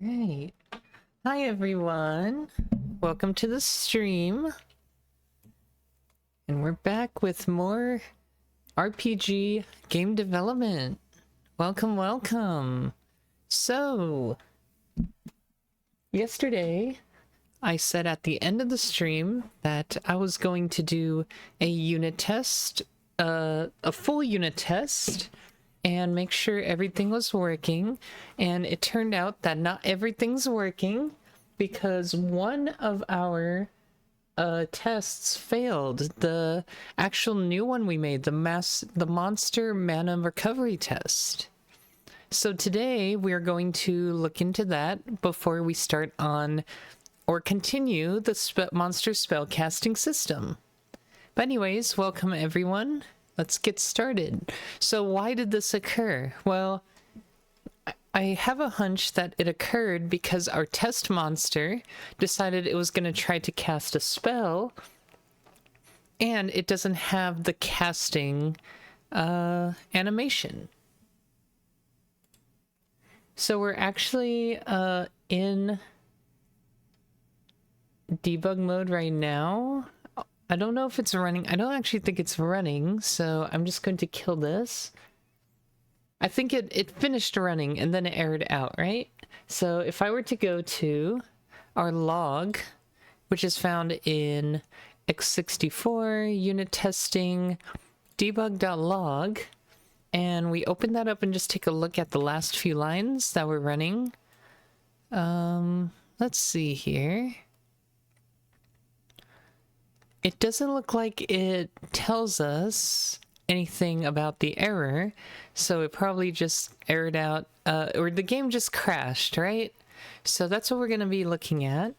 Great. Hi everyone. Welcome to the stream. And we're back with more RPG game development. Welcome, welcome. So, yesterday I said at the end of the stream that I was going to do a unit test, a full unit test, and make sure everything was working. And it turned out that not everything's working because one of our tests failed. The actual new one we made, the monster mana recovery test. So today we are going to look into that before we start on or continue the monster spellcasting system. But anyways, welcome everyone. Let's get started. So why did this occur? Well, I have a hunch that it occurred because our test monster decided it was going to try to cast a spell, and it doesn't have the casting animation. So we're actually in debug mode right now. I don't know if it's running. I don't actually think it's running, so I'm just going to kill this. I think it finished running and then it errored out, right? So if I were to go to our log, which is found in x64 unit testing debug.log, and we open that up and just take a look at the last few lines that we're running. Let's see here. It doesn't look like it tells us anything about the error, so it probably just errored out, or the game just crashed, right? So that's what we're going to be looking at.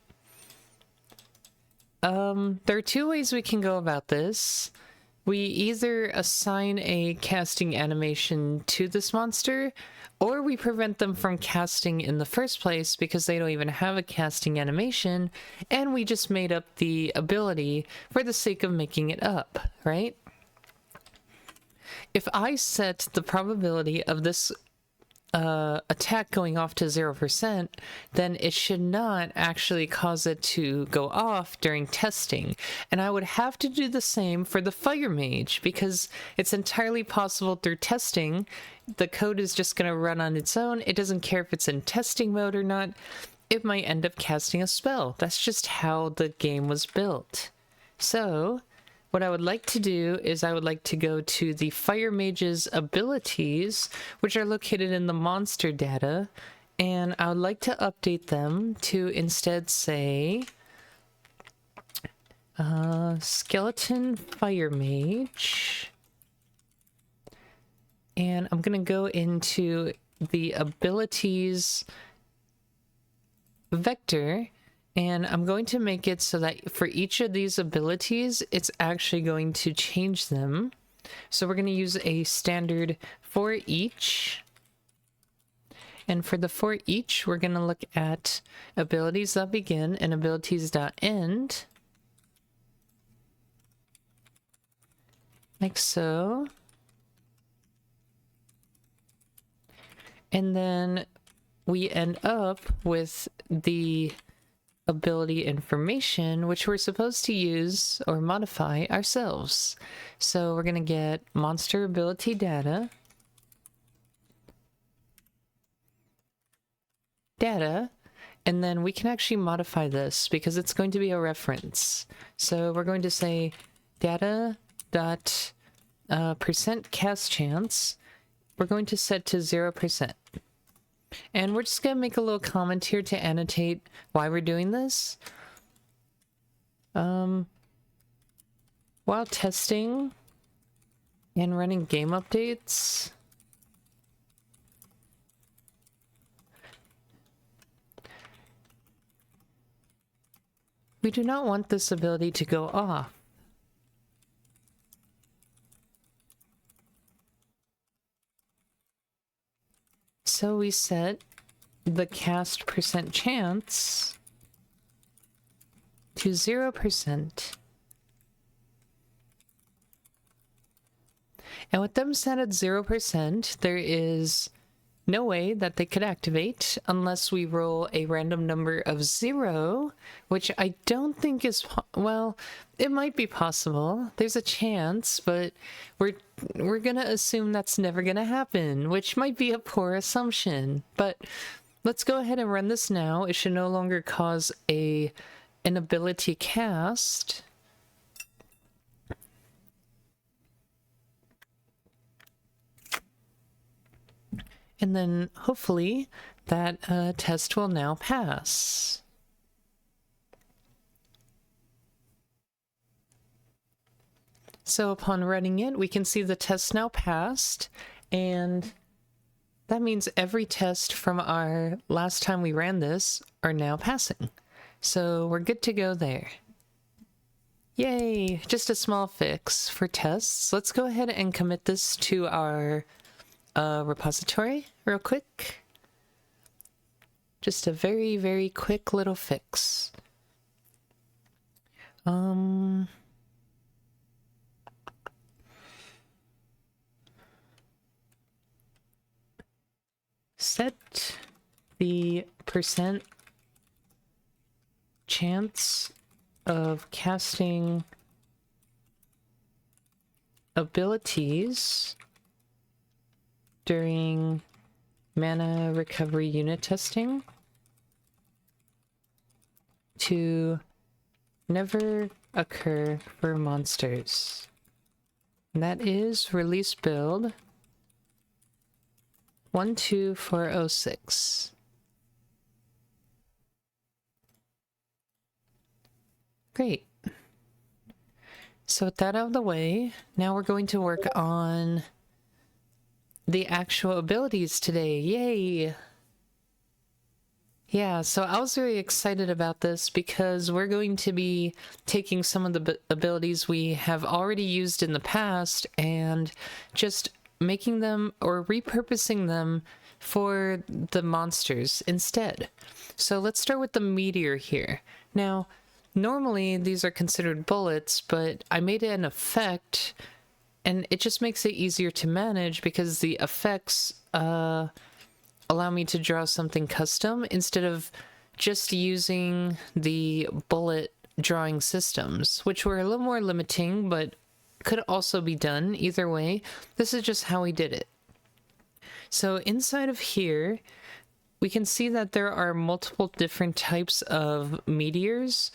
There are two ways we can go about this. We either assign a casting animation to this monster, or we prevent them from casting in the first place because they don't even have a casting animation, and we just made up the ability for the sake of making it up, right? If I set the probability of this attack going off to 0%, then it should not actually cause it to go off during testing. And I would have to do the same for the Fire Mage, because it's entirely possible through testing, the code is just going to run on its own. It doesn't care if it's in testing mode or not. It might end up casting a spell. That's just how the game was built. So what I would like to do is I would like to go to the Fire Mage's abilities, which are located in the monster data, and I would like to update them to instead say Skeleton Fire Mage. And I'm going to go into the abilities vector, and I'm going to make it so that for each of these abilities, it's actually going to change them. So we're going to use a standard for each. And for the for each, we're going to look at abilities.begin and abilities.end. Like so. And then we end up with the ability information, which we're supposed to use or modify ourselves. So we're going to get monster ability data, and then we can actually modify this because it's going to be a reference. So we're going to say data dot percent cast chance. We're going to set to 0%. And we're just going to make a little comment here to annotate why we're doing this. While testing and running game updates, we do not want this ability to go off. So we set the cast percent chance to 0%. And with them set at 0%, there is no way that they could activate unless we roll a random number of 0, which I don't think is well, it might be possible. There's a chance, but we're gonna assume that's never gonna happen, which might be a poor assumption. But let's go ahead and run this now. It should no longer cause an ability cast. And then hopefully that test will now pass. So upon running it, we can see the test now passed, and that means every test from our last time we ran this are now passing. So we're good to go there. Yay! Just a small fix for tests. Let's go ahead and commit this to our repository real quick. Just a very, very quick little fix. Set the percent chance of casting abilities during mana recovery unit testing to never occur for monsters. And that is release build 12406. Great. So with that out of the way, now we're going to work on the actual abilities today. Yay! Yeah, so I was very excited about this because we're going to be taking some of the abilities we have already used in the past and just making them or repurposing them for the monsters instead. So let's start with the meteor here. Now, normally these are considered bullets, but I made it an effect, and it just makes it easier to manage because the effects allow me to draw something custom instead of just using the bullet drawing systems, which were a little more limiting, but could also be done either way. This is just how we did it. So inside of here, we can see that there are multiple different types of meteors,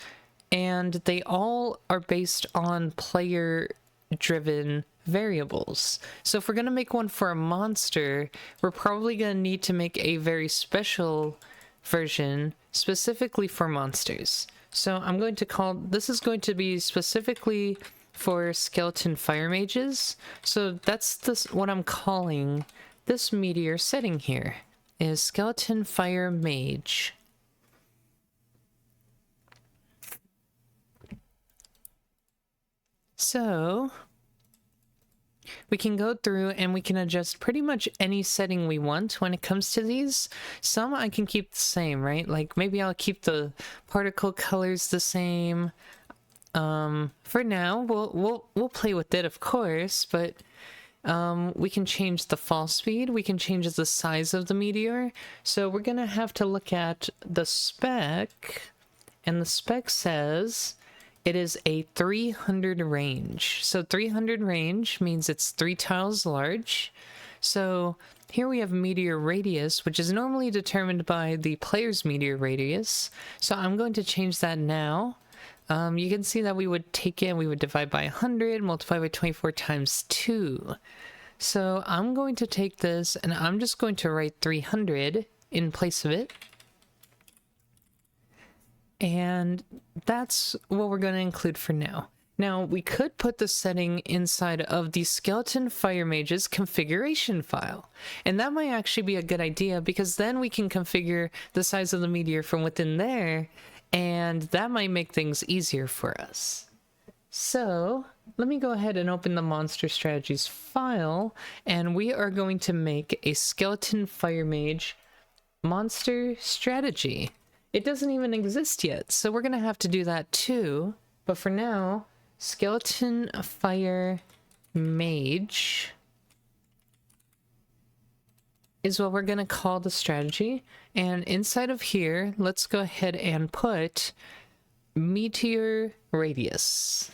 and they all are based on player-driven variables. So if we're going to make one for a monster, we're probably going to need to make a very special version specifically for monsters. So I'm going to call, this is going to be specifically for skeleton fire mages. So that's what I'm calling this meteor setting here, is skeleton fire mage. So we can go through and we can adjust pretty much any setting we want when it comes to these. Some I can keep the same, right? Like maybe I'll keep the particle colors the same. For now, we'll play with it, of course, but we can change the fall speed, we can change the size of the meteor. So we're gonna have to look at the spec, and the spec says it is a 300 range. So 300 range means it's 3 tiles large. So here we have meteor radius, which is normally determined by the player's meteor radius. So I'm going to change that now. You can see that we would take it, we would divide by 100, multiply by 24 times 2. So I'm going to take this and I'm just going to write 300 in place of it. And that's what we're going to include for now. Now, we could put the setting inside of the Skeleton Fire Mage's configuration file. And that might actually be a good idea because then we can configure the size of the meteor from within there, and that might make things easier for us. So let me go ahead and open the Monster Strategies file, and we are going to make a Skeleton Fire Mage monster strategy. It doesn't even exist yet, so we're going to have to do that too. But for now, Skeleton Fire Mage. is what we're going to call the strategy. And inside of here, let's go ahead and put meteor radius.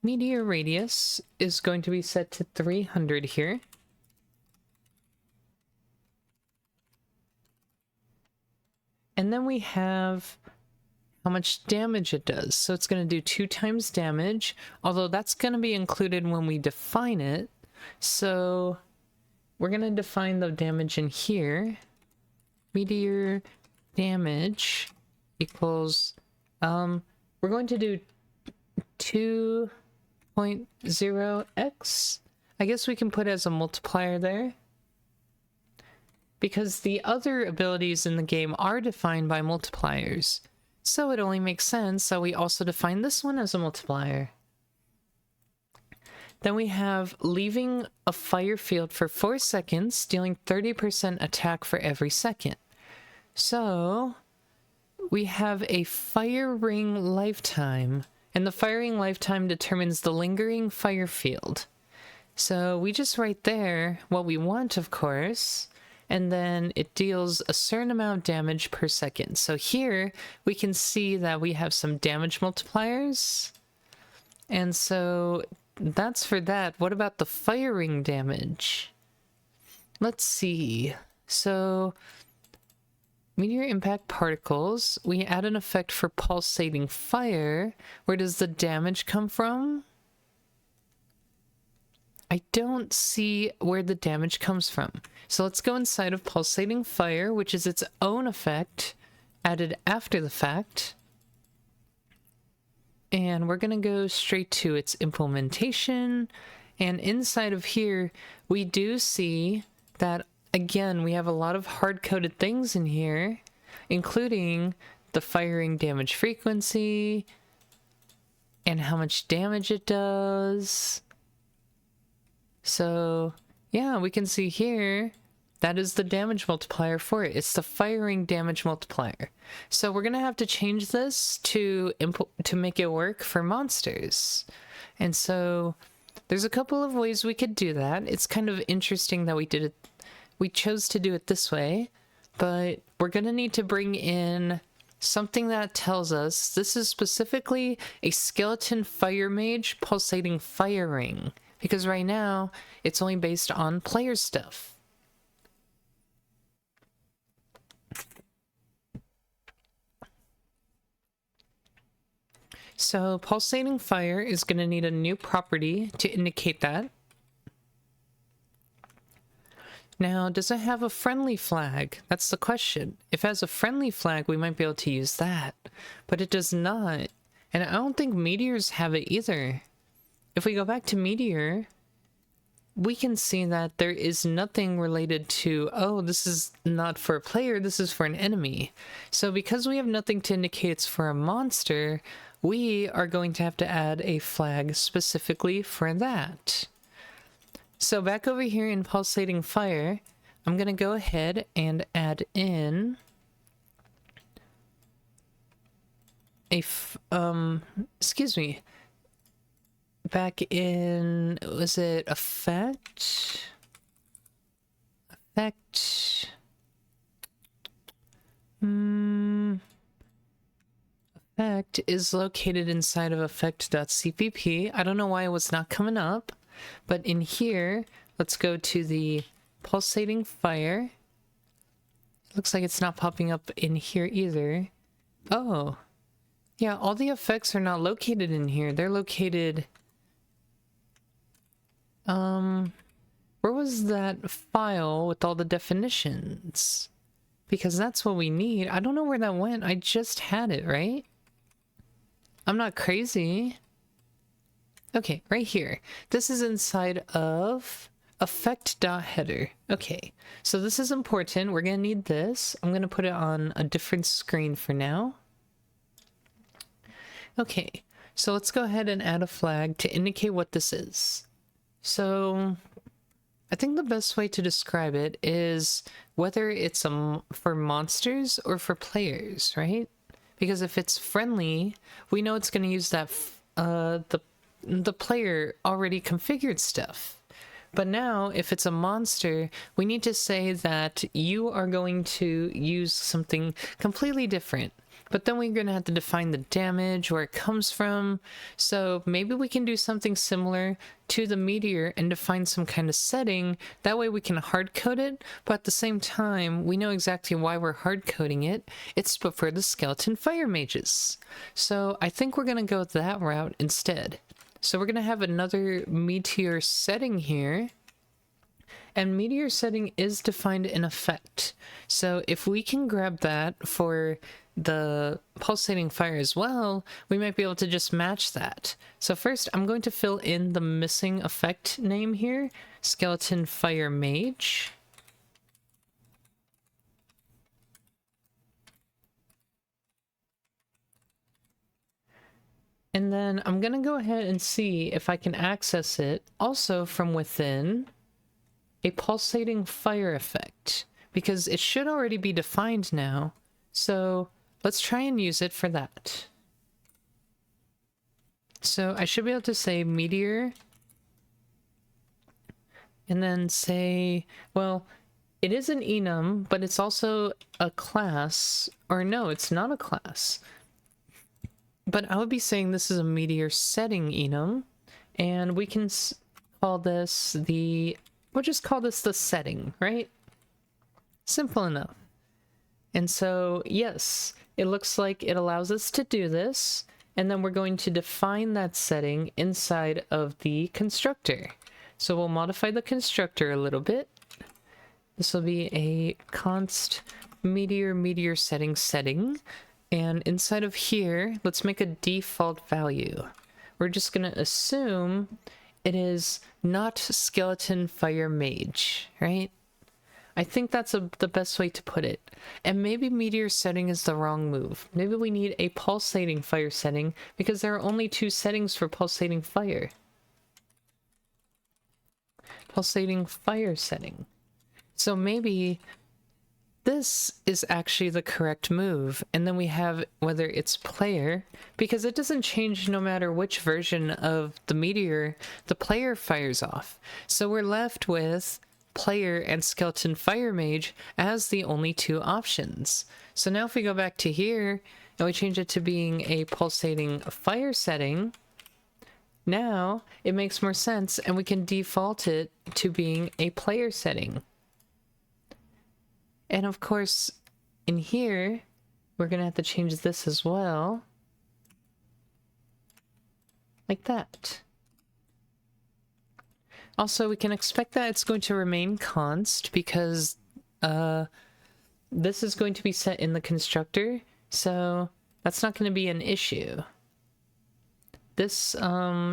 Meteor radius is going to be set to 300 here. And then we have how much damage it does. So it's going to do 2 times damage, although that's going to be included when we define it. So we're going to define the damage in here. Meteor damage equals, we're going to do 2.0x. I guess we can put as a multiplier there, because the other abilities in the game are defined by multipliers. So it only makes sense that we also define this one as a multiplier. Then we have leaving a fire field for 4 seconds, dealing 30% attack for every second. So we have a fire ring lifetime, and the firing lifetime determines the lingering fire field. So we just write there what we want, of course, and then it deals a certain amount of damage per second. So here we can see that we have some damage multipliers. And so that's for that. What about the firing damage? Let's see. So meteor impact particles, we add an effect for pulsating fire. Where does the damage come from? I don't see where the damage comes from. So let's go inside of pulsating fire, which is its own effect added after the fact. And we're going to go straight to its implementation. And inside of here, we do see that, again, we have a lot of hard-coded things in here, including the firing damage frequency and how much damage it does. So, yeah, we can see here, that is the damage multiplier for it. It's the firing damage multiplier. So we're going to have to change this to make it work for monsters. And so there's a couple of ways we could do that. It's kind of interesting that we chose to do it this way, but we're going to need to bring in something that tells us this is specifically a skeleton fire mage pulsating firing, because right now it's only based on player stuff. So pulsating fire is going to need a new property to indicate that. Now, does it have a friendly flag? That's the question. If it has a friendly flag, we might be able to use that, but it does not. And I don't think meteors have it either. If we go back to meteor, we can see that there is nothing related to, oh, this is not for a player, this is for an enemy. So because we have nothing to indicate it's for a monster, we are going to have to add a flag specifically for that. So back over here in pulsating fire, I'm going to go ahead and add in a, excuse me, back in, was it effect? Effect. Effect is located inside of effect.cpp. I don't know why it was not coming up, but in here, let's go to the pulsating fire. Looks like it's not popping up in here either. Oh, yeah, all the effects are not located in here. They're located... where was that file with all the definitions? Because that's what we need. I don't know where that went. I just had it, right? I'm not crazy. Okay, right here. This is inside of effect.header. Okay, so this is important. We're gonna need this. I'm gonna put it on a different screen for now. Okay, so let's go ahead and add a flag to indicate what this is. So I think the best way to describe it is whether it's for monsters or for players, right? Because if it's friendly, we know it's going to use that the player already configured stuff, But now, if it's a monster, we need to say that you are going to use something completely different. But then we're going to have to define the damage, where it comes from. So maybe we can do something similar to the meteor and define some kind of setting. That way we can hard code it, but at the same time, we know exactly why we're hard coding it. It's for the skeleton fire mages. So I think we're going to go that route instead. So we're going to have another meteor setting here. And meteor setting is defined in effect. So if we can grab that for the pulsating fire as well, we might be able to just match that. So first, I'm going to fill in the missing effect name here, Skeleton Fire Mage. And then I'm going to go ahead and see if I can access it also from within a pulsating fire effect, because it should already be defined now. So let's try and use it for that. So I should be able to say meteor and then say, well, it is an enum, but it's also a class, or no, it's not a class. But I would be saying this is a meteor setting enum, and we can call this we'll just call this the setting, right? Simple enough. And so, yes, it looks like it allows us to do this, and then we're going to define that setting inside of the constructor. So we'll modify the constructor a little bit. This will be a const meteor setting, and inside of here, let's make a default value. We're just going to assume it is not skeleton fire mage, right? I think that's the best way to put it. And maybe meteor setting is the wrong move. Maybe we need a pulsating fire setting, because there are only 2 settings for pulsating fire. Pulsating fire setting. So maybe this is actually the correct move, and then we have whether it's player, because it doesn't change no matter which version of the meteor the player fires off. So we're left with player and skeleton fire mage as the only 2 options. So now if we go back to here and we change it to being a pulsating fire setting, now it makes more sense, and we can default it to being a player setting. And of course, in here, we're going to have to change this as well. Like that. Also, we can expect that it's going to remain const, because this is going to be set in the constructor, so that's not going to be an issue. This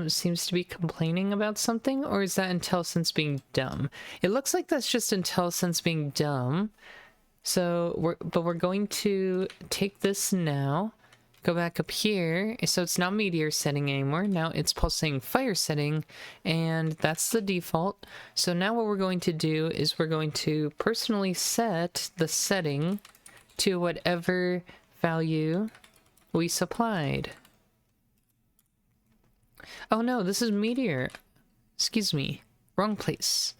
seems to be complaining about something, or is that IntelliSense being dumb? It looks like that's just IntelliSense being dumb. So we're going to take this now, go back up here, so it's not meteor setting anymore, now it's pulsating fire setting, and that's the default. So now what we're going to do is we're going to personally set the setting to whatever value we supplied. Oh no, this is meteor. Excuse me, wrong place.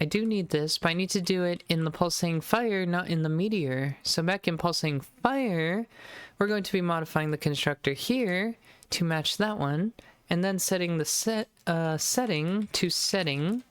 I do need this, but I need to do it in the pulsating fire, not in the meteor. So back in pulsating fire, we're going to be modifying the constructor here to match that one, and then setting the setting to setting.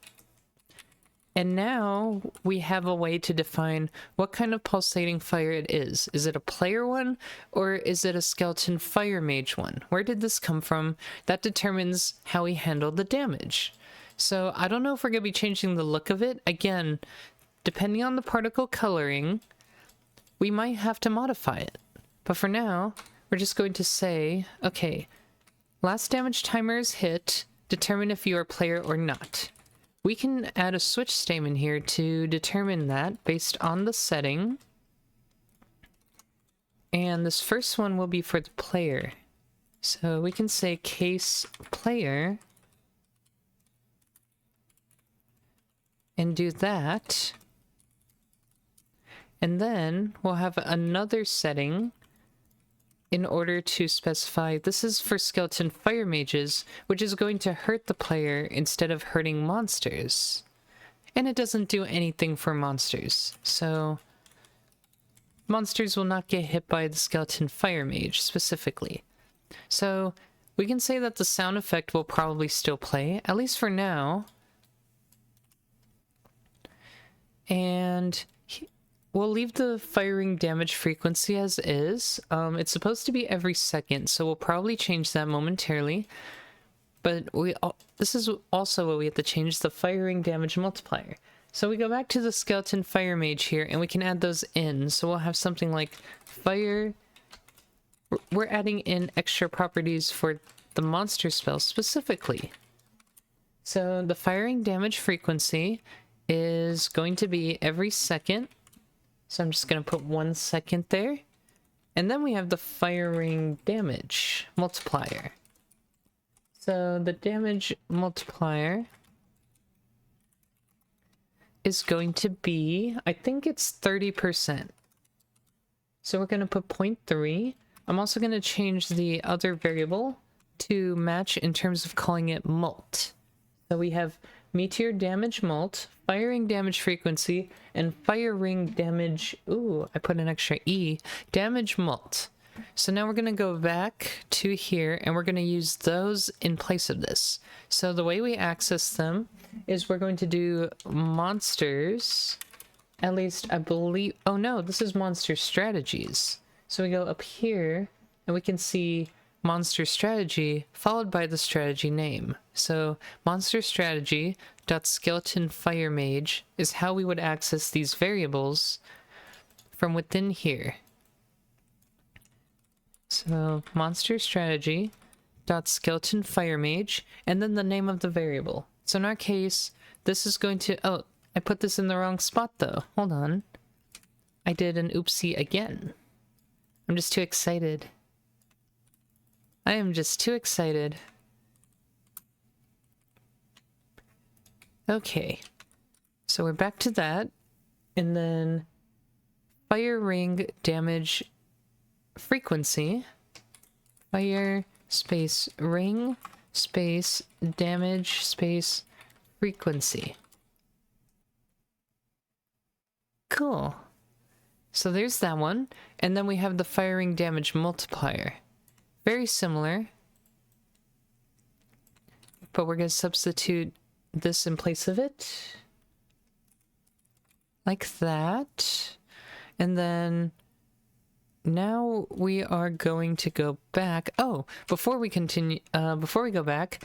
And now we have a way to define what kind of pulsating fire it is. Is it a player one, or is it a skeleton fire mage one? Where did this come from? That determines how we handle the damage. So I don't know if we're going to be changing the look of it. Again, depending on the particle coloring, we might have to modify it. But for now, we're just going to say, okay, last damage timer is hit, determine if you are player or not. We can add a switch statement here to determine that based on the setting. And this first one will be for the player. So we can say case player, and do that. And then we'll have another setting in order to specify this is for skeleton fire mages, which is going to hurt the player instead of hurting monsters. And it doesn't do anything for monsters, so monsters will not get hit by the skeleton fire mage specifically. So we can say that the sound effect will probably still play, at least for now. And we'll leave the firing damage frequency as is. It's supposed to be every second, so we'll probably change that momentarily. But this is also what we have to change, the firing damage multiplier. So we go back to the skeleton fire mage here, and we can add those in. So we'll have something like fire. We're adding in extra properties for the monster spell specifically. So the firing damage frequency is going to be every second. So I'm just going to put 1 second there. And then we have the firing damage multiplier. So the damage multiplier is going to be, I think it's 30%. So we're going to put 0.3. I'm also going to change the other variable to match in terms of calling it mult. So we have meteor damage mult, firing damage frequency, and firing damage, ooh, I put an extra E, damage mult. So now we're going to go back to here, and we're going to use those in place of this. So the way we access them is we're going to do monsters, at least I believe, oh no, this is monster strategies. So we go up here, and we can see monster strategy followed by the strategy name. So monster strategy dot skeleton fire mage is how we would access these variables from within here. So monster strategy dot skeleton fire mage, and then the name of the variable. So in our case, this is going to, oh, I put this in the wrong spot though. Hold on. I did an oopsie again. I'm just too excited. I am just too excited. Okay. So we're back to that. And then fire ring damage frequency. Fire space ring space damage space frequency. Cool. So there's that one. And then we have the firing damage multiplier. Very similar. But we're going to substitute this in place of it. Like that. And then now we are going to go back. Oh, before we continue, before we go back,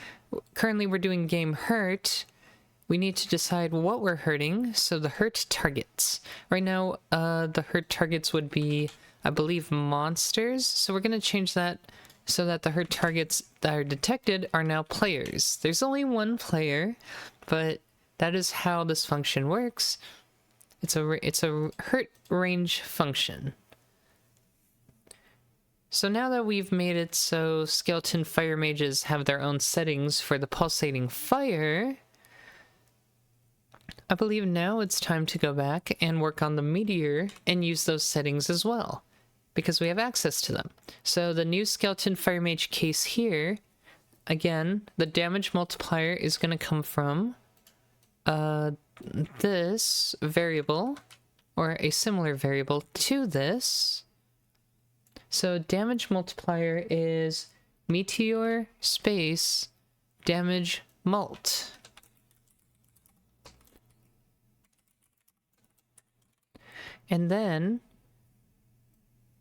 currently we're doing game hurt. We need to decide what we're hurting. So the hurt targets. Right now, the hurt targets would be, I believe, monsters. So we're going to change that so that the hurt targets that are detected are now players. There's only one player, but that is how this function works. It's a hurt range function. So now that we've made it so skeleton fire mages have their own settings for the pulsating fire, I believe now it's time to go back and work on the meteor and use those settings as well, because we have access to them. So the new skeleton fire mage case here, again, the damage multiplier is going to come from this variable, or a similar variable to this. So damage multiplier is meteor space damage mult. And then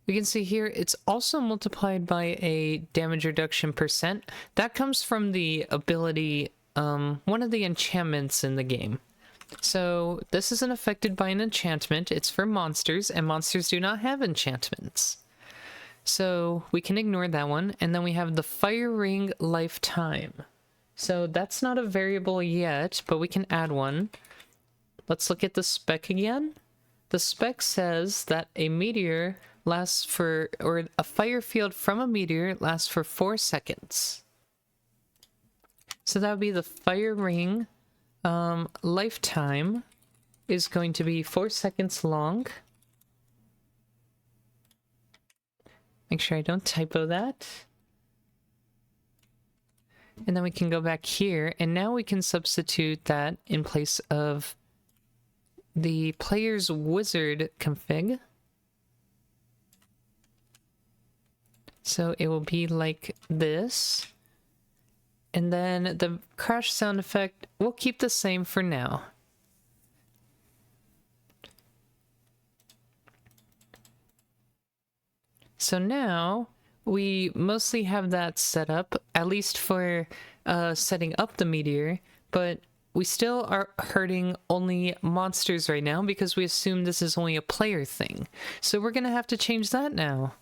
we can see here it's also multiplied by a damage reduction percent. That comes from the ability, one of the enchantments in the game. So this isn't affected by an enchantment. It's for monsters, and monsters do not have enchantments. So we can ignore that one. And then we have the fire ring lifetime. So that's not a variable yet, but we can add one. Let's look at the spec again. The spec says that a meteor lasts for, or a fire field from a meteor lasts for 4 seconds. So that would be the fire ring lifetime is going to be 4 seconds long. Make sure I don't typo that. And then we can go back here, and now we can substitute that in place of the player's wizard config. So it will be like this. And then the crash sound effect, we'll keep the same for now. So now we mostly have that set up, at least for setting up the meteor, but we still are hurting only monsters right now because we assume this is only a player thing. So we're gonna have to change that now.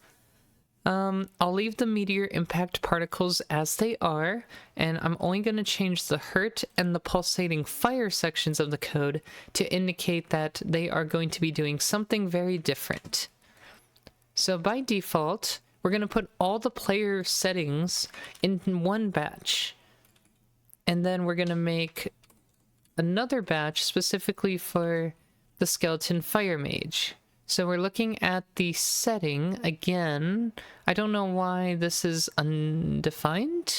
I'll leave the meteor impact particles as they are, and I'm only going to change the hurt and the pulsating fire sections of the code to indicate that they are going to be doing something very different. So by default, we're going to put all the player settings in one batch, and then we're going to make another batch specifically for the skeleton fire mage. So we're looking at the setting again. I don't know why this is undefined.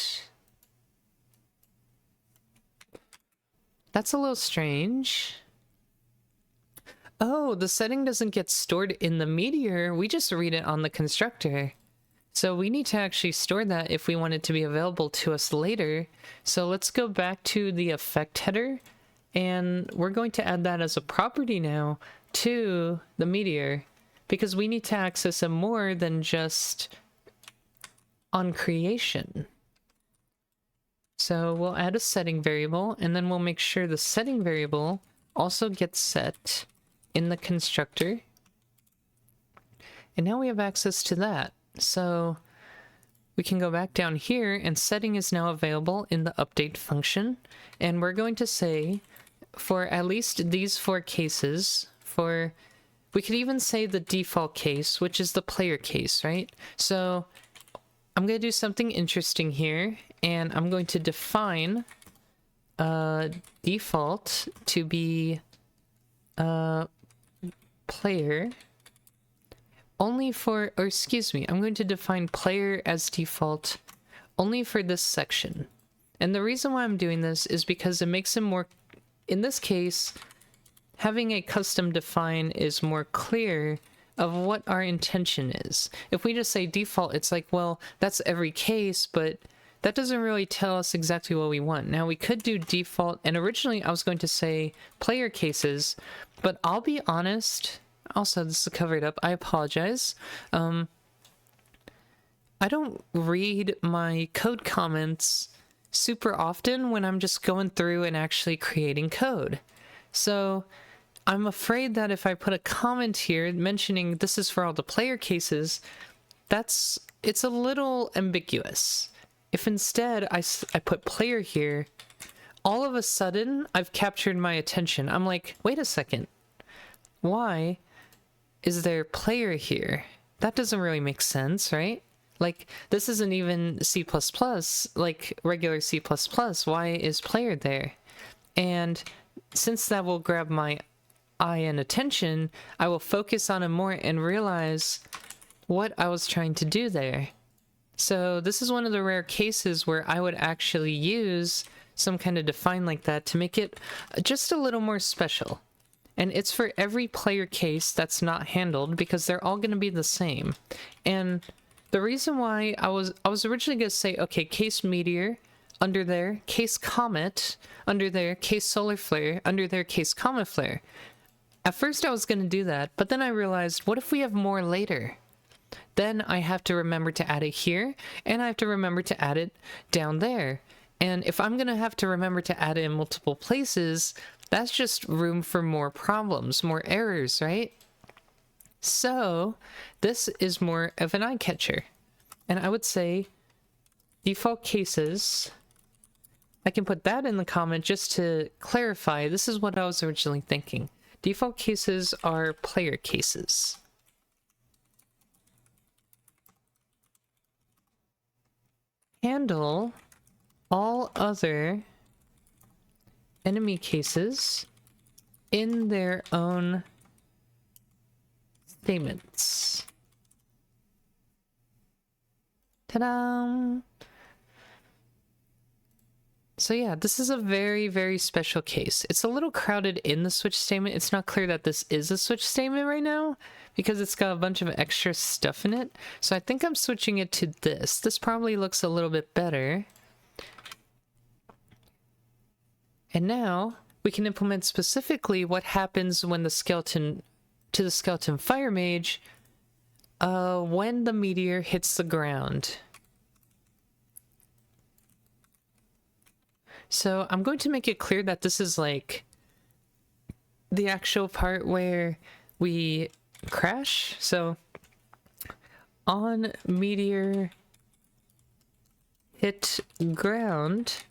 That's a little strange. Oh, the setting doesn't get stored in the meteor. We just read it on the constructor. So we need to actually store that if we want it to be available to us later. So let's go back to the effect header, and we're going to add that as a property now to the meteor, because we need to access it more than just on creation. So we'll add a setting variable, and then we'll make sure the setting variable also gets set in the constructor. And now we have access to that. So we can go back down here, and setting is now available in the update function. And we're going to say, for at least these 4 cases, we could even say the default case, which is the player case, right? So I'm going to do something interesting here, and I'm going to define default to be player only for, or excuse me, I'm going to define player as default only for this section. And the reason why I'm doing this is because it makes it more, in this case, having a custom define is more clear of what our intention is. If we just say default, it's like, well, that's every case, but that doesn't really tell us exactly what we want. Now, we could do default, and originally I was going to say player cases, but I'll be honest, also this is covered up, I apologize. I don't read my code comments super often when I'm just going through and actually creating code. So I'm afraid that if I put a comment here mentioning this is for all the player cases, it's a little ambiguous. If instead I put player here, all of a sudden I've captured my attention. I'm like, wait a second, why is there player here? That doesn't really make sense, right? Like, this isn't even C++, like regular C++. Why is player there? And since that will grab my eye and attention, I will focus on it more and realize what I was trying to do there. So this is one of the rare cases where I would actually use some kind of define like that to make it just a little more special. And it's for every player case that's not handled, because they're all going to be the same. And the reason why I was originally going to say, okay, case meteor, under there, case comet, under there, case solar flare, under there, case comet flare. At first I was going to do that, but then I realized, what if we have more later? Then I have to remember to add it here, and I have to remember to add it down there. And if I'm going to have to remember to add it in multiple places, that's just room for more problems, more errors, right? So this is more of an eye catcher. And I would say default cases, I can put that in the comment just to clarify. This is what I was originally thinking. Default cases are player cases. Handle all other enemy cases in their own statements. Ta-da! So yeah, this is a very, very special case. It's a little crowded in the switch statement. It's not clear that this is a switch statement right now because it's got a bunch of extra stuff in it. So I think I'm switching it to this. This probably looks a little bit better. And now we can implement specifically what happens when the skeleton fire mage when the meteor hits the ground. So I'm going to make it clear that this is like the actual part where we crash. So on meteor hit ground,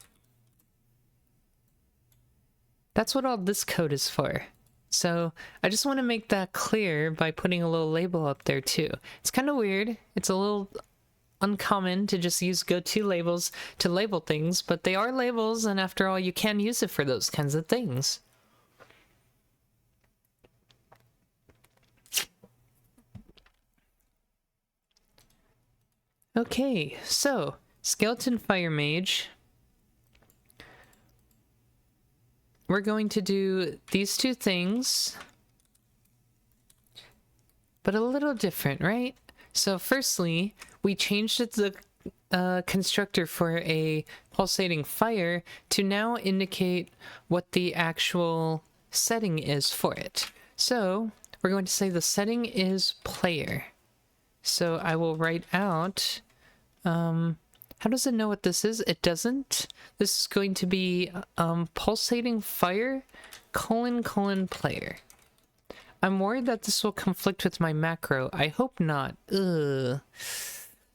that's what all this code is for. So I just want to make that clear by putting a little label up there too. It's kind of weird. It's a little uncommon to just use go-to labels to label things, but they are labels, and after all, you can use it for those kinds of things. Okay, so skeleton fire mage. We're going to do these two things, but a little different, right? So firstly, we changed the constructor for a pulsating fire to now indicate what the actual setting is for it. So we're going to say the setting is player. So I will write out, how does it know what this is? It doesn't. This is going to be pulsating fire, : player. I'm worried that this will conflict with my macro. I hope not. Ugh.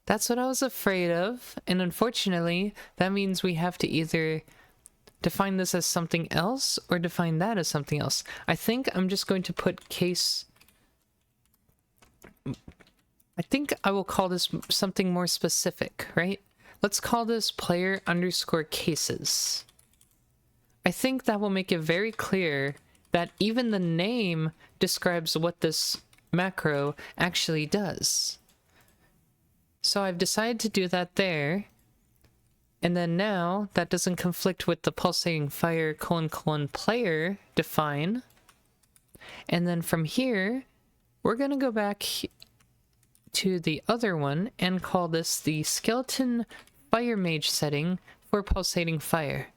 That's what I was afraid of. And unfortunately, that means we have to either define this as something else or define that as something else. I think I'm just going to put case... I think I will call this something more specific, right? Let's call this player _ cases. I think that will make it very clear that even the name describes what this macro actually does. So I've decided to do that there. And then now that doesn't conflict with the pulsating fire : player define. And then from here, we're going to go back to the other one and call this the skeleton fire mage setting for pulsating fire.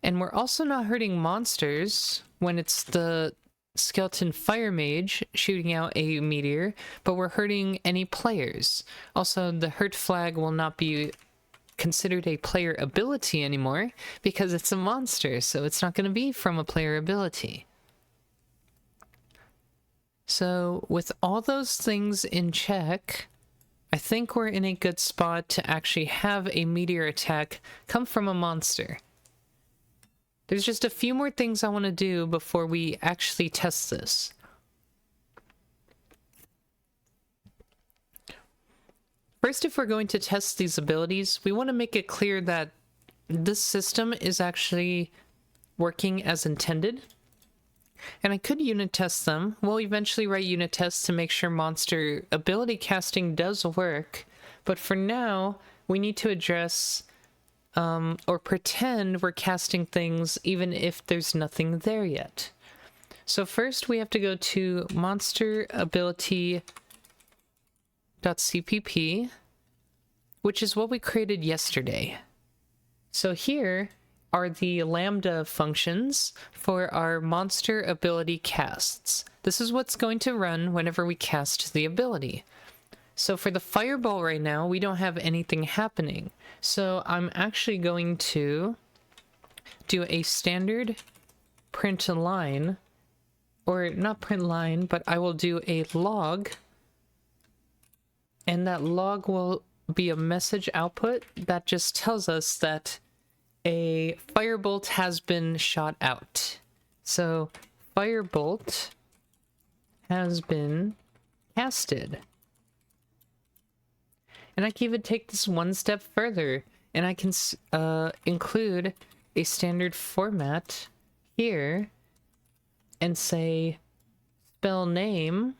And we're also not hurting monsters when it's the skeleton fire mage shooting out a meteor, but we're hurting any players. Also, the hurt flag will not be considered a player ability anymore because it's a monster, so it's not going to be from a player ability. So with all those things in check, I think we're in a good spot to actually have a meteor attack come from a monster. There's just a few more things I want to do before we actually test this. First, if we're going to test these abilities, we want to make it clear that this system is actually working as intended. And I could unit test them. We'll eventually write unit tests to make sure monster ability casting does work. But for now, we need to address or pretend we're casting things even if there's nothing there yet. So first we have to go to monster ability.cpp, which is what we created yesterday. So here are the lambda functions for our monster ability casts. This is what's going to run whenever we cast the ability. So for the fireball right now, we don't have anything happening. So I'm actually going to do a standard print line, or not print line, but I will do a log, and that log will be a message output that just tells us that a firebolt has been shot out. So firebolt has been casted. And I can even take this one step further, and I can include a standard format here and say spell name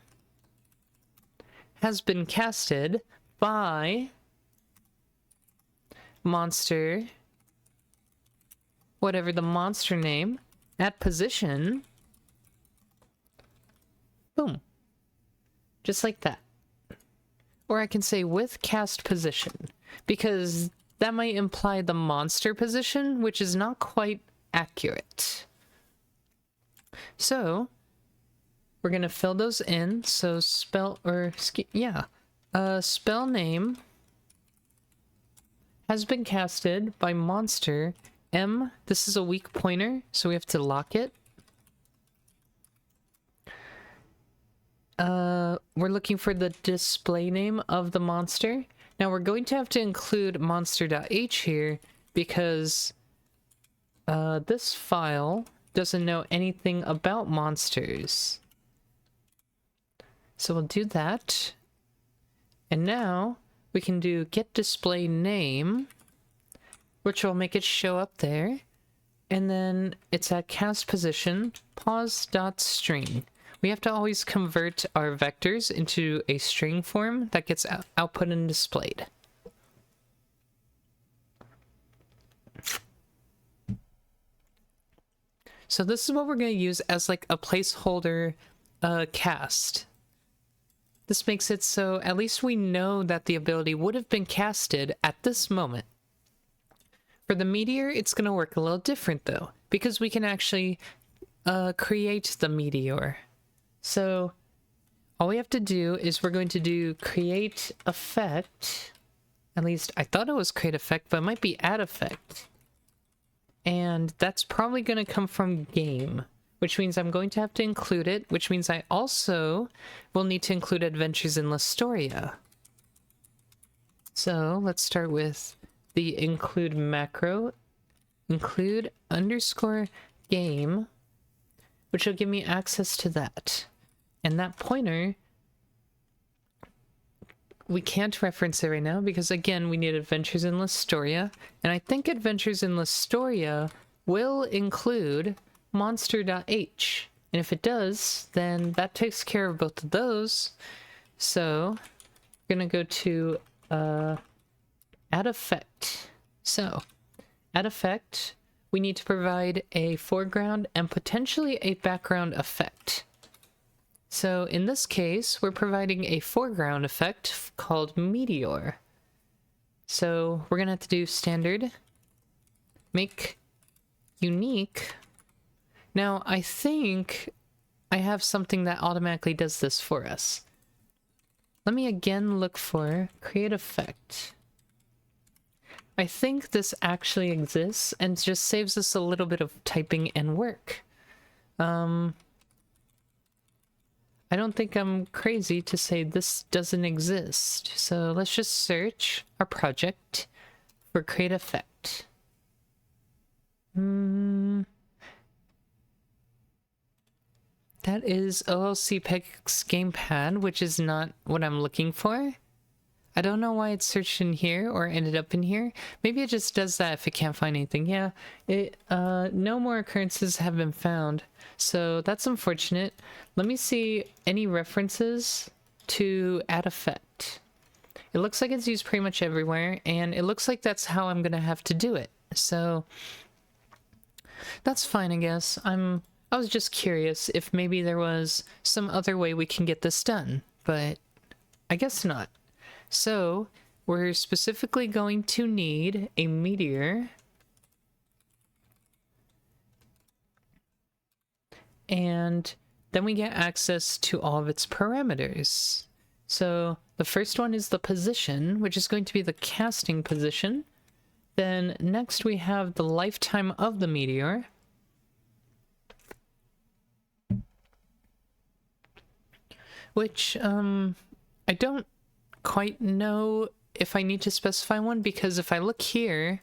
has been casted by monster, whatever the monster name, at position. Boom. Just like that. Or I can say with cast position, because that might imply the monster position, which is not quite accurate. So we're gonna fill those in. So spell name has been casted by monster M. This is a weak pointer, so we have to lock it. We're looking for the display name of the monster. Now we're going to have to include monster.h here because this file doesn't know anything about monsters. So we'll do that. And now we can do get display name, which will make it show up there. And then it's at cast position, pause.string. We have to always convert our vectors into a string form that gets output and displayed. So this is what we're going to use as like a placeholder cast. This makes it so at least we know that the ability would have been casted at this moment. For the meteor, it's going to work a little different though, because we can actually create the meteor. So all we have to do is we're going to do create effect. At least I thought it was create effect, but it might be add effect. And that's probably going to come from game, which means I'm going to have to include it, which means I also will need to include Adventures in Listoria. So let's start with the include macro, include underscore game, which will give me access to that. And that pointer, we can't reference it right now because, again, we need Adventures in Listoria. And I think Adventures in Listoria will include monster.h. And if it does, then that takes care of both of those. So we're going to go to add effect. So add effect, we need to provide a foreground and potentially a background effect. So in this case, we're providing a foreground effect called Meteor. So we're gonna have to do standard, make unique. Now I think I have something that automatically does this for us. Let me again look for create effect. I think this actually exists and just saves us a little bit of typing and work. I don't think I'm crazy to say this doesn't exist. So let's just search our project for create effect. That is OLC PEX gamepad, which is not what I'm looking for. I don't know why it's searched in here or ended up in here. Maybe it just does that if it can't find anything. Yeah, no more occurrences have been found. So that's unfortunate. Let me see any references to add effect. It looks like it's used pretty much everywhere, and it looks like that's how I'm gonna have to do it. So that's fine, I guess. I was just curious if maybe there was some other way we can get this done, but I guess not. So we're specifically going to need a meteor. And then we get access to all of its parameters. So the first one is the position, which is going to be the casting position. Then next we have the lifetime of the meteor. Which, I don't quite know if I need to specify one, because if I look here...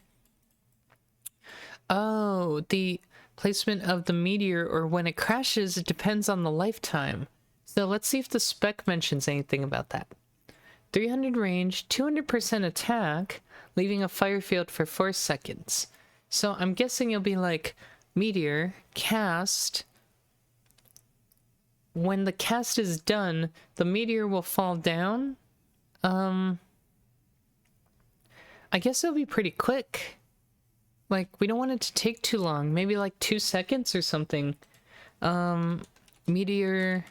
Oh, the placement of the meteor or when it crashes, it depends on the lifetime. So let's see if the spec mentions anything about that. 300 range, 200% attack, leaving a fire field for 4 seconds. So I'm guessing it'll be like meteor, cast, when the cast is done, the meteor will fall down. I guess it'll be pretty quick. Like, we don't want it to take too long. Maybe like 2 seconds or something. Meteor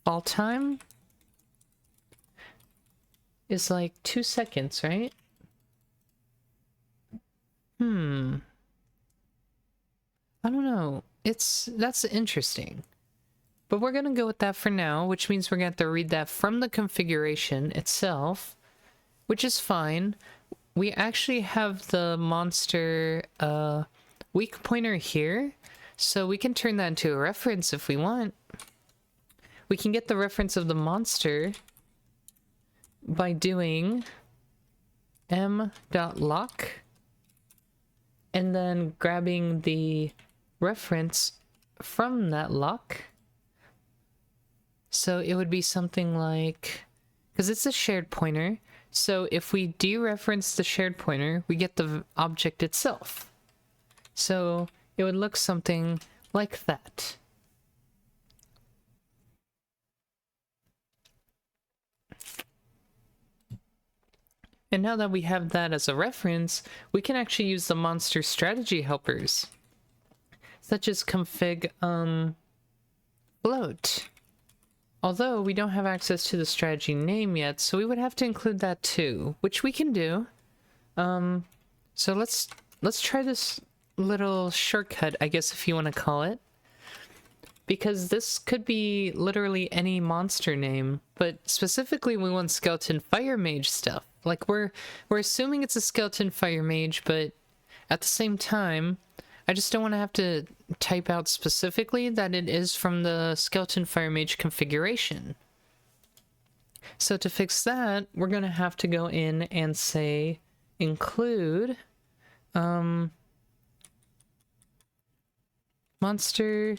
fall time is like 2 seconds, right? I don't know. That's interesting. But we're gonna go with that for now, which means we're gonna have to read that from the configuration itself, which is fine. We actually have the monster weak pointer here, so we can turn that into a reference if we want. We can get the reference of the monster by doing m.lock and then grabbing the reference from that lock. So it would be something like, because it's a shared pointer, so if we dereference the shared pointer, we get the object itself. So it would look something like that. And now that we have that as a reference, we can actually use the monster strategy helpers, such as config float. Although we don't have access to the strategy name yet, so we would have to include that too, which we can do. So let's try this little shortcut, I guess, if you want to call it. Because this could be literally any monster name, but specifically we want skeleton fire mage stuff. Like we're assuming it's a skeleton fire mage, but at the same time, I just don't want to have to type out specifically that it is from the skeleton fire mage configuration. So to fix that, we're going to have to go in and say include monster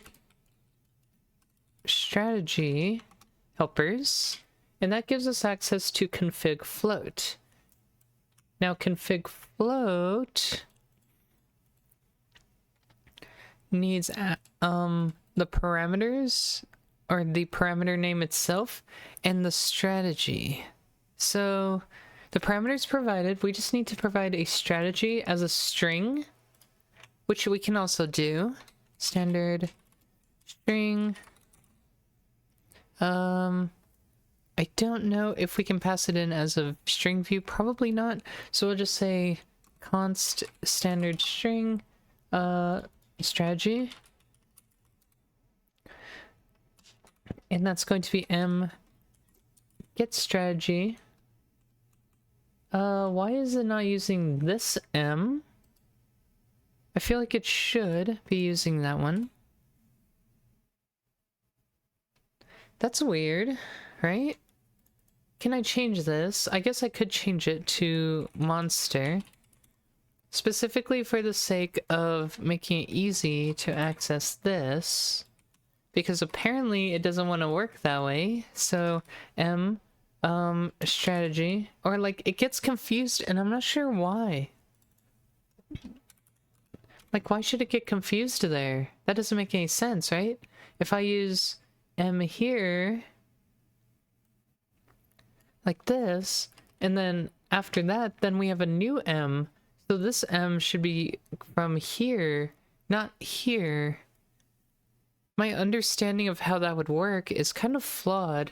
strategy helpers, and that gives us access to config float. Now config float needs the parameters, or the parameter name itself, and the strategy. So the parameters provided, we just need to provide a strategy as a string, which we can also do. Standard string. I don't know if we can pass it in as a string view, probably not. So we'll just say const standard string strategy. And that's going to be m get strategy. Why is it not using this m? I feel like it should be using that one. That's weird, right? Can I change this? I guess I could change it to monster. Specifically for the sake of making it easy to access this. Because apparently it doesn't want to work that way. So m strategy, or like it gets confused and I'm not sure why. Like, why should it get confused there? That doesn't make any sense, right? If I use m here like this, and then after that, then we have a new m. So this m should be from here, not here. My understanding of how that would work is kind of flawed.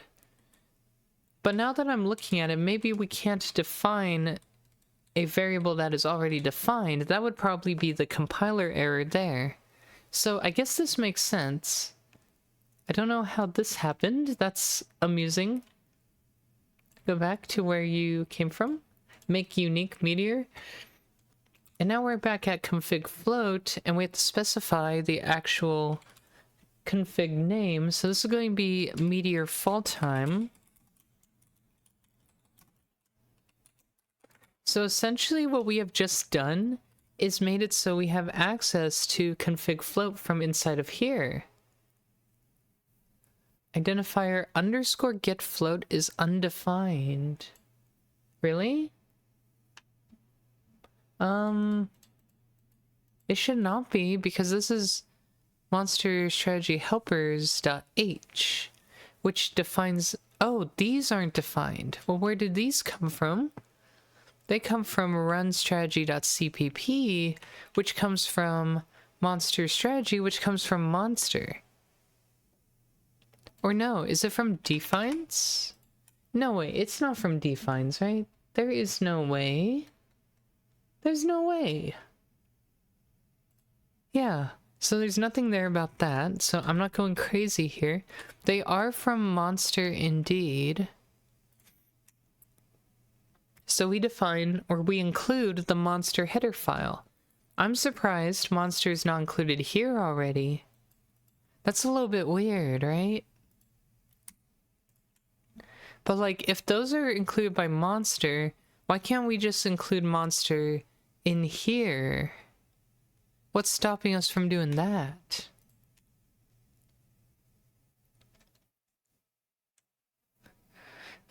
But now that I'm looking at it, maybe we can't define a variable that is already defined. That would probably be the compiler error there. So I guess this makes sense. I don't know how this happened. That's amusing. Go back to where you came from. Make unique meteor. And now we're back at config float, and we have to specify the actual config name. So this is going to be meteor fall time. So essentially what we have just done is made it so we have access to config float from inside of here. Identifier underscore get float is undefined. Really? It should not be, because this is monster strategy helpers.h, which defines, oh, these aren't defined. Well, where did these come from? They come from runstrategy.cpp, which comes from monster strategy, which comes from monster. Or no, is it from defines? No way, it's not from defines, right? There is no way. There's no way. Yeah, so there's nothing there about that, so I'm not going crazy here. They are from monster indeed. So we define, or we include, the monster header file. I'm surprised monster is not included here already. That's a little bit weird, right? But like, if those are included by monster, why can't we just include monster in here? What's stopping us from doing that?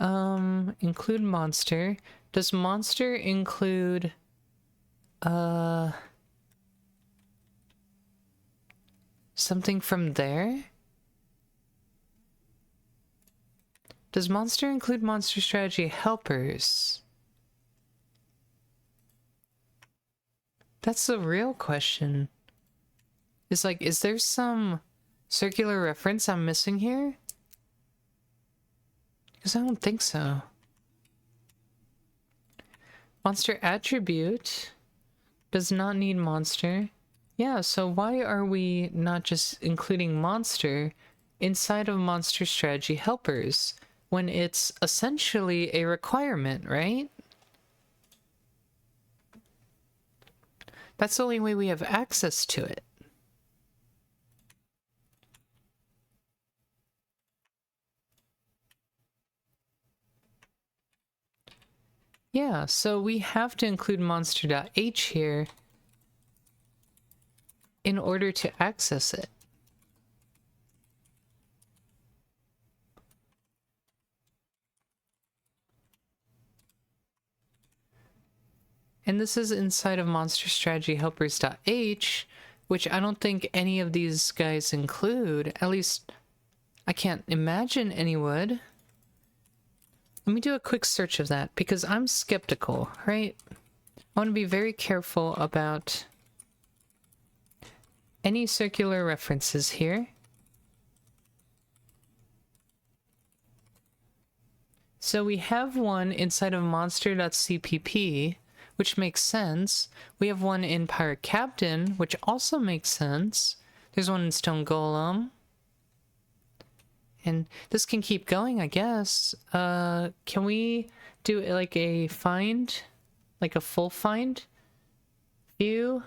Include monster. Does monster include, something from there? Does monster include monster strategy helpers? That's the real question. It's like, is there some circular reference I'm missing here? Because I don't think so. Monster attribute does not need monster. Yeah, so why are we not just including monster inside of monster strategy helpers when it's essentially a requirement, right? That's the only way we have access to it. Yeah, so we have to include monster.h here in order to access it. And this is inside of monster strategy helpers.h, which I don't think any of these guys include. At least I can't imagine any would. Let me do a quick search of that because I'm skeptical, right? I want to be very careful about any circular references here. So we have one inside of monster.cpp, which makes sense. We have one in Pirate Captain, which also makes sense. There's one in Stone Golem. And this can keep going, I guess. Can we do like a find? Like a full find? View?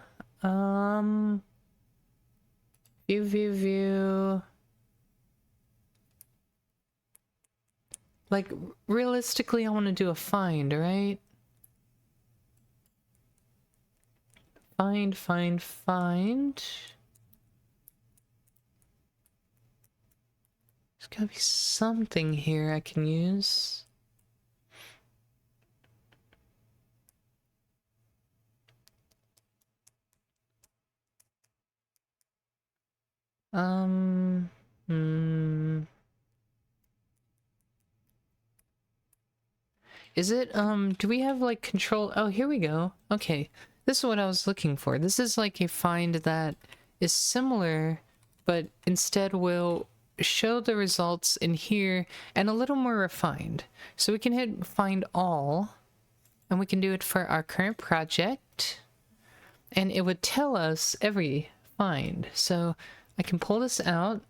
View. Like, realistically, I want to do a find, right? Find. There's gotta be something here I can use. Is it, do we have, like, control? Oh, here we go. Okay, this is what I was looking for. This is, like, a find that is similar, but instead will show the results in here and a little more refined. So we can hit find all, and we can do it for our current project, and it would tell us every find. So I can pull this out.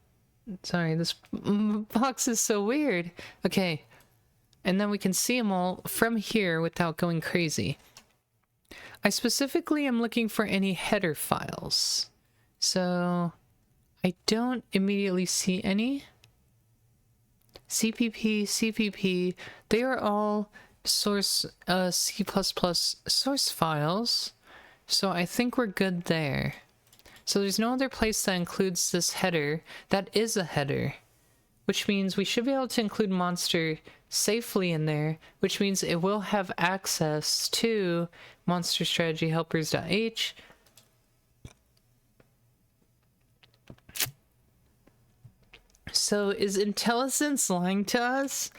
Sorry, this box is so weird. Okay. And then we can see them all from here without going crazy. I specifically am looking for any header files. So I don't immediately see any. CPP, they are all source C++ source files. So I think we're good there. So there's no other place that includes this header that is a header, which means we should be able to include monster safely in there, which means it will have access to monster strategy helpers.h. So is intelligence lying to us?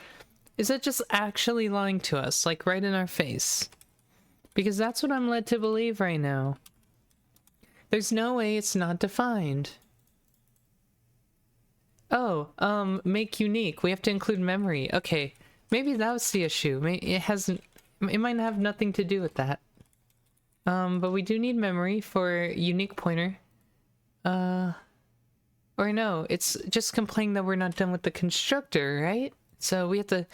Is it just actually lying to us, like right in our face? Because that's what I'm led to believe right now. There's no way it's not defined. Oh, make unique. We have to include memory. Okay, maybe that was the issue. It might have nothing to do with that. But we do need memory for unique pointer. Or no, it's just complaining that we're not done with the constructor, right? So we have to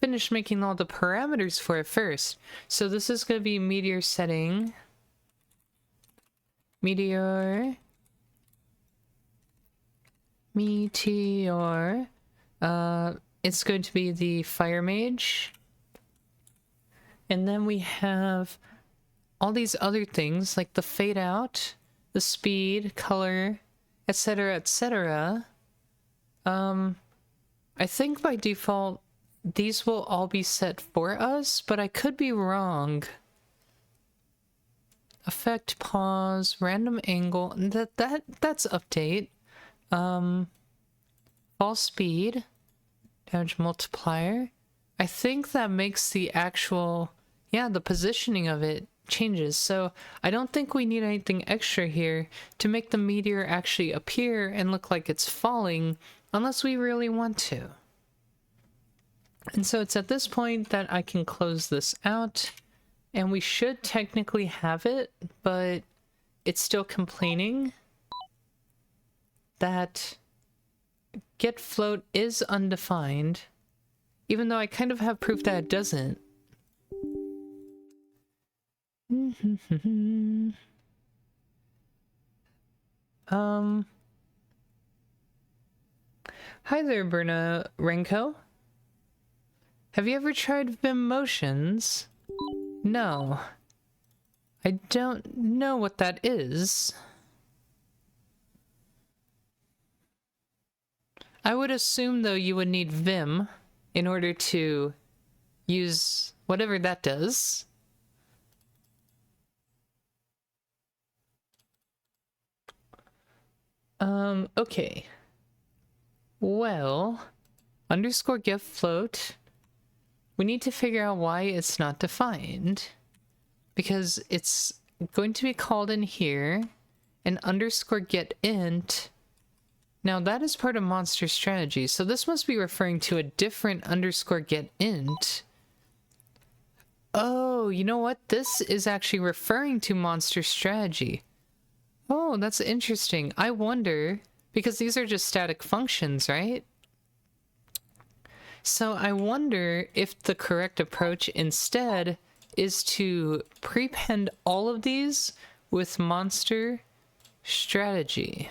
finish making all the parameters for it first. So this is going to be meteor setting. Meteor. It's going to be the fire mage. And then we have all these other things like the fade out, the speed, color, etc., etc. I think by default these will all be set for us, but I could be wrong. Effect, pause, random angle, that's update. Fall speed, damage multiplier. I think that makes the actual, the positioning of it changes. So I don't think we need anything extra here to make the meteor actually appear and look like it's falling, unless we really want to. And so it's at this point that I can close this out, and we should technically have it, but it's still complaining that get float is undefined, even though I kind of have proof that it doesn't. Hi there, Berna Renko. Have you ever tried Vim Motions? No. I don't know what that is. I would assume, though, you would need Vim in order to use whatever that does. Okay. Well, underscore get float. We need to figure out why it's not defined. Because it's going to be called in here, and underscore get int. Now that is part of monster strategy, so this must be referring to a different underscore get int. Oh, you know what? This is actually referring to monster strategy. Oh, that's interesting. I wonder, because these are just static functions, right? So I wonder if the correct approach instead is to prepend all of these with monster strategy.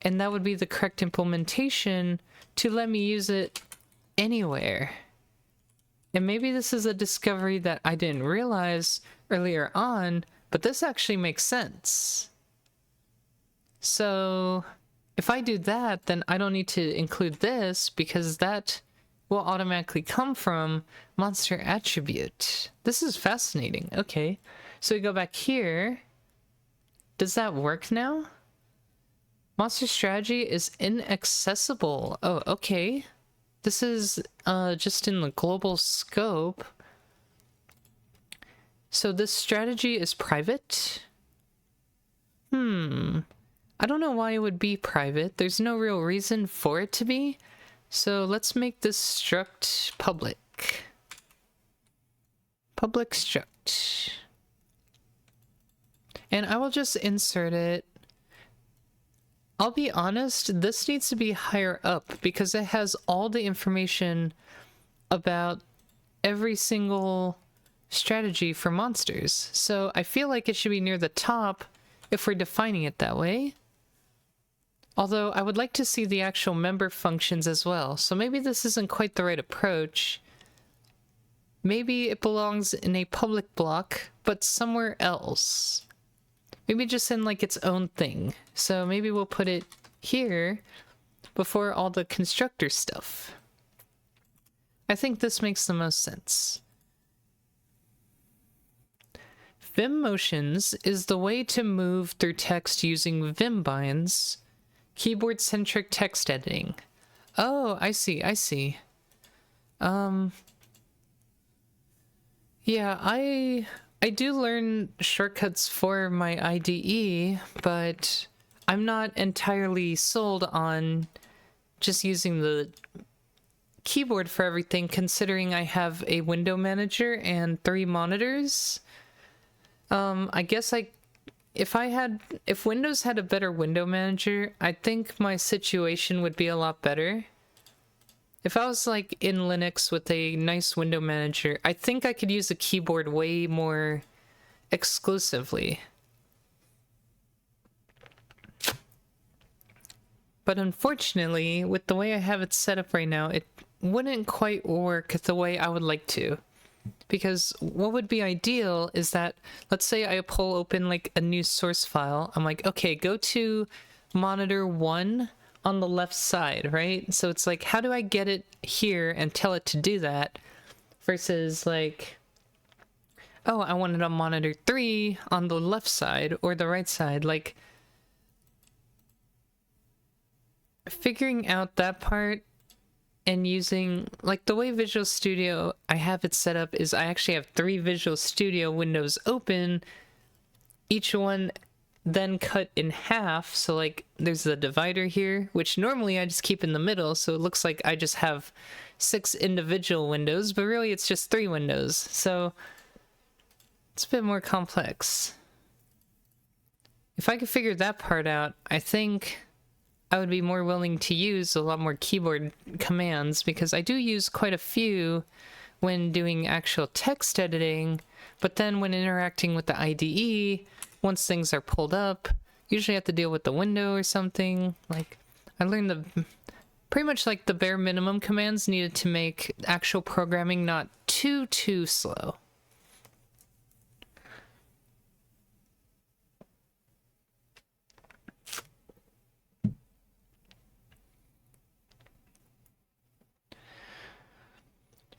And that would be the correct implementation to let me use it anywhere. And maybe this is a discovery that I didn't realize earlier on, but this actually makes sense. So if I do that, then I don't need to include this because that will automatically come from monster attribute. This is fascinating. Okay, so we go back here. Does that work now? Monster strategy is inaccessible. Oh, okay. This is just in the global scope. So this strategy is private? I don't know why it would be private. There's no real reason for it to be. So let's make this struct public. Public struct. And I will just insert it. I'll be honest, this needs to be higher up because it has all the information about every single strategy for monsters. So I feel like it should be near the top if we're defining it that way. Although I would like to see the actual member functions as well. So maybe this isn't quite the right approach. Maybe it belongs in a public block, but somewhere else. Maybe just in like its own thing. So maybe we'll put it here before all the constructor stuff. I think this makes the most sense. Vim motions is the way to move through text using Vim binds. Keyboard-centric text editing. Oh, I see, I see. Yeah, I do learn shortcuts for my IDE, but I'm not entirely sold on just using the keyboard for everything, considering I have a window manager and 3 monitors. I guess if Windows had a better window manager, I think my situation would be a lot better. If I was like in Linux with a nice window manager, I think I could use a keyboard way more exclusively. But unfortunately, with the way I have it set up right now, it wouldn't quite work the way I would like to. Because what would be ideal is that, let's say I pull open like a new source file. I'm like, okay, go to monitor 1 on the left side, right? So it's like, how do I get it here and tell it to do that? Versus like, oh, I want it on monitor 3 on the left side or the right side. Like, figuring out that part and using, like, the way Visual Studio, I have it set up is I actually have 3 Visual Studio windows open, each one then cut in half, so like there's the divider here, which normally I just keep in the middle, so it looks like I just have 6 individual windows, but really it's just 3 windows, so it's a bit more complex. If I could figure that part out, I think I would be more willing to use a lot more keyboard commands, because I do use quite a few when doing actual text editing, but then when interacting with the IDE, once things are pulled up, usually I have to deal with the window or something. Like, I learned pretty much like the bare minimum commands needed to make actual programming not too slow.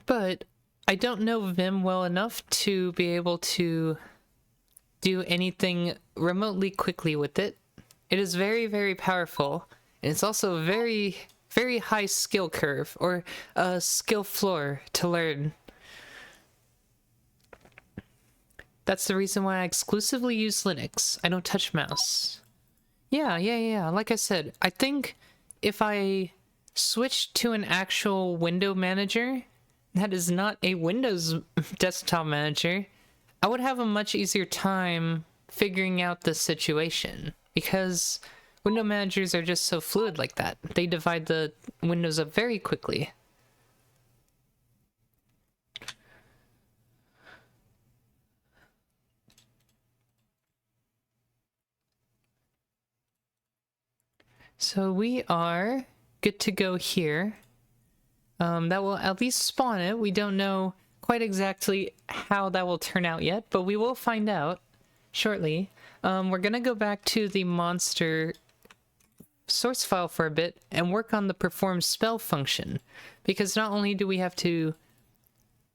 But I don't know Vim well enough to be able to do anything remotely quickly with it. It is very, very powerful, and it's also a very, very high skill curve, or a skill floor to learn. That's the reason why I exclusively use Linux. I don't touch mouse. Yeah. Like I said, I think if I switched to an actual window manager that is not a Windows desktop manager, I would have a much easier time figuring out the situation, because window managers are just so fluid like that. They divide the windows up very quickly. So we are good to go here. That will at least spawn it. We don't know quite exactly how that will turn out yet, but we will find out shortly. We're gonna go back to the monster source file for a bit and work on the perform spell function, because not only do we have to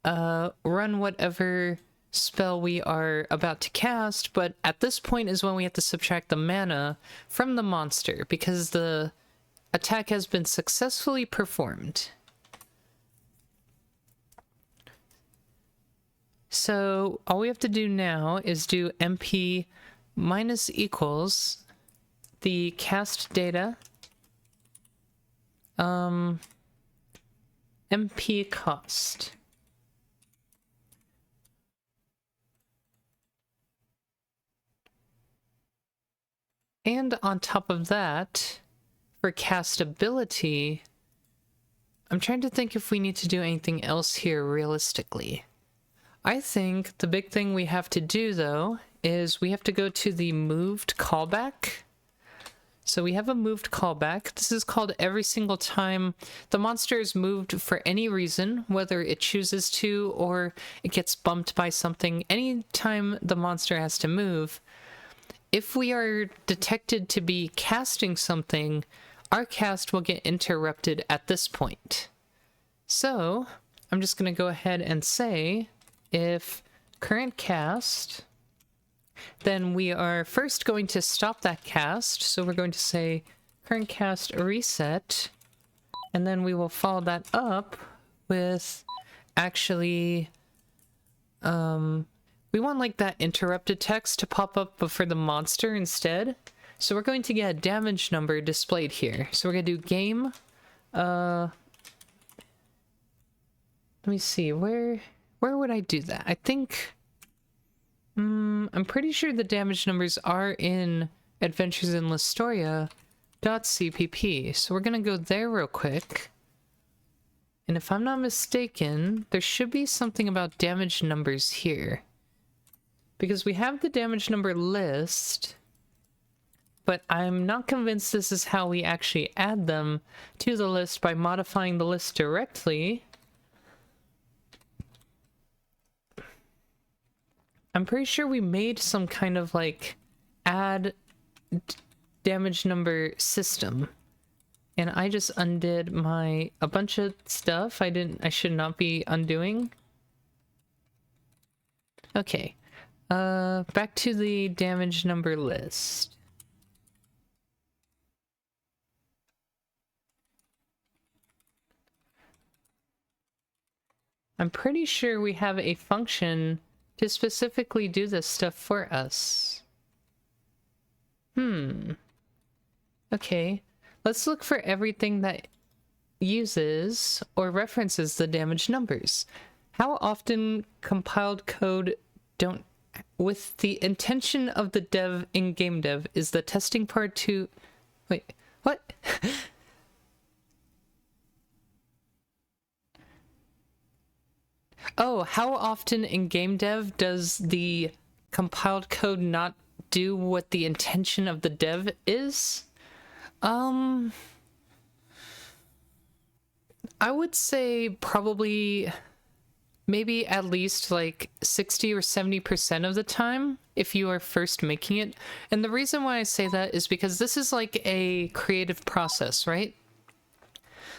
run whatever spell we are about to cast, but at this point is when we have to subtract the mana from the monster, because the attack has been successfully performed. So all we have to do now is do MP minus equals the cast data, MP cost. And on top of that, for castability, I'm trying to think if we need to do anything else here realistically. I think the big thing we have to do, though, is we have to go to the moved callback. So we have a moved callback. This is called every single time the monster is moved for any reason, whether it chooses to or it gets bumped by something. Anytime the monster has to move, if we are detected to be casting something, our cast will get interrupted at this point. So I'm just going to go ahead and say, if current cast, then we are first going to stop that cast. So we're going to say current cast reset, and then we will follow that up with actually, we want like that interrupted text to pop up but for the monster instead. So we're going to get a damage number displayed here. So we're gonna do game, let me see, where would I do that? I think, I'm pretty sure the damage numbers are in Adventures in Lestoria.cpp. So we're gonna go there real quick. And if I'm not mistaken, there should be something about damage numbers here. Because we have the damage number list, but I'm not convinced this is how we actually add them to the list by modifying the list directly. I'm pretty sure we made some kind of like add damage number system. And I just undid a bunch of stuff I should not be undoing. Okay. Back to the damage number list. I'm pretty sure we have a function to specifically do this stuff for us. Okay. Let's look for everything that uses or references the damage numbers. How often compiled code don't... With the intention of the dev in game dev, is the testing part to... Wait, what? Oh, how often in game dev does the compiled code not do what the intention of the dev is? I would say probably maybe at least like 60 or 70% of the time if you are first making it. And the reason why I say that is because this is like a creative process, right?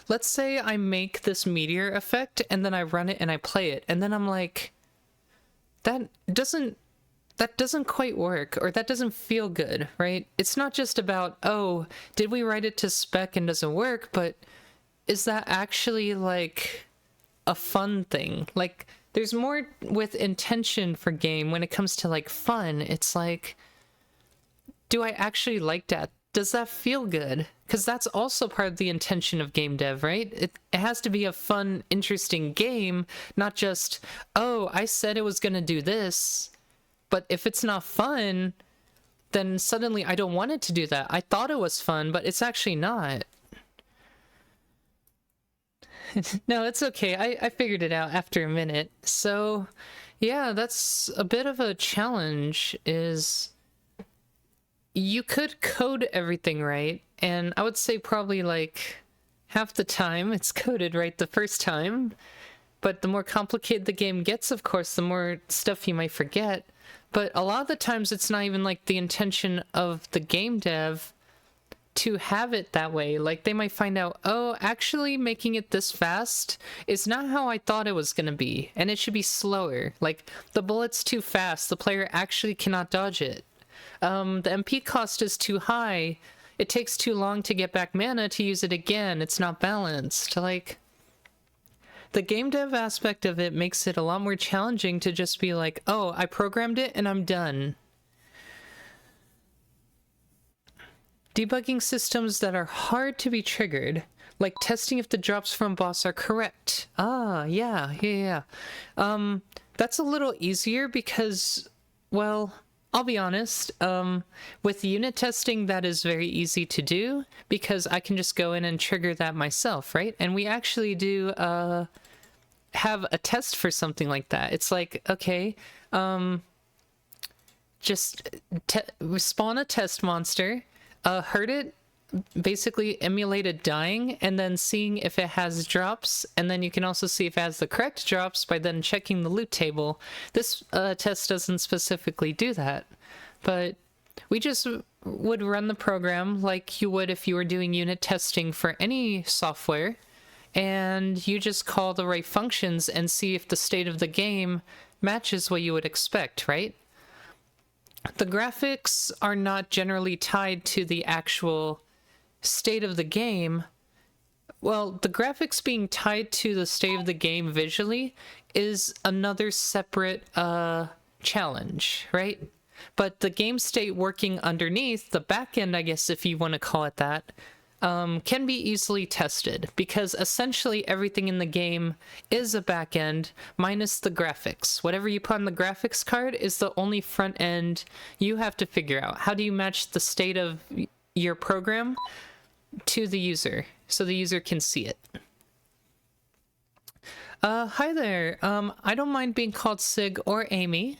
Let's say I make this meteor effect and then I run it and I play it, and then I'm like, that doesn't quite work, or that doesn't feel good, right? It's not just about, oh, did we write it to spec and doesn't work, but is that actually like a fun thing? Like, there's more with intention for game when it comes to like fun. It's like, do I actually like that? Does that feel good? Because that's also part of the intention of game dev, right? It has to be a fun, interesting game, not just, oh, I said it was gonna do this, but if it's not fun, then suddenly I don't want it to do that. I thought it was fun, but it's actually not. No, it's okay. I figured it out after a minute. So, yeah, that's a bit of a challenge, is you could code everything right, and I would say probably like half the time it's coded right the first time, but the more complicated the game gets, of course, the more stuff you might forget. But a lot of the times it's not even like the intention of the game dev to have it that way. Like, they might find out, oh, actually making it this fast is not how I thought it was gonna be, and it should be slower. Like, the bullet's too fast, the player actually cannot dodge it. The MP cost is too high, it takes too long to get back mana to use it again, it's not balanced. Like, the game dev aspect of it makes it a lot more challenging to just be like, oh, I programmed it and I'm done. Debugging systems that are hard to be triggered, like testing if the drops from boss are correct. Ah, yeah. That's a little easier because, well, I'll be honest, with unit testing that is very easy to do because I can just go in and trigger that myself, right? And we actually do have a test for something like that. It's like, okay, just spawn a test monster, hurt it, basically emulated dying, and then seeing if it has drops, and then you can also see if it has the correct drops by then checking the loot table. This test doesn't specifically do that, but we just would run the program like you would if you were doing unit testing for any software, and you just call the right functions and see if the state of the game matches what you would expect, right? The graphics are not generally tied to the actual state of the game, well, the graphics being tied to the state of the game visually is another separate challenge, right? But the game state working underneath, the backend, I guess if you want to call it that, can be easily tested, because essentially everything in the game is a backend minus the graphics. Whatever you put on the graphics card is the only front end you have to figure out. How do you match the state of your program to the user so the user can see it? Hi there. I don't mind being called Sig or Amy.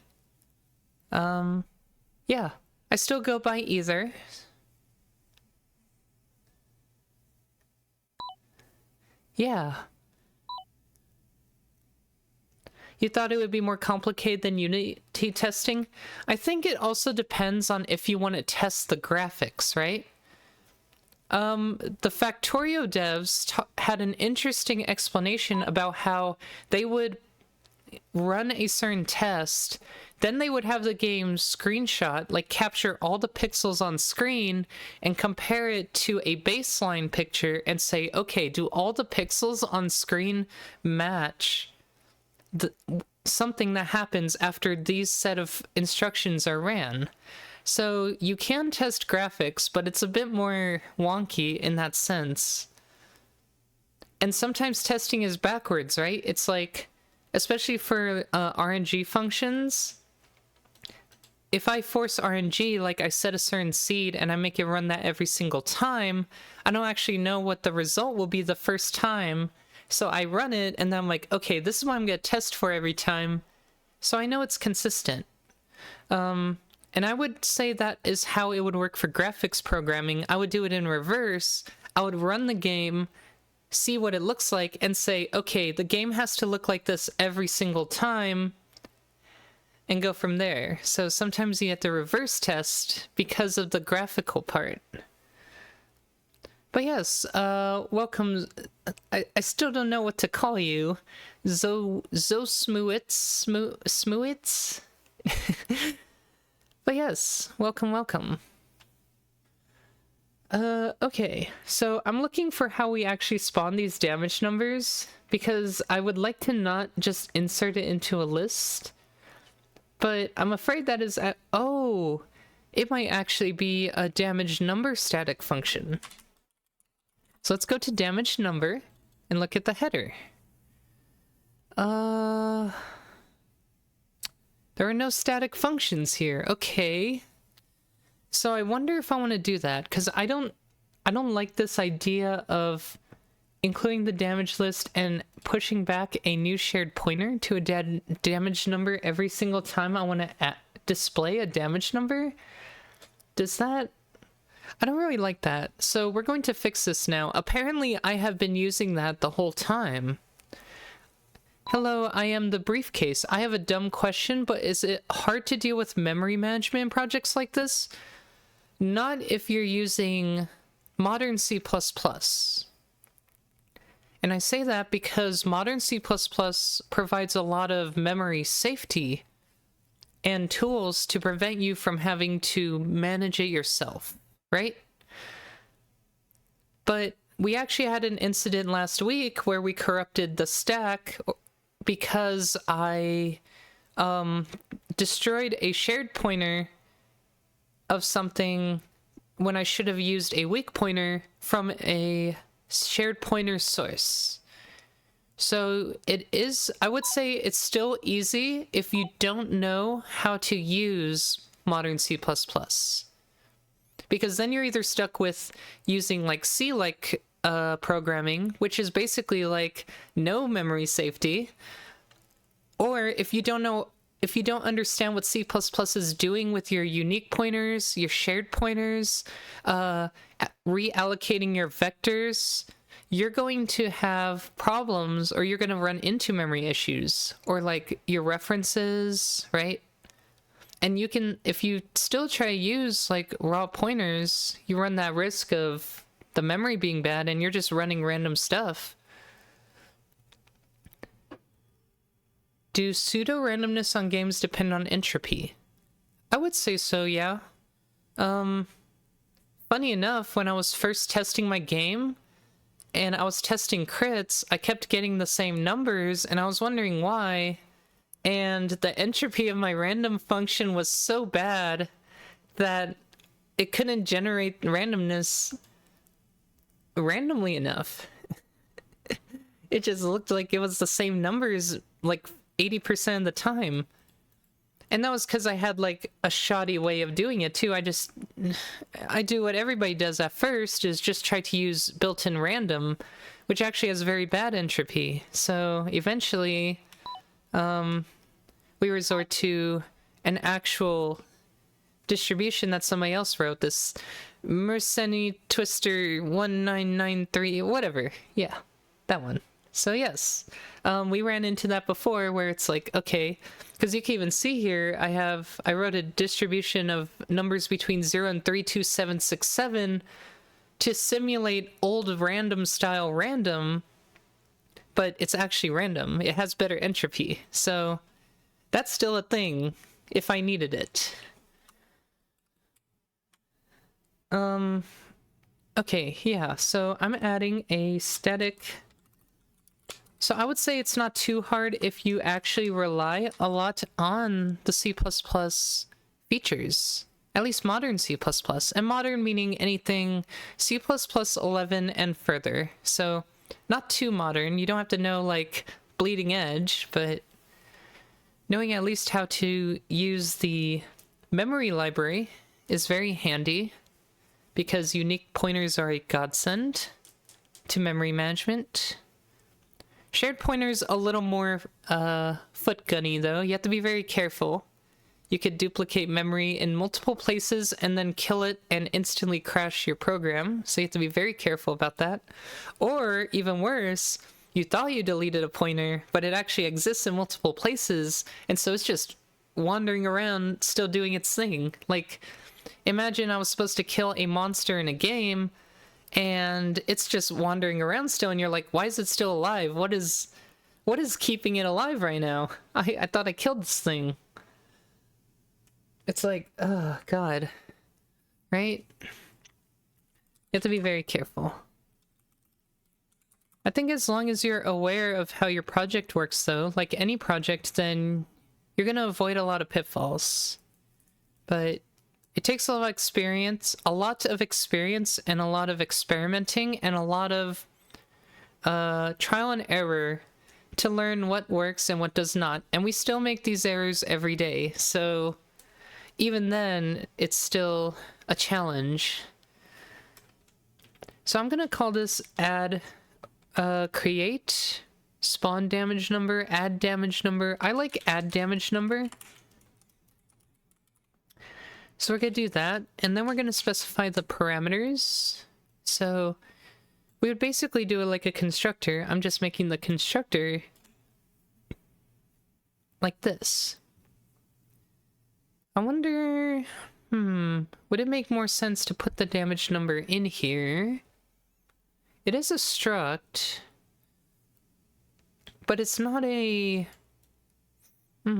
Yeah, I still go by either. Yeah. You thought it would be more complicated than Unity testing? I think it also depends on if you want to test the graphics, right? The Factorio devs had an interesting explanation about how they would run a certain test, then they would have the game screenshot, like capture all the pixels on screen and compare it to a baseline picture and say, okay, do all the pixels on screen match something that happens after these set of instructions are ran? So you can test graphics, but it's a bit more wonky in that sense. And sometimes testing is backwards, right? It's like, especially for RNG functions, if I force RNG, like I set a certain seed and I make it run that every single time, I don't actually know what the result will be the first time. So I run it and then I'm like, okay, this is what I'm going to test for every time. So I know it's consistent. And I would say that is how it would work for graphics programming. I would do it in reverse. I would run the game, see what it looks like, and say, okay, the game has to look like this every single time, and go from there. So sometimes you have to reverse test because of the graphical part. But yes, welcome. I still don't know what to call you. Smooits? But yes, welcome. Okay, so I'm looking for how we actually spawn these damage numbers, because I would like to not just insert it into a list, but I'm afraid that is oh, it might actually be a damage number static function. So let's go to damage number and look at the header. There are no static functions here. Okay. So I wonder if I want to do that, because I don't like this idea of including the damage list and pushing back a new shared pointer to a damage number every single time I want to display a damage number. Does that... I don't really like that. So we're going to fix this now. Apparently I have been using that the whole time. Hello, I am the briefcase. I have a dumb question, but is it hard to deal with memory management projects like this? Not if you're using modern C++. And I say that because modern C++ provides a lot of memory safety and tools to prevent you from having to manage it yourself, right? But we actually had an incident last week where we corrupted the stack because I destroyed a shared pointer of something when I should have used a weak pointer from a shared pointer source. So it is, I would say it's still easy if you don't know how to use modern C++. Because then you're either stuck with using like C-like programming, which is basically like no memory safety, or if you don't understand what C++ is doing with your unique pointers, your shared pointers, reallocating your vectors, you're going to have problems, or you're going to run into memory issues, or like your references, right? And you can, if you still try to use like raw pointers, you run that risk of the memory being bad and you're just running random stuff. Do pseudo-randomness on games depend on entropy? I would say so, yeah. Fun funny enough, when I was first testing my game and I was testing crits, I kept getting the same numbers and I was wondering why. And the entropy of my random function was so bad that it couldn't generate randomness randomly enough. It just looked like it was the same numbers like 80% of the time. And that was because I had like a shoddy way of doing it too. I do what everybody does at first, is just try to use built-in random, which actually has very bad entropy. So eventually, we resort to an actual distribution that somebody else wrote, this Mersenne Twister 1993, whatever. Yeah, that one. So yes, we ran into that before where it's like, okay, because you can even see here, I wrote a distribution of numbers between 0 and 32767 to simulate old random style random, but it's actually random. It has better entropy. So that's still a thing if I needed it. Okay, yeah, so I'm adding a static. So I would say it's not too hard if you actually rely a lot on the C++ features. At least modern C++. And modern meaning anything C++ 11 and further. So not too modern. You don't have to know like bleeding edge, but knowing at least how to use the memory library is very handy, because unique pointers are a godsend to memory management. Shared pointers a little more foot gunny though. You have to be very careful. You could duplicate memory in multiple places and then kill it and instantly crash your program. So you have to be very careful about that. Or even worse, you thought you deleted a pointer, but it actually exists in multiple places, and so it's just wandering around still doing its thing. Like, imagine I was supposed to kill a monster in a game, and it's just wandering around still, and you're like, why is it still alive? What is keeping it alive right now? I thought I killed this thing. It's like, oh god. Right? You have to be very careful. I think as long as you're aware of how your project works though, like any project, then you're gonna avoid a lot of pitfalls. But it takes a lot of experience and a lot of experimenting and a lot of trial and error to learn what works and what does not. And we still make these errors every day, so even then, it's still a challenge. So I'm gonna call this add create spawn damage number, add damage number. I like add damage number. So we're gonna do that, and then we're gonna specify the parameters. So we would basically do it like a constructor. I'm just making the constructor like this. I wonder, would it make more sense to put the damage number in here? It is a struct, but it's not a, but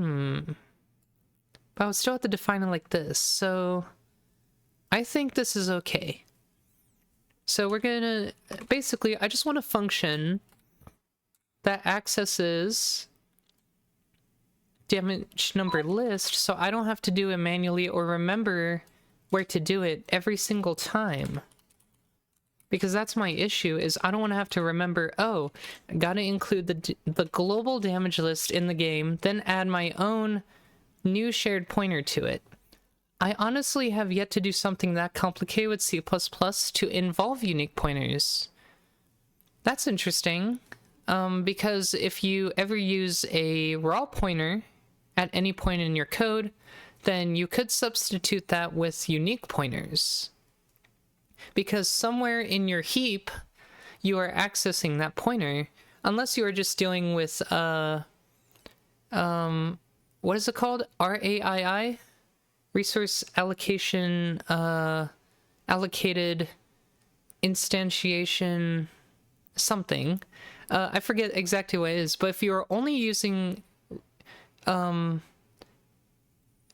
I would still have to define it like this, so I think this is okay. So we're gonna, basically, I just want a function that accesses damage number list, so I don't have to do it manually or remember where to do it every single time. Because that's my issue, is I don't want to have to remember, oh, I gotta include the global damage list in the game, then add my own new shared pointer to it. I honestly have yet to do something that complicated with C++ to involve unique pointers. That's interesting, because if you ever use a raw pointer at any point in your code, then you could substitute that with unique pointers. Because somewhere in your heap, you are accessing that pointer, unless you are just dealing with, what is it called? RAII? Resource allocation, allocated instantiation something. I forget exactly what it is, but if you're only using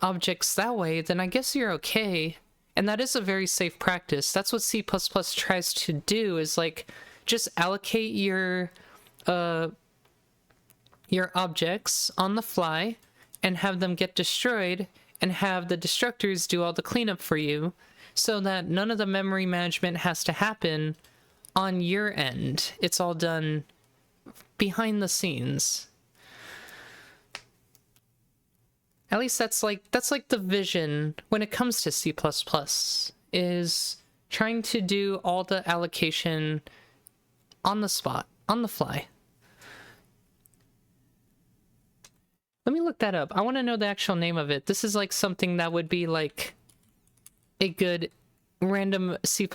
objects that way, then I guess you're okay. And that is a very safe practice. That's what C++ tries to do, is like just allocate your objects on the fly and have them get destroyed and have the destructors do all the cleanup for you so that none of the memory management has to happen on your end. It's all done behind the scenes. At least that's like the vision when it comes to C++, is trying to do all the allocation on the spot, on the fly. Let me look that up. I want to know the actual name of it. This is like something that would be like a good random C++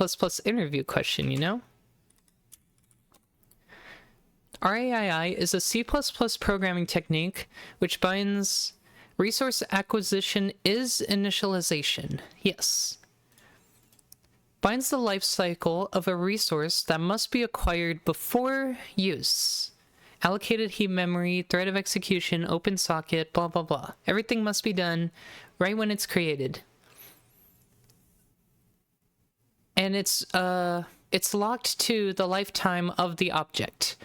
interview question, you know? RAII is a C++ programming technique which binds resource acquisition is initialization. Yes. Binds the life cycle of a resource that must be acquired before use. Allocated heap memory, thread of execution, open socket, blah, blah, blah. Everything must be done right when it's created. And it's locked to the lifetime of the object.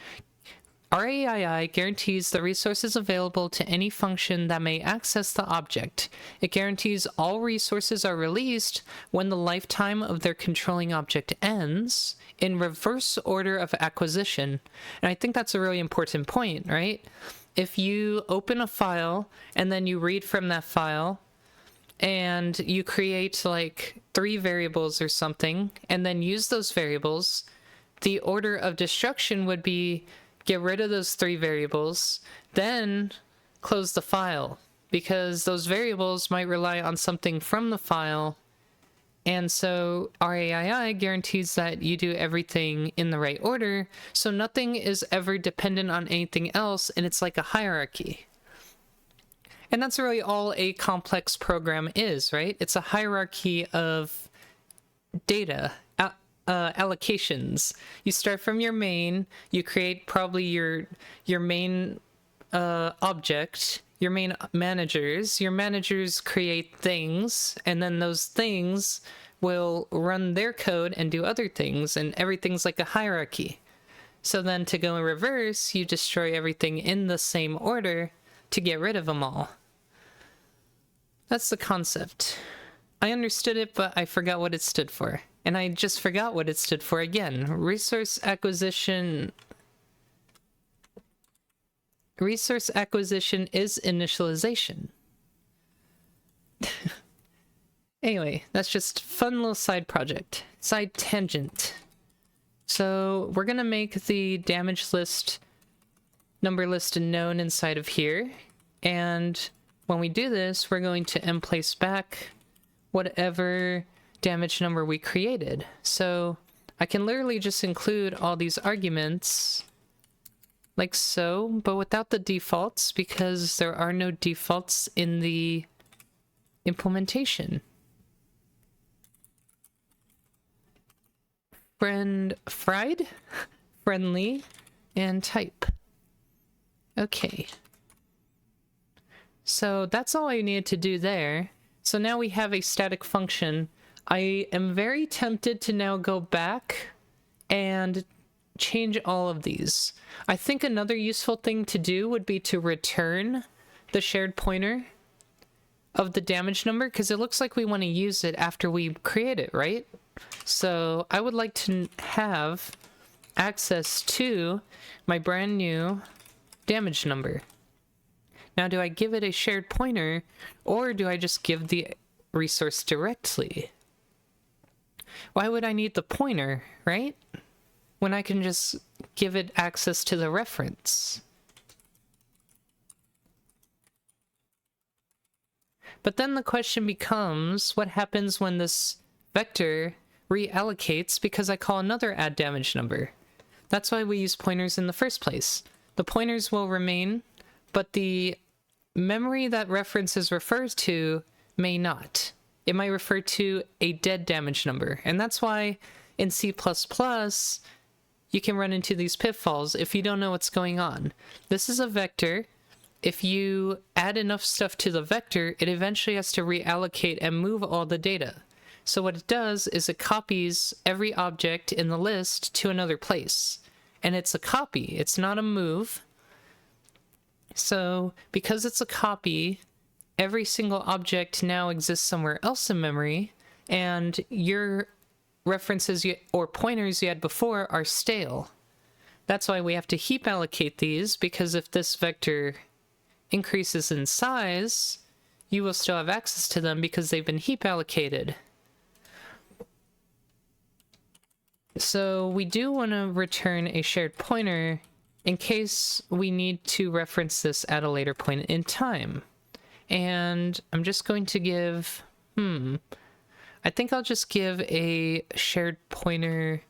RAII guarantees the resources available to any function that may access the object. It guarantees all resources are released when the lifetime of their controlling object ends, in reverse order of acquisition. And I think that's a really important point, right? If you open a file and then you read from that file and you create like 3 variables or something and then use those variables, the order of destruction would be get rid of those 3 variables, then close the file, because those variables might rely on something from the file. And so RAII guarantees that you do everything in the right order, so nothing is ever dependent on anything else, and it's like a hierarchy. And that's really all a complex program is, right? It's a hierarchy of data allocations. You start from your main, you create probably your main object, your main managers. Your managers create things, and then those things will run their code and do other things, and everything's like a hierarchy. So then to go in reverse, you destroy everything in the same order to get rid of them all. That's the concept. I understood it, but I forgot what it stood for. And I just forgot what it stood for again. Resource acquisition. Resource acquisition is initialization. Anyway, that's just fun little side project. Side tangent. So we're gonna make the damage list, number list known inside of here. And when we do this, we're going to emplace back whatever damage number we created. So I can literally just include all these arguments like so, but without the defaults, because there are no defaults in the implementation. Fried, friendly, and type. Okay. So that's all I needed to do there. So now we have a static function. I am very tempted to now go back and change all of these. I think another useful thing to do would be to return the shared pointer of the damage number, because it looks like we want to use it after we create it, right? So I would like to have access to my brand new damage number. Now, do I give it a shared pointer, or do I just give the resource directly? Why would I need the pointer, right? When I can just give it access to the reference. But then the question becomes, what happens when this vector reallocates because I call another add damage number? That's why we use pointers in the first place. The pointers will remain, but the memory that reference is referred to may not. It might refer to a dead damage number. And that's why in C++, you can run into these pitfalls if you don't know what's going on. This is a vector. If you add enough stuff to the vector, it eventually has to reallocate and move all the data. So what it does is it copies every object in the list to another place. And it's a copy, it's not a move. So because it's a copy, every single object now exists somewhere else in memory, and your references or pointers you had before are stale. That's why we have to heap allocate these, because if this vector increases in size, you will still have access to them because they've been heap allocated. So we do want to return a shared pointer in case we need to reference this at a later point in time. And I'm just going to give, I think I'll just give a shared pointer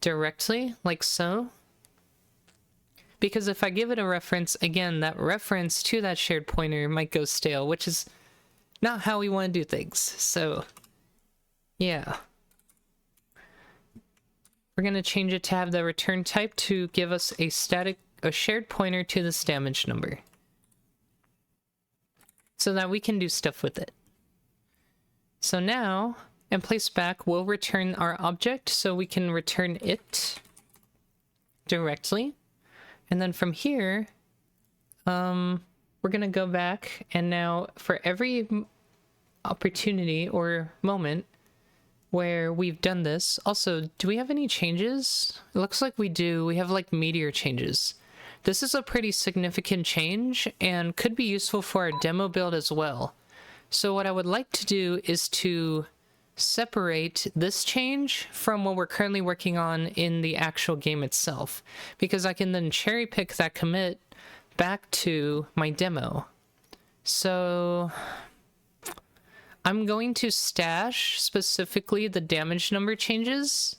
directly, like so. Because if I give it a reference, again, that reference to that shared pointer might go stale, which is not how we want to do things. So, yeah. We're going to change it to have the return type to give us a shared pointer to this damage number, so that we can do stuff with it. So now, in place back, we'll return our object, so we can return it directly. And then from here, we're gonna go back, and now for every opportunity or moment where we've done this, also, do we have any changes? It looks like we do. We have like meteor changes. This is a pretty significant change and could be useful for our demo build as well. So what I would like to do is to separate this change from what we're currently working on in the actual game itself, because I can then cherry pick that commit back to my demo. So I'm going to stash specifically the damage number changes.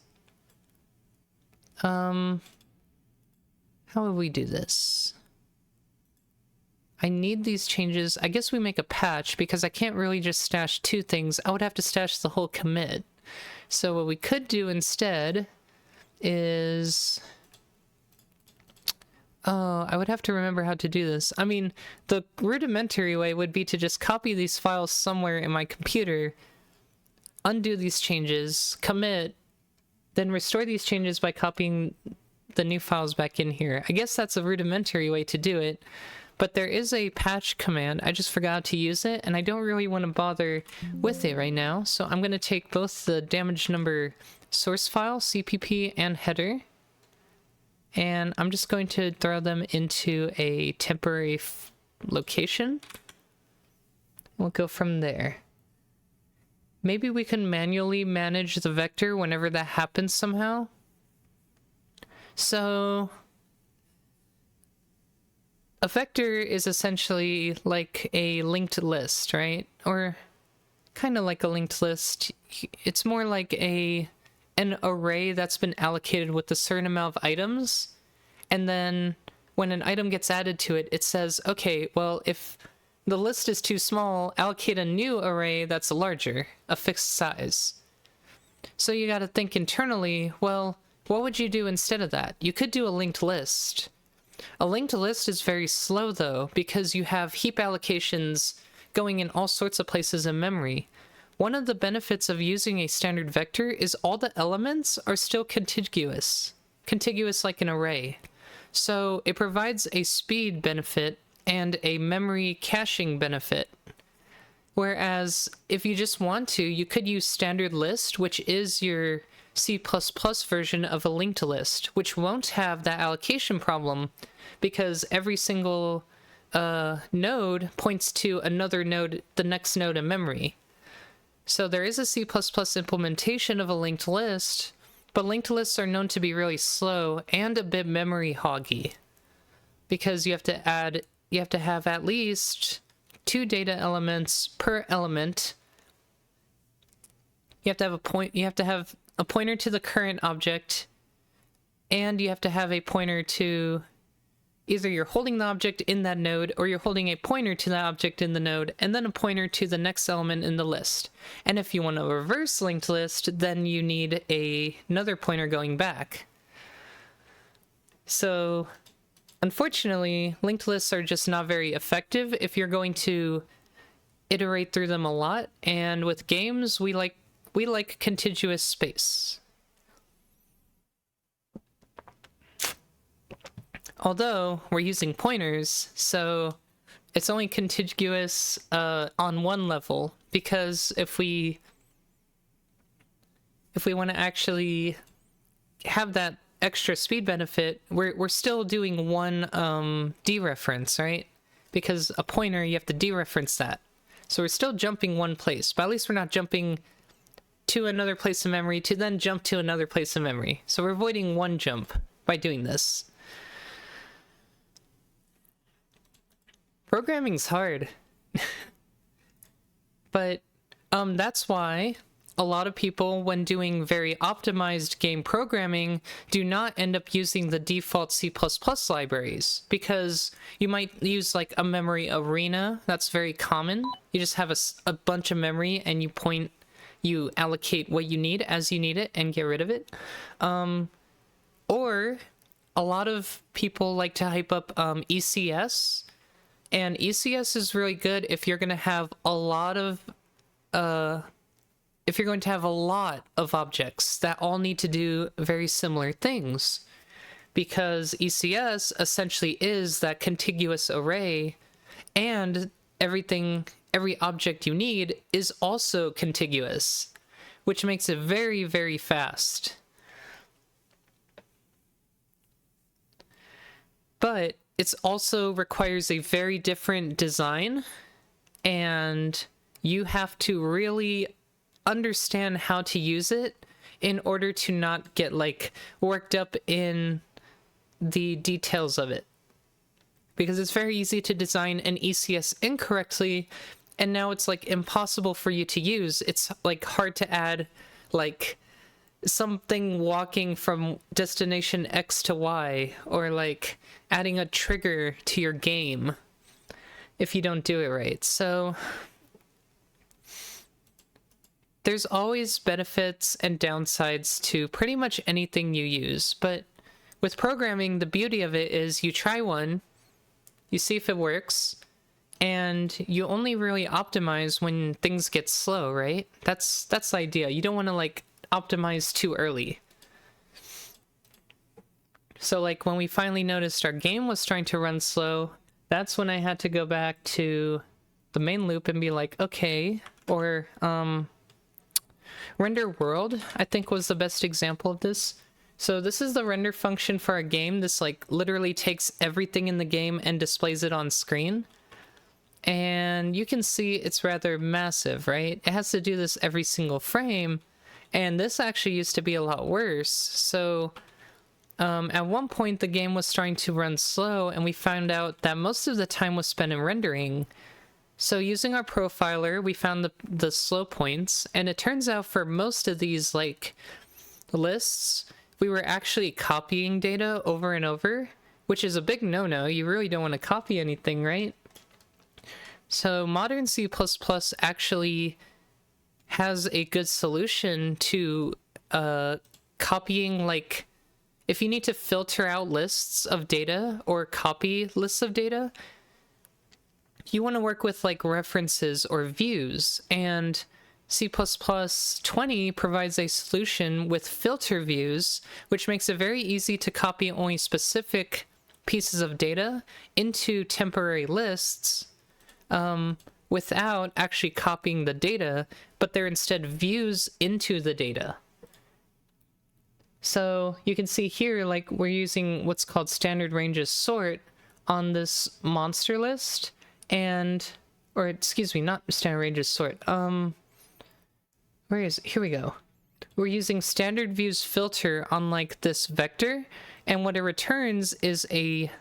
How would we do this? I need these changes. I guess we make a patch, because I can't really just stash two things. I would have to stash the whole commit. So what we could do instead is... Oh, I would have to remember how to do this. I mean, the rudimentary way would be to just copy these files somewhere in my computer, undo these changes, commit, then restore these changes by copying the new files back in here. I guess that's a rudimentary way to do it, but there is a patch command. I just forgot to use it, and I don't really want to bother with it right now. So I'm going to take both the damage number source file, CPP, and header, and I'm just going to throw them into a temporary location. We'll go from there. Maybe we can manually manage the vector whenever that happens somehow. So a vector is essentially like a linked list, right? Or kind of like a linked list. It's more like an array that's been allocated with a certain amount of items, and then when an item gets added to it, it says, okay, well, if the list is too small, allocate a new array that's larger, a fixed size. So you got to think internally, well, what would you do instead of that? You could do a linked list. A linked list is very slow, though, because you have heap allocations going in all sorts of places in memory. One of the benefits of using a standard vector is all the elements are still contiguous like an array. So it provides a speed benefit and a memory caching benefit. Whereas if you just want to, you could use standard list, which is your C++ version of a linked list, which won't have that allocation problem because every single node points to another node, the next node in memory. So there is a C++ implementation of a linked list, but linked lists are known to be really slow and a bit memory hoggy, because you have to have at least 2 data elements per element. You have to have a pointer to the current object, and you have to have a pointer to either you're holding the object in that node, or you're holding a pointer to that object in the node, and then a pointer to the next element in the list. And if you want a reverse linked list, then you need another pointer going back. So unfortunately, linked lists are just not very effective if you're going to iterate through them a lot. And with games, we like we like contiguous space. Although we're using pointers, so it's only contiguous on one level, because if we want to actually have that extra speed benefit, we're still doing one dereference, right? Because a pointer, you have to dereference that. So we're still jumping one place, but at least we're not jumping to another place in memory to then jump to another place in memory. So we're avoiding one jump by doing this. Programming's hard. But that's why a lot of people, when doing very optimized game programming, do not end up using the default C++ libraries, because you might use like a memory arena. That's very common. You just have a bunch of memory and you allocate what you need as you need it and get rid of it. Or a lot of people like to hype up ECS, and ECS is really good if you're going to have a lot of objects that all need to do very similar things, because ECS essentially is that contiguous array, and every object you need is also contiguous, which makes it very, very fast. But it also requires a very different design, and you have to really understand how to use it in order to not get like worked up in the details of it, because it's very easy to design an ECS incorrectly, and now it's like impossible for you to use. It's like hard to add like something walking from destination X to Y, or like adding a trigger to your game if you don't do it right. So there's always benefits and downsides to pretty much anything you use, but with programming, the beauty of it is you try one, you see if it works, and you only really optimize when things get slow, right? That's the idea. You don't want to like optimize too early. So like when we finally noticed our game was starting to run slow, that's when I had to go back to the main loop and be like, okay, or render world, I think, was the best example of this. So this is the render function for our game. This like literally takes everything in the game and displays it on screen. And you can see it's rather massive, right? It has to do this every single frame. And this actually used to be a lot worse. So at one point the game was starting to run slow, and we found out that most of the time was spent in rendering. So using our profiler, we found the slow points, and it turns out for most of these like lists, we were actually copying data over and over, which is a big no-no. You really don't want to copy anything, right? So modern C++ actually has a good solution to copying, like if you need to filter out lists of data or copy lists of data, you want to work with like references or views, and C++20 provides a solution with filter views, which makes it very easy to copy only specific pieces of data into temporary lists without actually copying the data, but they're instead views into the data. So you can see here, like we're using what's called standard ranges sort on this monster list, or excuse me, not standard ranges sort. Where is it? Here we go. We're using standard views filter on like this vector, and what it returns is a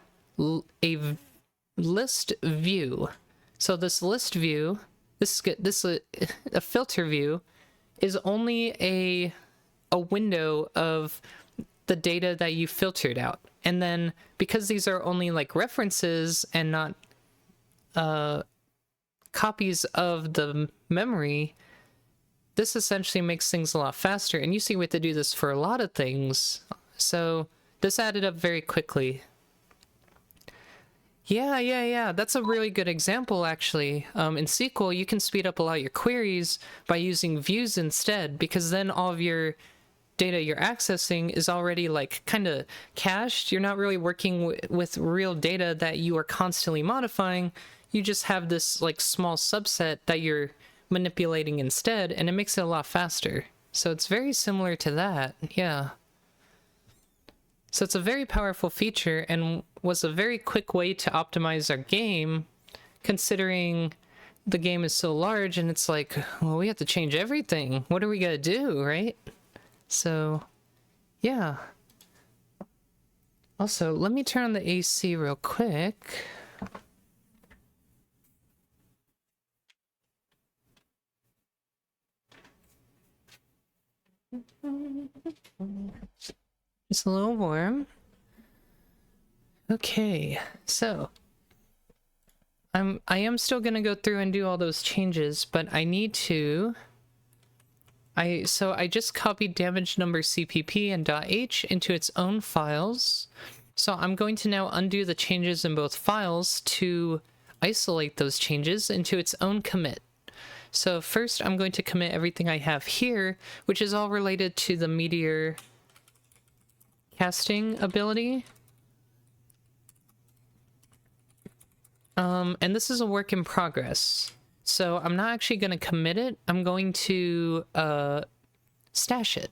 list view. So this list view, a filter view, is only a window of the data that you filtered out. And then because these are only like references and not copies of the memory, this essentially makes things a lot faster. And you see we have to do this for a lot of things. So this added up very quickly. Yeah. That's a really good example, actually. In SQL, you can speed up a lot of your queries by using views instead, because then all of your data you're accessing is already like kind of cached. You're not really working with real data that you are constantly modifying. You just have this like small subset that you're manipulating instead, and it makes it a lot faster. So it's very similar to that. Yeah. So it's a very powerful feature and was a very quick way to optimize our game, considering the game is so large and it's like, well, we have to change everything. What are we gonna do, right? So, yeah. Also, let me turn on the AC real quick. It's a little warm. Okay, so I am still gonna go through and do all those changes, but I need to. So I just copied damage number CPP and .h into its own files. So I'm going to now undo the changes in both files to isolate those changes into its own commit. So first I'm going to commit everything I have here, which is all related to the meteor casting ability. And this is a work in progress. So I'm not actually going to commit it. I'm going to stash it.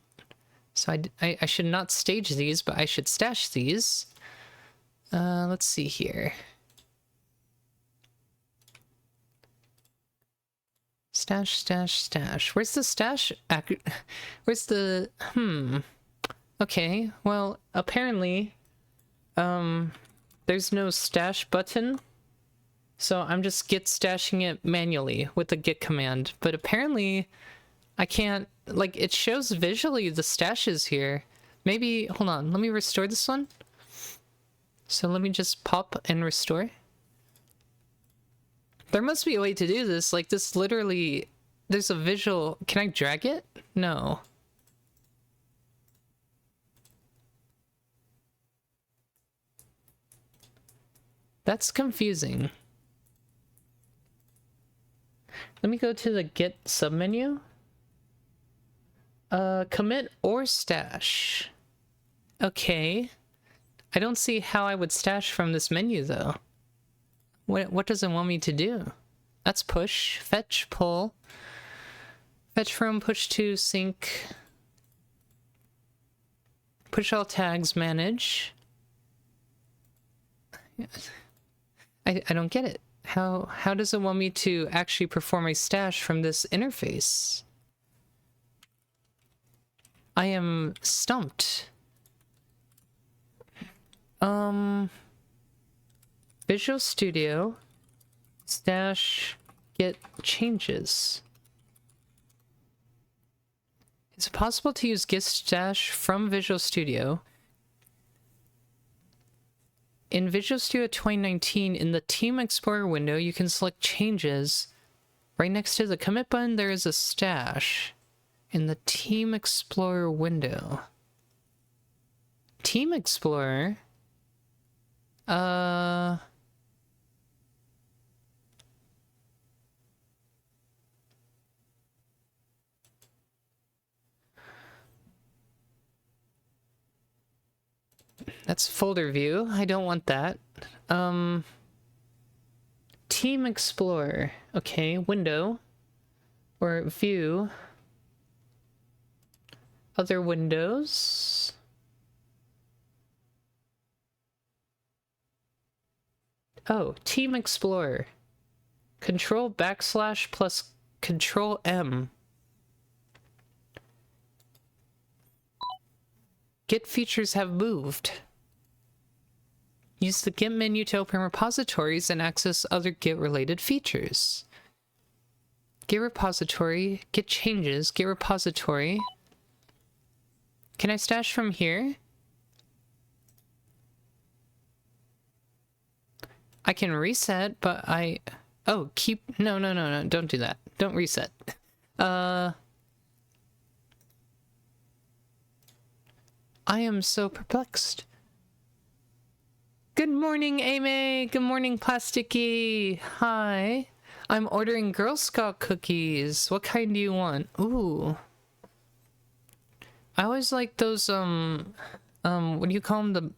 So I should not stage these, but I should stash these. Let's see here. Stash. Where's the stash? Where's the... Okay, well, apparently, there's no stash button. So I'm just git stashing it manually with the git command. But apparently I can't, like, it shows visually the stashes here. Maybe, hold on, let me restore this one. So let me just pop and restore. There must be a way to do this. Like, this literally, there's a visual. Can I drag it? No. That's confusing. Let me go to the git submenu. Commit or stash. Okay. I don't see how I would stash from this menu though. What does it want me to do? That's push, fetch, pull. Fetch from, push to, sync. Push all tags, manage. I don't get it. How does it want me to actually perform a stash from this interface? I am stumped. Visual Studio, stash, get changes. Is it possible to use git stash from Visual Studio? In Visual Studio 2019, in the Team Explorer window, you can select changes. Right next to the commit button, there is a stash. In the Team Explorer window. Team Explorer? That's folder view. I don't want that. Team Explorer. Okay, window. Or view. Other windows. Oh, Team Explorer. Control / plus Control M. Git features have moved. Use the Git menu to open repositories and access other Git-related features. Git repository, Git changes, Git repository. Can I stash from here? I can reset, but oh, keep... No, don't do that. Don't reset. I am so perplexed. Good morning, Amy. Good morning, Plasticky. Hi. I'm ordering Girl Scout cookies. What kind do you want? Ooh. I always like those, what do you call them? The...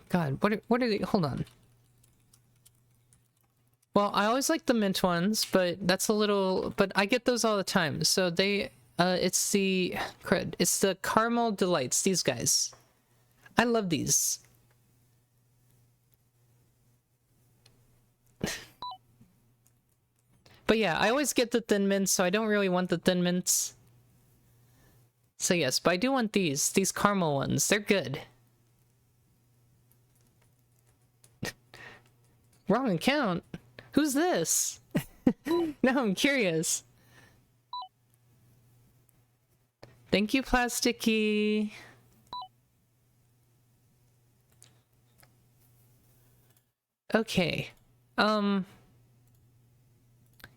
God, what are they? Hold on. Well, I always like the mint ones, but that's a little... But I get those all the time. So they... it's the... Crud. It's the Caramel Delights. These guys. I love these. But yeah, I always get the Thin Mints, so I don't really want the Thin Mints. So yes, but I do want these caramel ones. They're good. Wrong account? Who's this? Now I'm curious. Thank you, Plasticky. Okay.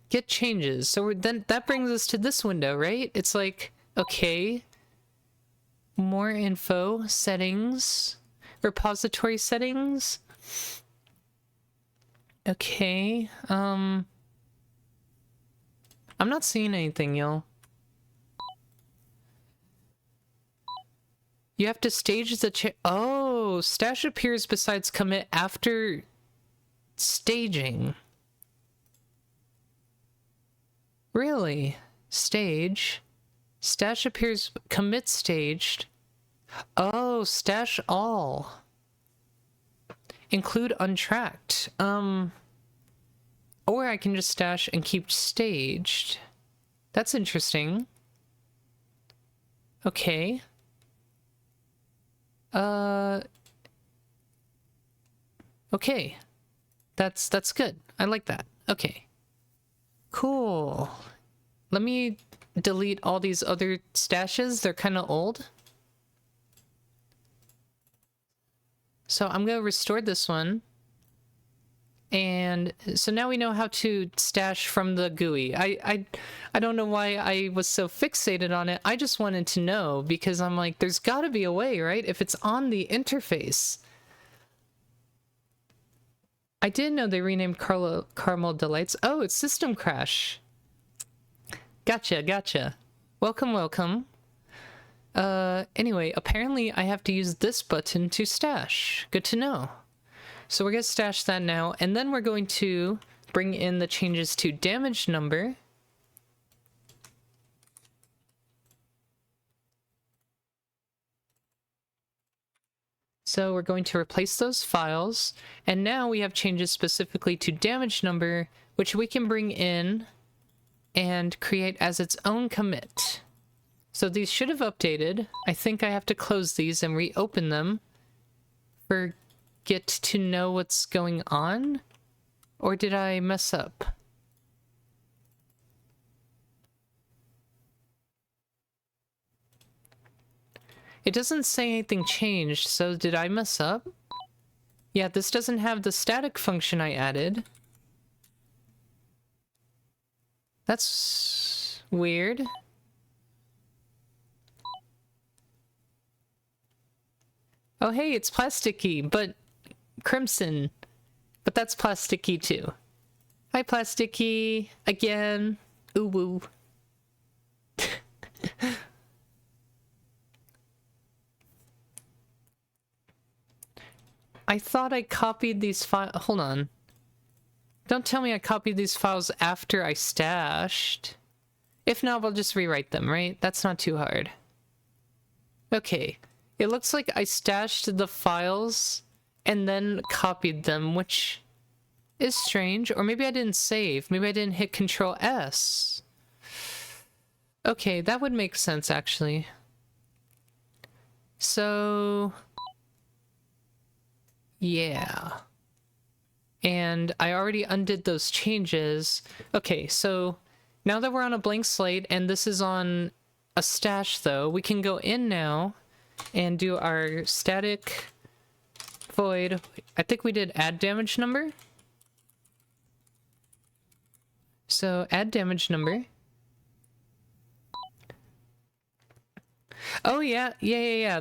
Get changes. So then that brings us to this window, right? It's like, okay. More info, settings, repository settings. Okay. I'm not seeing anything, y'all. You have to stage the oh, stash appears besides commit after staging. Really? Stage. Stash appears commit staged. Oh, stash all. Include untracked. Or I can just stash and keep staged. That's interesting. Okay. Okay. That's good. I like that. Okay. Cool. Let me delete all these other stashes. They're kind of old. So I'm going to restore this one. And so now we know how to stash from the GUI. I don't know why I was so fixated on it. I just wanted to know because I'm like, there's got to be a way, right? If it's on the interface. I didn't know they renamed Caramel Delights. Oh, it's System Crash. Gotcha, gotcha. Welcome, welcome. Anyway, apparently I have to use this button to stash. Good to know. So we're going to stash that now, and then we're going to bring in the changes to damage number. So we're going to replace those files, and now we have changes specifically to damage number, which we can bring in and create as its own commit. So these should have updated. I think I have to close these and reopen them for get to know what's going on, or did I mess up? It doesn't say anything changed, so did I mess up? Yeah, this doesn't have the static function I added. That's weird. Oh hey, it's plasticky, but crimson. But that's plasticky too. Hi plasticky, again. Ooh woo. I thought I copied these files. Hold on. Don't tell me I copied these files after I stashed. If not, we'll just rewrite them, right? That's not too hard. Okay. It looks like I stashed the files and then copied them, which is strange. Or maybe I didn't save. Maybe I didn't hit Control S. Okay, that would make sense, actually. So... yeah. And I already undid those changes. Okay, so now that we're on a blank slate and this is on a stash though, we can go in now and do our static void. I think we did add damage number. So add damage number. Oh yeah.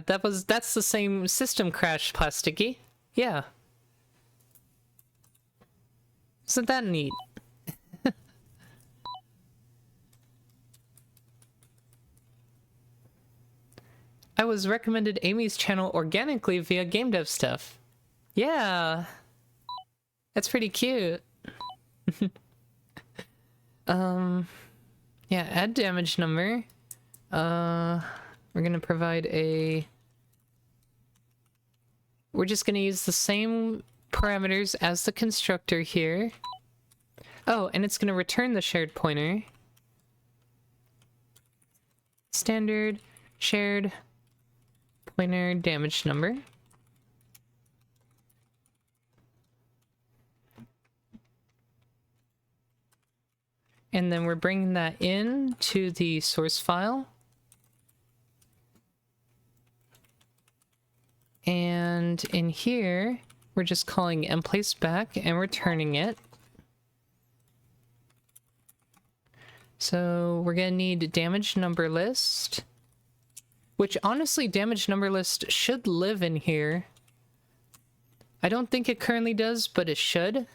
That's the same system crash, plasticky. Yeah. Isn't that neat? I was recommended Amy's channel organically via game dev stuff. Yeah. That's pretty cute. Yeah, add damage number. We're gonna provide a... We're just gonna use the same parameters as the constructor here. Oh, and it's gonna return the shared pointer. Standard shared pointer damage number. And then we're bringing that in to the source file. And in here, we're just calling emplace back and returning it. So we're gonna need damage number list, which honestly damage number list should live in here. I don't think it currently does, but it should.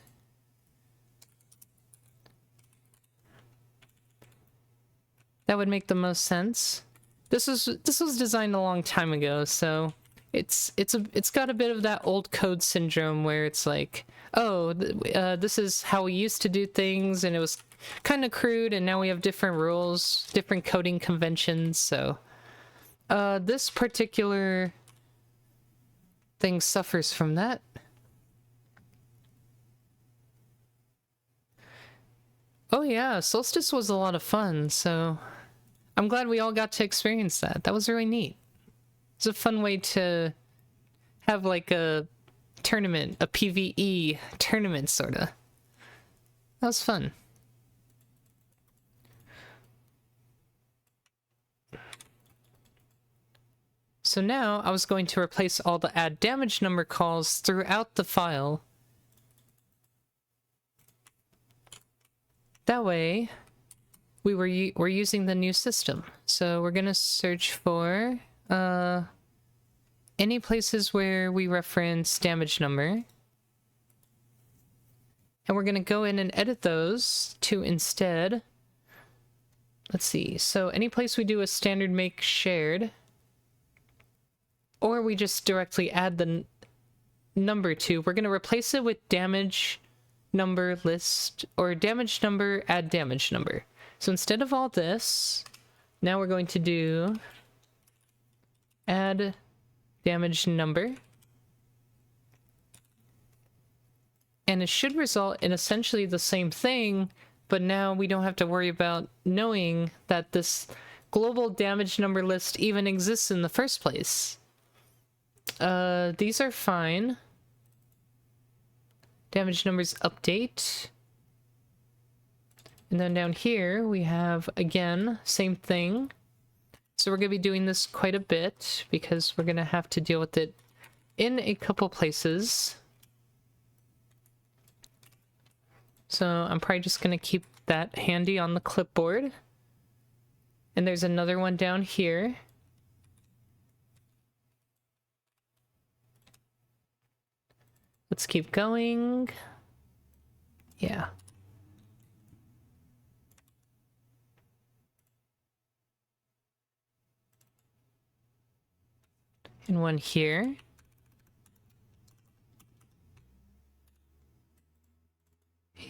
That would make the most sense. This was designed a long time ago, so it's got a bit of that old code syndrome where it's like, oh, this is how we used to do things, and it was kind of crude, and now we have different rules, different coding conventions. So this particular thing suffers from that. Oh yeah, Solstice was a lot of fun, so I'm glad we all got to experience that. That was really neat. It's a fun way to have like a tournament, a PvE tournament, sorta. That was fun. So now I was going to replace all the add damage number calls throughout the file. That way, we're using the new system. So we're gonna search for any places where we reference damage number. And we're gonna go in and edit those to instead, let's see, so any place we do a standard make shared, or we just directly add the number to, we're gonna replace it with damage number list, or damage number add damage number. So instead of all this, now we're going to do add damage number. And it should result in essentially the same thing, but now we don't have to worry about knowing that this global damage number list even exists in the first place. These are fine. Damage numbers update. And then down here we have, again, same thing. So we're going to be doing this quite a bit because we're going to have to deal with it in a couple places. So I'm probably just going to keep that handy on the clipboard. And there's another one down here. Let's keep going. Yeah. And one here.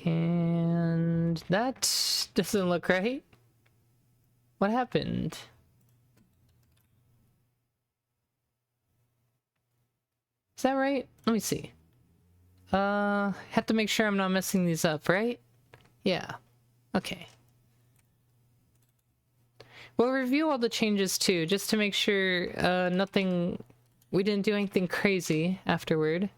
And that doesn't look right. What happened? Is that right? Let me see. Have to make sure I'm not messing these up, right? Yeah. Okay. We'll review all the changes too, just to make sure we didn't do anything crazy afterward.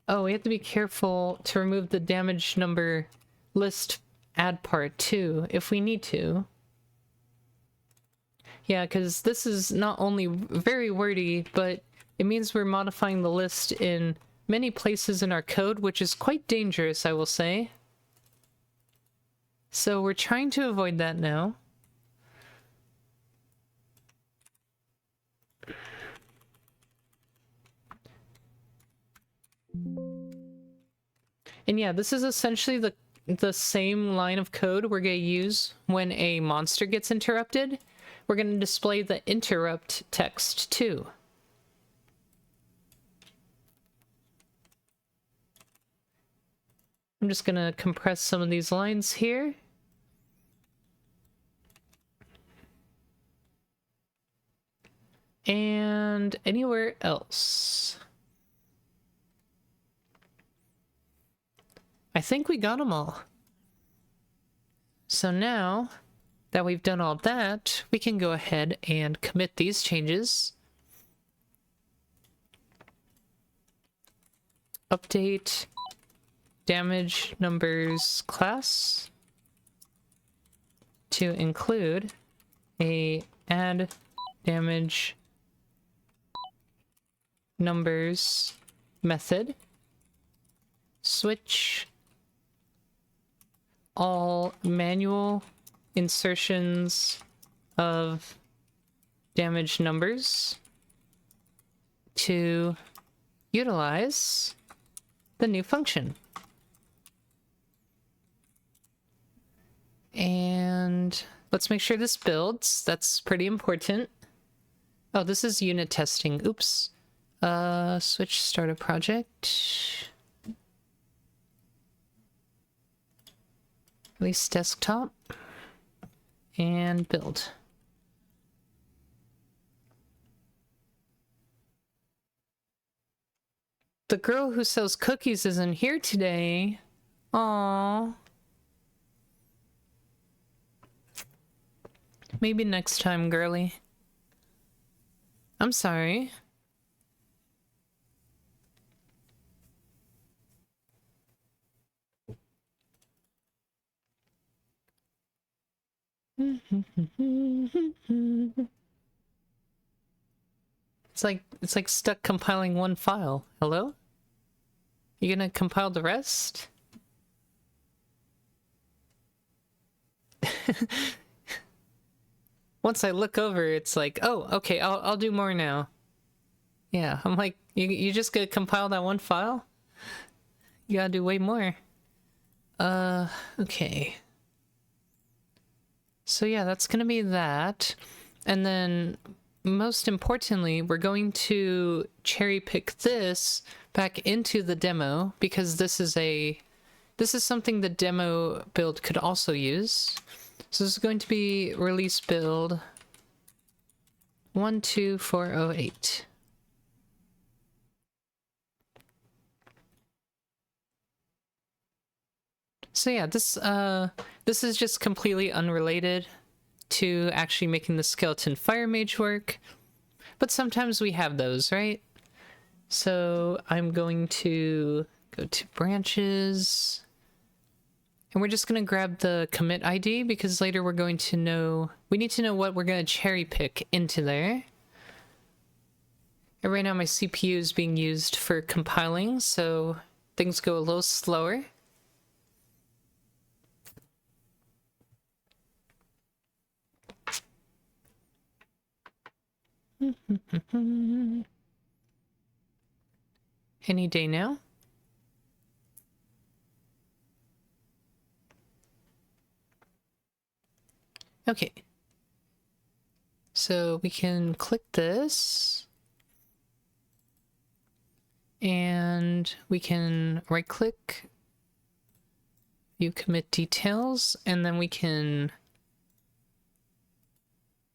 Oh, we have to be careful to remove the damage number list add part too, if we need to. Yeah, because this is not only very wordy, but it means we're modifying the list in many places in our code, which is quite dangerous, I will say. So we're trying to avoid that now. And yeah, this is essentially the same line of code we're going to use when a monster gets interrupted. We're going to display the interrupt text too. I'm just going to compress some of these lines here. And anywhere else. I think we got them all. So now that we've done all that, we can go ahead and commit these changes. Update damage numbers class to include a add damage numbers method. Switch all manual insertions of damage numbers to utilize the new function. And let's make sure this builds. That's pretty important. Oh, this is unit testing. Oops. Switch start a project. Release desktop. And build. The girl who sells cookies isn't here today. Aww. Maybe next time, girly. I'm sorry. It's like stuck compiling one file. Hello? You gonna compile the rest? Once I look over, it's like, oh, okay, I'll do more now. Yeah, I'm like, you just gonna compile that one file? You gotta do way more. Okay. So yeah, that's gonna be that. And then, most importantly, we're going to cherry pick this back into the demo, because this is something the demo build could also use. So this is going to be release build 12408. So yeah, this is just completely unrelated to actually making the skeleton fire mage work, but sometimes we have those, right? So I'm going to go to branches, and we're just going to grab the commit ID, because later we need to know what we're going to cherry pick into there. And right now my CPU is being used for compiling, so things go a little slower. Any day now. Okay. So we can click this. And we can right click, view commit details, and then we can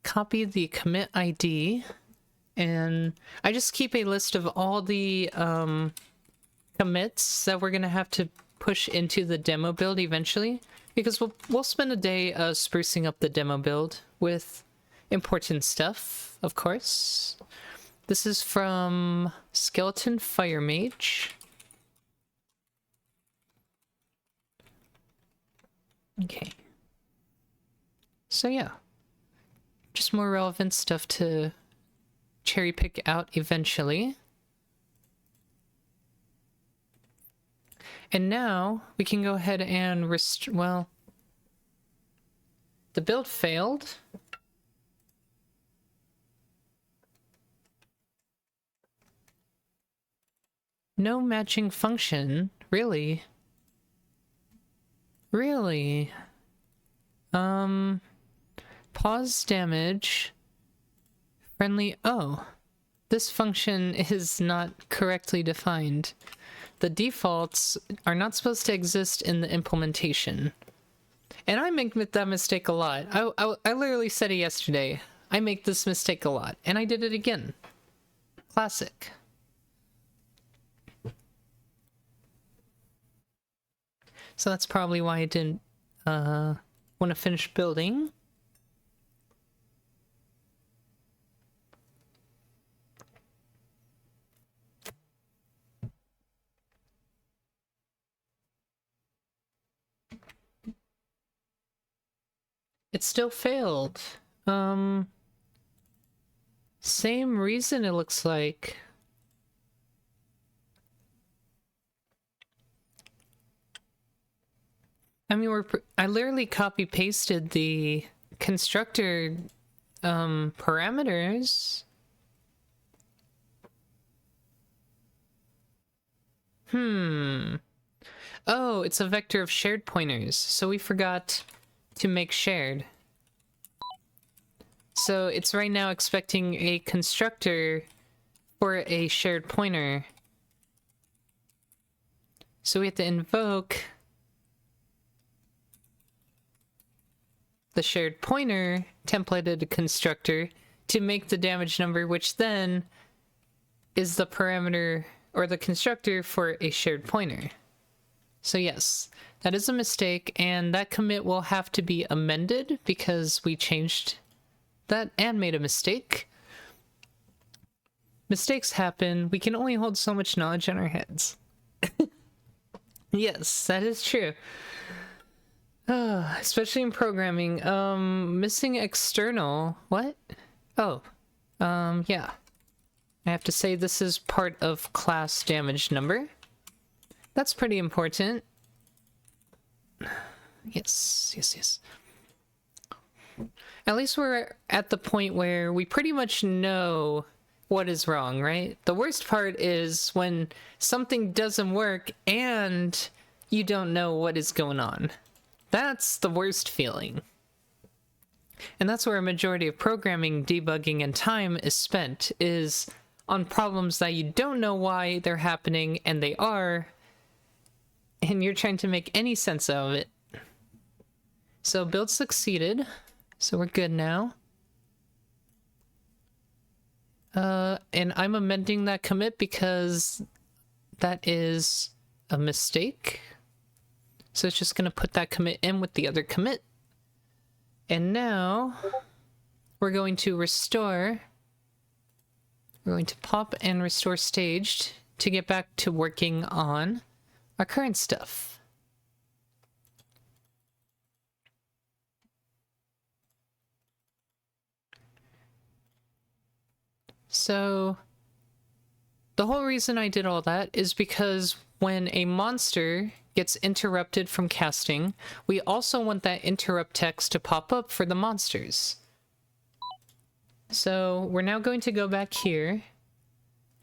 copy the commit ID. And I just keep a list of all the commits that we're gonna have to push into the demo build eventually, because we'll spend a day sprucing up the demo build with important stuff, of course. This is from Skeleton Fire Mage. Okay. So yeah, just more relevant stuff to cherry pick out eventually. And now we can go ahead and well, the build failed. No matching function, really? Really? Pause damage. Friendly. Oh. This function is not correctly defined. The defaults are not supposed to exist in the implementation. And I make that mistake a lot. I literally said it yesterday. I make this mistake a lot. And I did it again. Classic. So that's probably why I didn't want to finish building. It still failed. Same reason it looks like. I mean, I literally copy pasted the constructor parameters. Oh, it's a vector of shared pointers, so we forgot to make shared. So it's right now expecting a constructor for a shared pointer. So we have to invoke the shared pointer templated constructor to make the damage number, which then is the parameter or the constructor for a shared pointer. So yes, that is a mistake, and that commit will have to be amended because we changed that and made a mistake. Mistakes happen. We can only hold so much knowledge in our heads. Yes, that is true. Especially in programming. Missing external. What? Oh. Yeah. I have to say this is part of class damage number. That's pretty important. Yes, yes, yes. At least we're at the point where we pretty much know what is wrong, right? The worst part is when something doesn't work and you don't know what is going on. That's the worst feeling. And that's where a majority of programming, debugging, and time is spent, is on problems that you don't know why they're happening, and they are, and you're trying to make any sense of it. So build succeeded, so we're good now. And I'm amending that commit because that is a mistake. So it's just gonna put that commit in with the other commit. And now we're going to restore. We're going to pop and restore staged to get back to working on our current stuff. So the whole reason I did all that is because when a monster gets interrupted from casting, we also want that interrupt text to pop up for the monsters. So we're now going to go back here,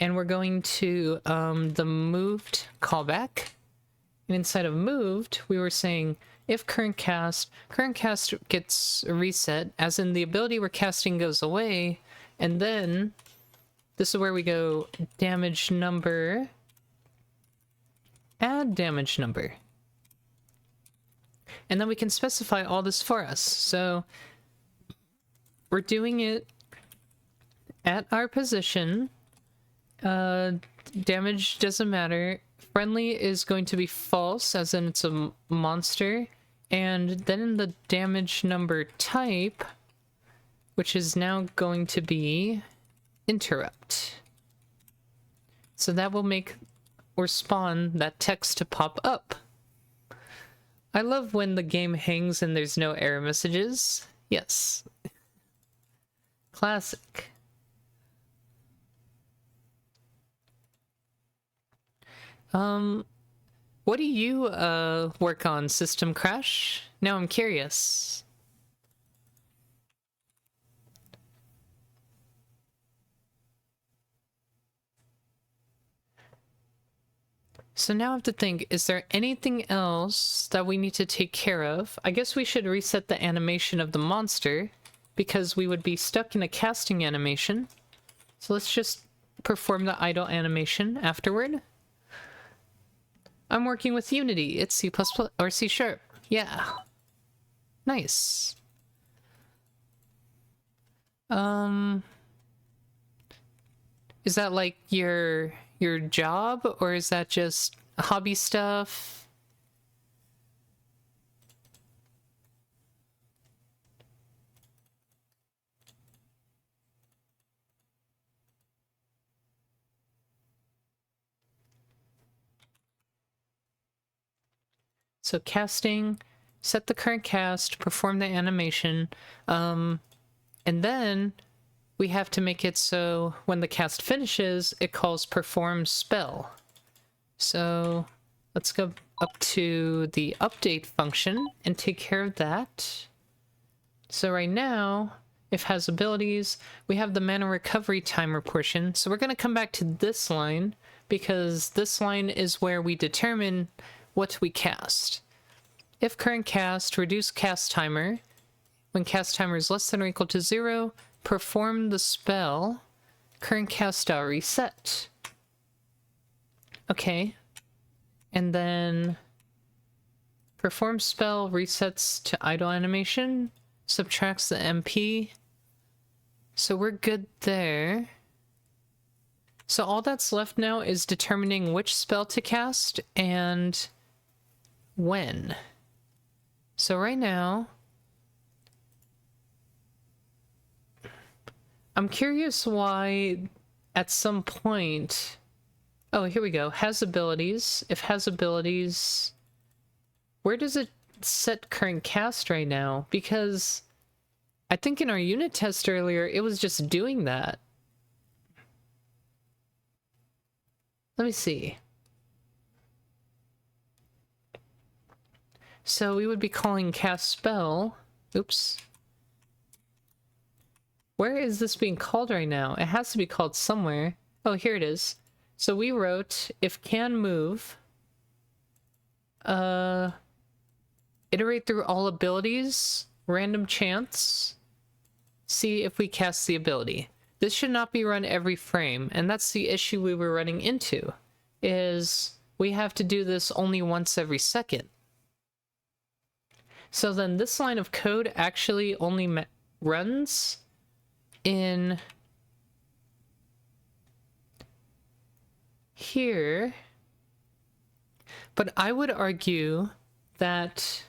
and we're going to the moved callback. And inside of moved, we were saying if current cast gets reset, as in the ability we're casting goes away, and then this is where we go damage number, add damage number. And then we can specify all this for us. So we're doing it at our position. Damage doesn't matter. Friendly is going to be false, as in it's a monster. And then in the damage number type, which is now going to be interrupt. So that will make or spawn that text to pop up. I love when the game hangs and there's no error messages. Yes. Classic. What do you work on, System Crash? Now I'm curious. So now I have to think, is there anything else that we need to take care of? I guess we should reset the animation of the monster, because we would be stuck in a casting animation. So let's just perform the idle animation afterward. I'm working with Unity. It's C++ or C#. Yeah. Nice. Is that like your job, or is that just hobby stuff? So casting, set the current cast, perform the animation, and then we have to make it so when the cast finishes, it calls perform spell. So let's go up to the update function and take care of that. So right now, if has abilities, we have the mana recovery timer portion. So we're going to come back to this line, because this line is where we determine what we cast. If current cast, reduce cast timer. When cast timer is less than or equal to 0, perform the spell. Current cast style reset. Okay. And then perform spell resets to idle animation, subtracts the MP. So we're good there. So all that's left now is determining which spell to cast and when. So right now, I'm curious why at some point... Oh, here we go. Has abilities. If has abilities... Where does it set current cast right now? Because I think in our unit test earlier, it was just doing that. Let me see. So we would be calling cast spell. Oops. Where is this being called right now? It has to be called somewhere. Oh, here it is. So we wrote, if can move, iterate through all abilities, random chance, see if we cast the ability. This should not be run every frame, and that's the issue we were running into, is we have to do this only once every second. So then this line of code actually only runs in here, but I would argue that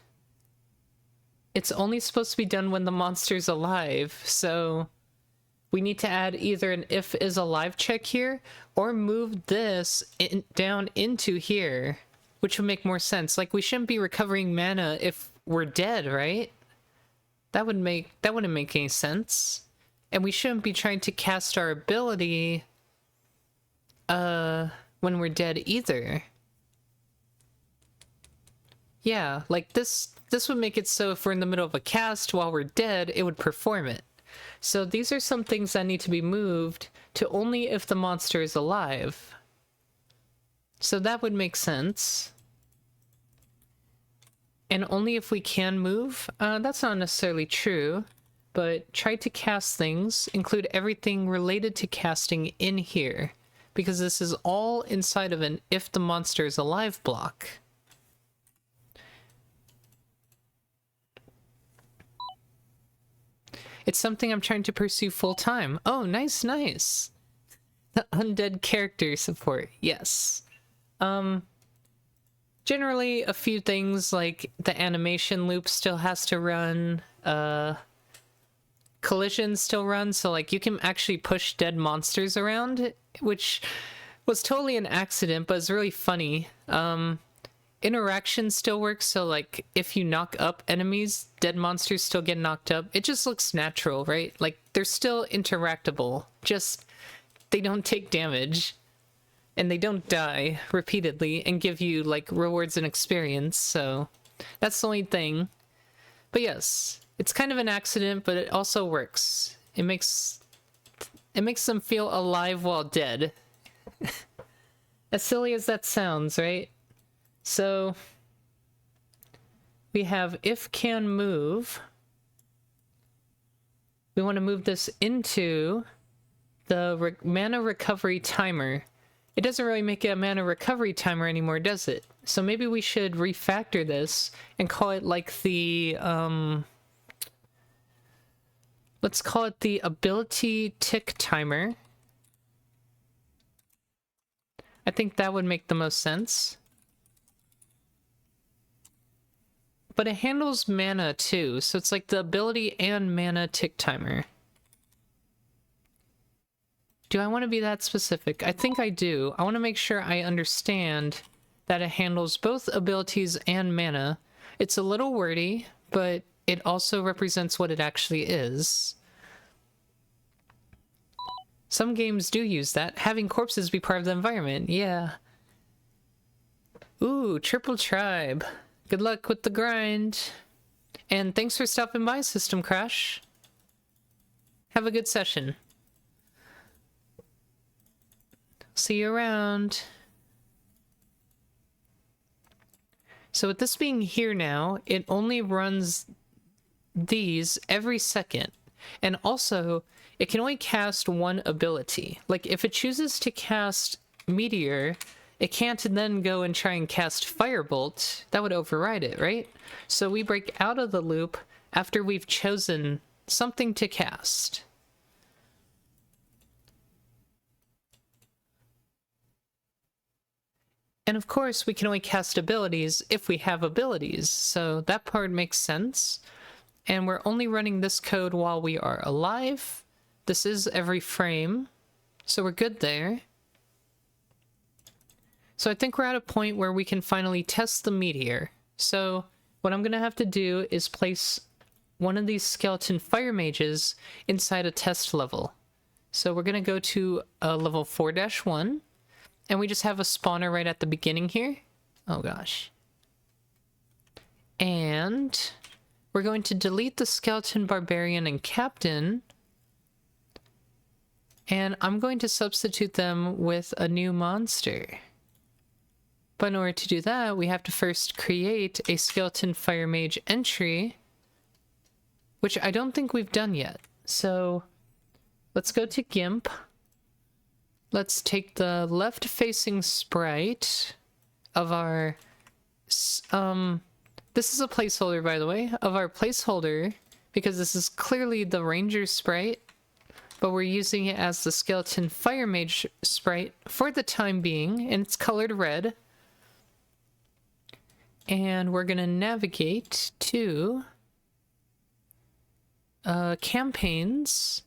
it's only supposed to be done when the monster's alive, so we need to add either an if is alive check here, or move this down into here, which would make more sense. Like, we shouldn't be recovering mana if we're dead, right? That wouldn't make any sense. And we shouldn't be trying to cast our ability when we're dead either. Yeah, like this would make it so if we're in the middle of a cast while we're dead, it would perform it. So these are some things that need to be moved to only if the monster is alive. So that would make sense. And only if we can move? That's not necessarily true, but try to cast things, include everything related to casting in here, because this is all inside of an if the monster is alive block. It's something I'm trying to pursue full time. Oh, nice, nice. The undead character support, yes. Generally, a few things like the animation loop still has to run, collisions still run, so like you can actually push dead monsters around, which was totally an accident, but it's really funny. Interaction still works, so like if you knock up enemies, dead monsters still get knocked up. It just looks natural, right? Like they're still interactable, just they don't take damage and they don't die repeatedly and give you like rewards and experience, so that's the only thing. But yes, it's kind of an accident, but it also works. It makes them feel alive while dead. As silly as that sounds, right? So we have if can move. We want to move this into the mana recovery timer. It doesn't really make it a mana recovery timer anymore, does it? So maybe we should refactor this and call it like the, let's call it the ability tick timer. I think that would make the most sense. But it handles mana too, so it's like the ability and mana tick timer. Do I want to be that specific? I think I do. I want to make sure I understand that it handles both abilities and mana. It's a little wordy, but it also represents what it actually is. Some games do use that. Having corpses be part of the environment. Yeah. Ooh, triple tribe. Good luck with the grind. And thanks for stopping by, System Crash. Have a good session. See you around. So with this being here now, it only runs these every second. And also, it can only cast one ability. Like, if it chooses to cast Meteor, it can't then go and try and cast Firebolt. That would override it, right? So we break out of the loop after we've chosen something to cast. And of course, we can only cast abilities if we have abilities, so that part makes sense. And we're only running this code while we are alive. This is every frame, so we're good there. So I think we're at a point where we can finally test the meteor. So what I'm gonna have to do is place one of these skeleton fire mages inside a test level. So we're gonna go to level 4-1, and we just have a spawner right at the beginning here. Oh gosh. And we're going to delete the skeleton barbarian and captain, and I'm going to substitute them with a new monster. But in order to do that, we have to first create a skeleton fire mage entry, which I don't think we've done yet. So let's go to GIMP. Let's take the left-facing sprite of our... this is a placeholder, by the way, of our placeholder, because this is clearly the ranger sprite, but we're using it as the skeleton fire mage sprite for the time being, and it's colored red. And we're gonna navigate to campaigns,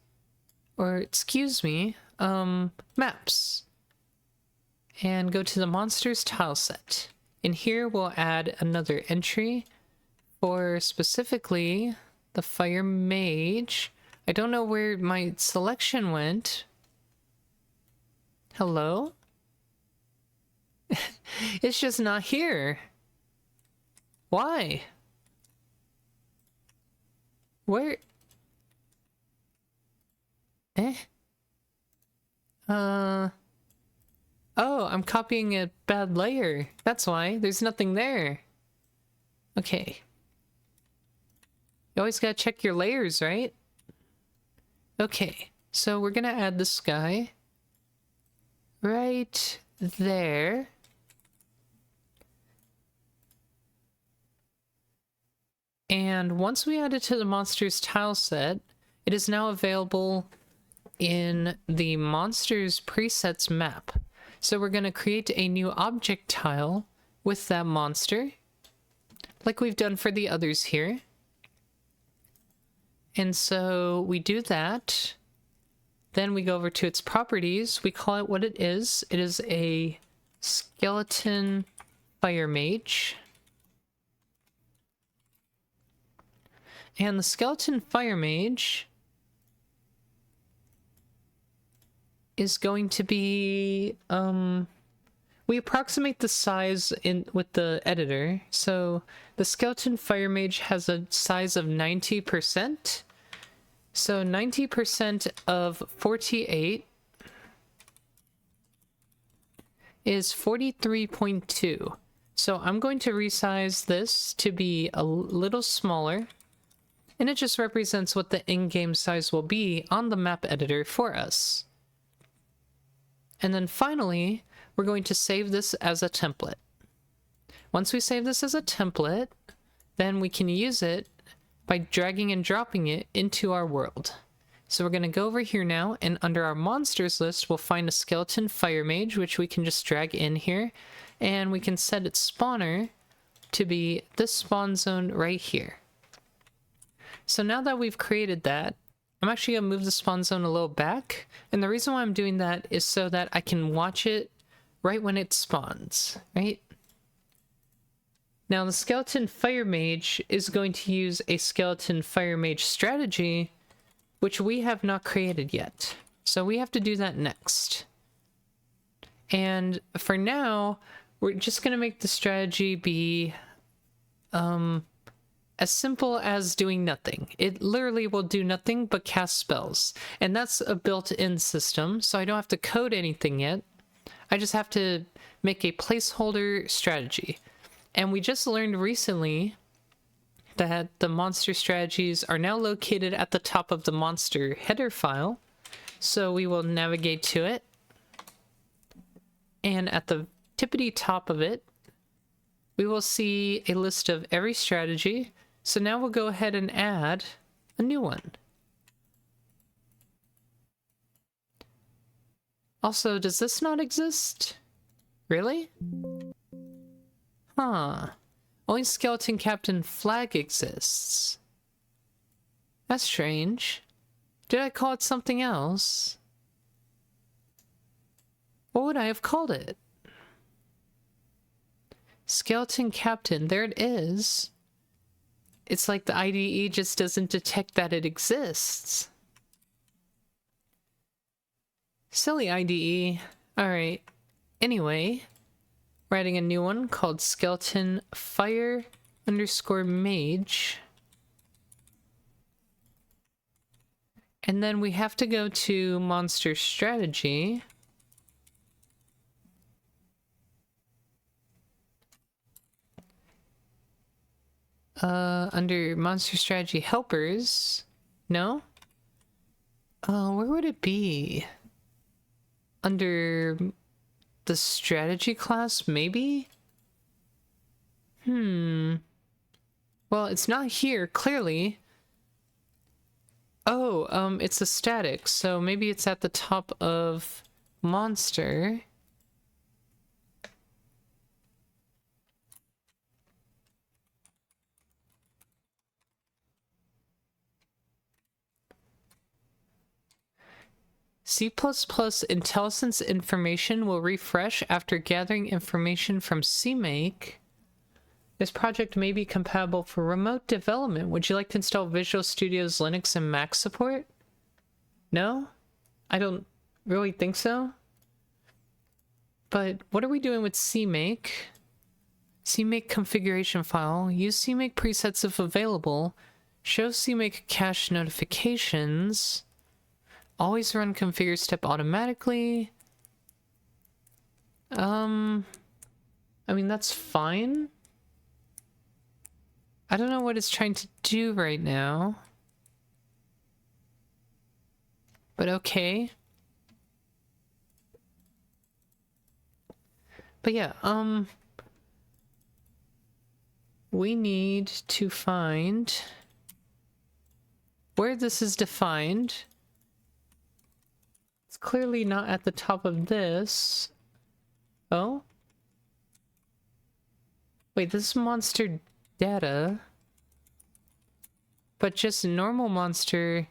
or excuse me, maps, and go to the monsters tile set. In here we'll add another entry for specifically the fire mage. I don't know where my selection went. Hello? It's just not here. Why? Where? Oh, I'm copying a bad layer. That's why. There's nothing there. Okay. You always gotta check your layers, right? Okay, so we're gonna add this guy right there. And once we add it to the monsters tile set, it is now available in the monsters presets map. So we're going to create a new object tile with that monster, like we've done for the others here. And so we do that. Then we go over to its properties. We call it what it is. It is a skeleton fire mage. And the skeleton fire mage is going to be, we approximate the size with the editor. So the skeleton fire mage has a size of 90%. So 90% of 48 is 43.2. So I'm going to resize this to be a little smaller, and it just represents what the in-game size will be on the map editor for us. And then finally, we're going to save this as a template. Once we save this as a template, then we can use it by dragging and dropping it into our world. So we're going to go over here now, and under our monsters list, we'll find a skeleton fire mage, which we can just drag in here, and we can set its spawner to be this spawn zone right here. So now that we've created that, I'm actually going to move the spawn zone a little back, and the reason why I'm doing that is so that I can watch it right when it spawns, right? Now the skeleton fire mage is going to use a skeleton fire mage strategy, which we have not created yet. So we have to do that next. And for now, we're just going to make the strategy be as simple as doing nothing. It literally will do nothing but cast spells. And that's a built-in system, so I don't have to code anything yet. I just have to make a placeholder strategy. And we just learned recently that the monster strategies are now located at the top of the monster header file. So we will navigate to it. And at the tippity top of it, we will see a list of every strategy. So now we'll go ahead and add a new one. Also, does this not exist? Really? Huh. Only Skeleton Captain flag exists. That's strange. Did I call it something else? What would I have called it? Skeleton Captain, there it is. It's like the IDE just doesn't detect that it exists. Silly IDE. Alright. Anyway, we're adding a new one called Skeleton Fire _ Mage. And then we have to go to Monster Strategy. Under Monster Strategy Helpers. No? Where would it be? Under the strategy class, maybe? Well, it's not here, clearly. Oh, it's a static, so maybe it's at the top of monster. C++ IntelliSense information will refresh after gathering information from CMake. This project may be compatible for remote development. Would you like to install Visual Studio's Linux and Mac support? No? I don't really think so. But what are we doing with CMake? CMake configuration file. Use CMake presets if available. Show CMake cache notifications. Always run configure step automatically. I mean, that's fine. I don't know what it's trying to do right now. But okay. But yeah, we need to find where this is defined. It's clearly not at the top of this. Oh? Wait, this is monster data. But just normal monster.cpp,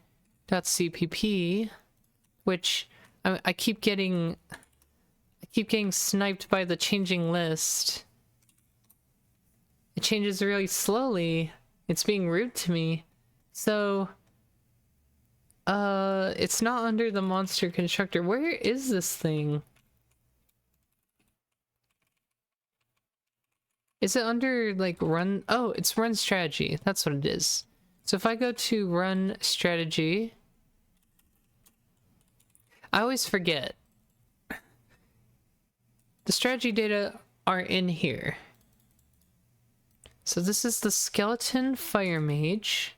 which I keep getting sniped by the changing list. It changes really slowly. It's being rude to me. So it's not under the monster constructor. Where is this thing? Is it under, like, run? Oh, it's run strategy. That's what it is. So if I go to run strategy, I always forget. the strategy data are in here. So this is the skeleton fire mage.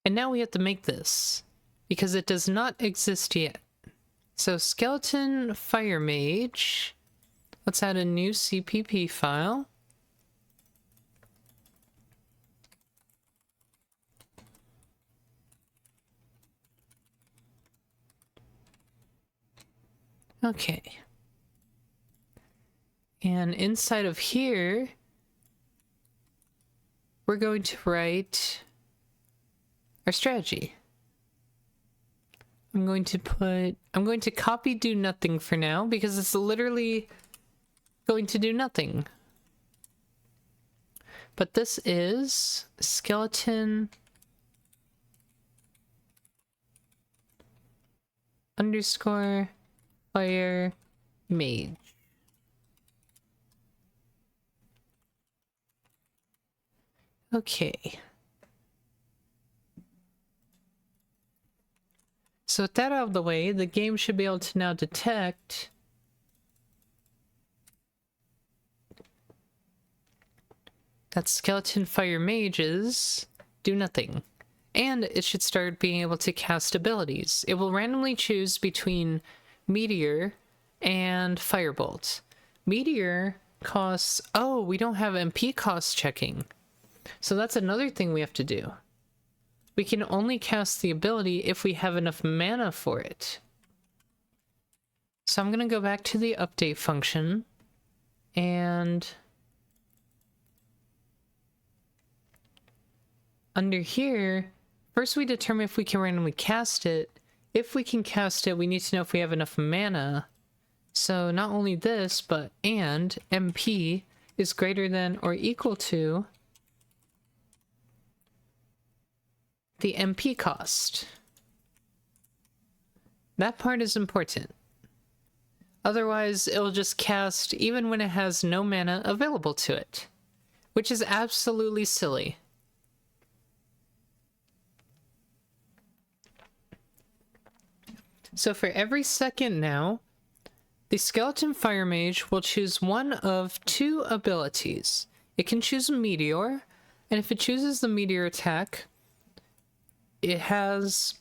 And now we have to make this, because it does not exist yet. So skeleton fire mage. Let's add a new CPP file. Okay. And inside of here, we're going to write our strategy. I'm going to copy do nothing for now because it's literally going to do nothing. But this is skeleton underscore fire mage. Okay. So with that out of the way, the game should be able to now detect that skeleton fire mages do nothing. And it should start being able to cast abilities. It will randomly choose between Meteor and Firebolt. Meteor costs... Oh, we don't have MP cost checking. So that's another thing we have to do. We can only cast the ability if we have enough mana for it. So I'm going to go back to the update function and under here, first we determine if we can randomly cast it. If we can cast it, we need to know if we have enough mana. So not only this, but and MP is greater than or equal to the MP cost. That part is important. Otherwise, it'll just cast even when it has no mana available to it, which is absolutely silly. So for every second now, the skeleton fire mage will choose one of two abilities. It can choose a meteor, and if it chooses the meteor attack, it has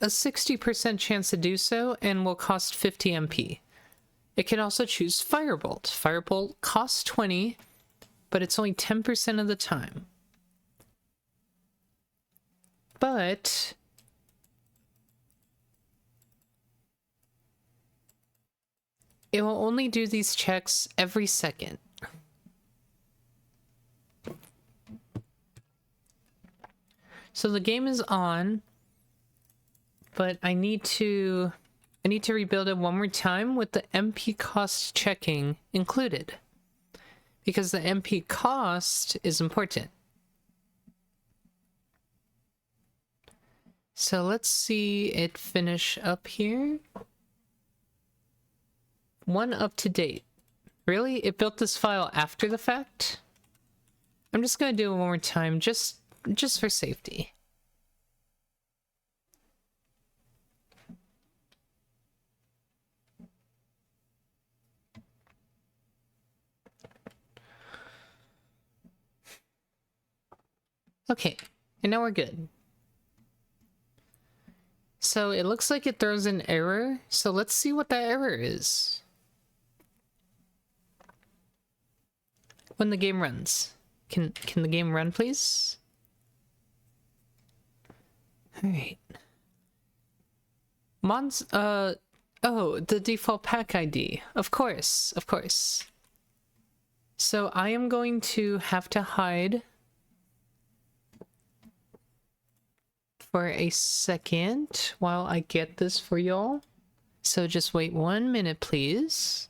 a 60% chance to do so and will cost 50 MP. It can also choose Firebolt. Firebolt costs 20, but it's only 10% of the time. But it will only do these checks every second. So the game is on, but I need to rebuild it one more time with the MP cost checking included, because the MP cost is important. So let's see it finish up here. One up to date. Really? It built this file after the fact? I'm just gonna do it one more time, just for safety. Okay, and now we're good. So it looks like it throws an error, so let's see what that error is when the game runs. Can the game run, please? Alright. Oh, the default pack ID. Of course, of course. So I am going to have to hide for a second while I get this for y'all. So just wait 1 minute, please.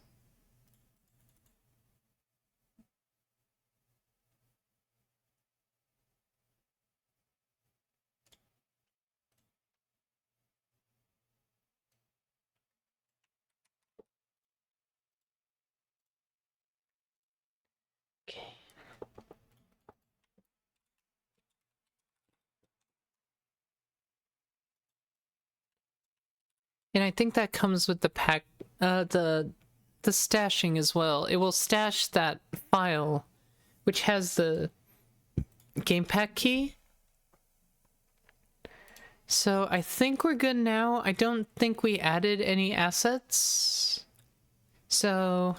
And I think that comes with the pack, the stashing as well. It will stash that file, which has the game pack key. So I think we're good now. I don't think we added any assets. So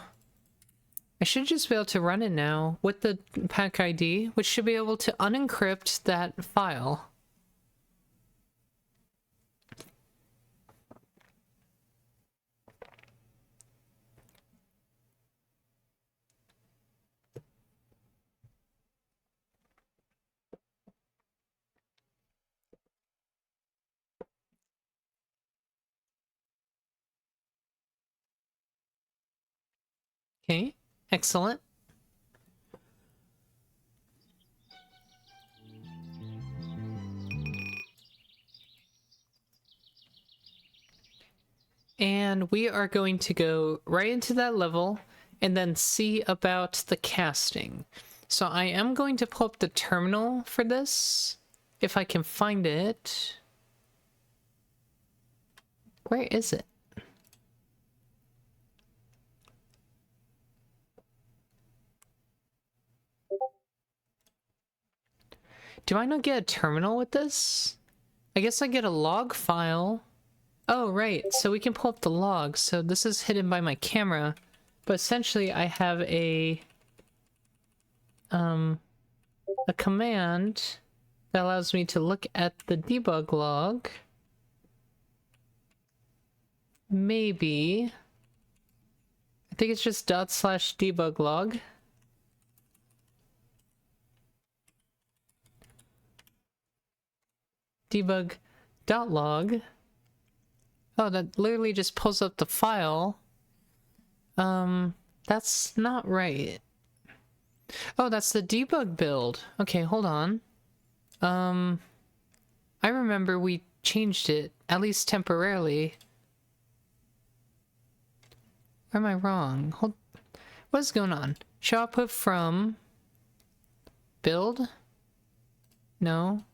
I should just be able to run it now with the pack ID, which should be able to unencrypt that file. Okay, excellent. And we are going to go right into that level and then see about the casting. So I am going to pull up the terminal for this, if I can find it. Where is it? Do I not get a terminal with this? I guess I get a log file. Oh, right. So we can pull up the log. So this is hidden by my camera. But essentially I have a command that allows me to look at the debug log. Maybe. I think it's just /debug log. Debug.log. Oh, that literally just pulls up the file. That's not right. Oh, that's the debug build. Okay, hold on. I remember we changed it, at least temporarily. Or am I wrong? What is going on? Show output from build? No.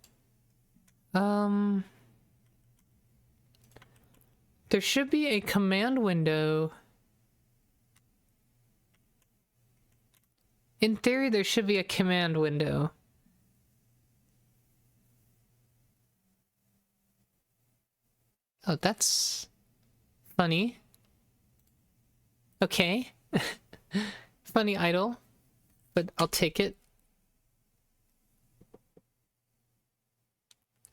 There should be a command window. In theory, there should be a command window. Oh, that's funny. Okay. Funny idle, but I'll take it.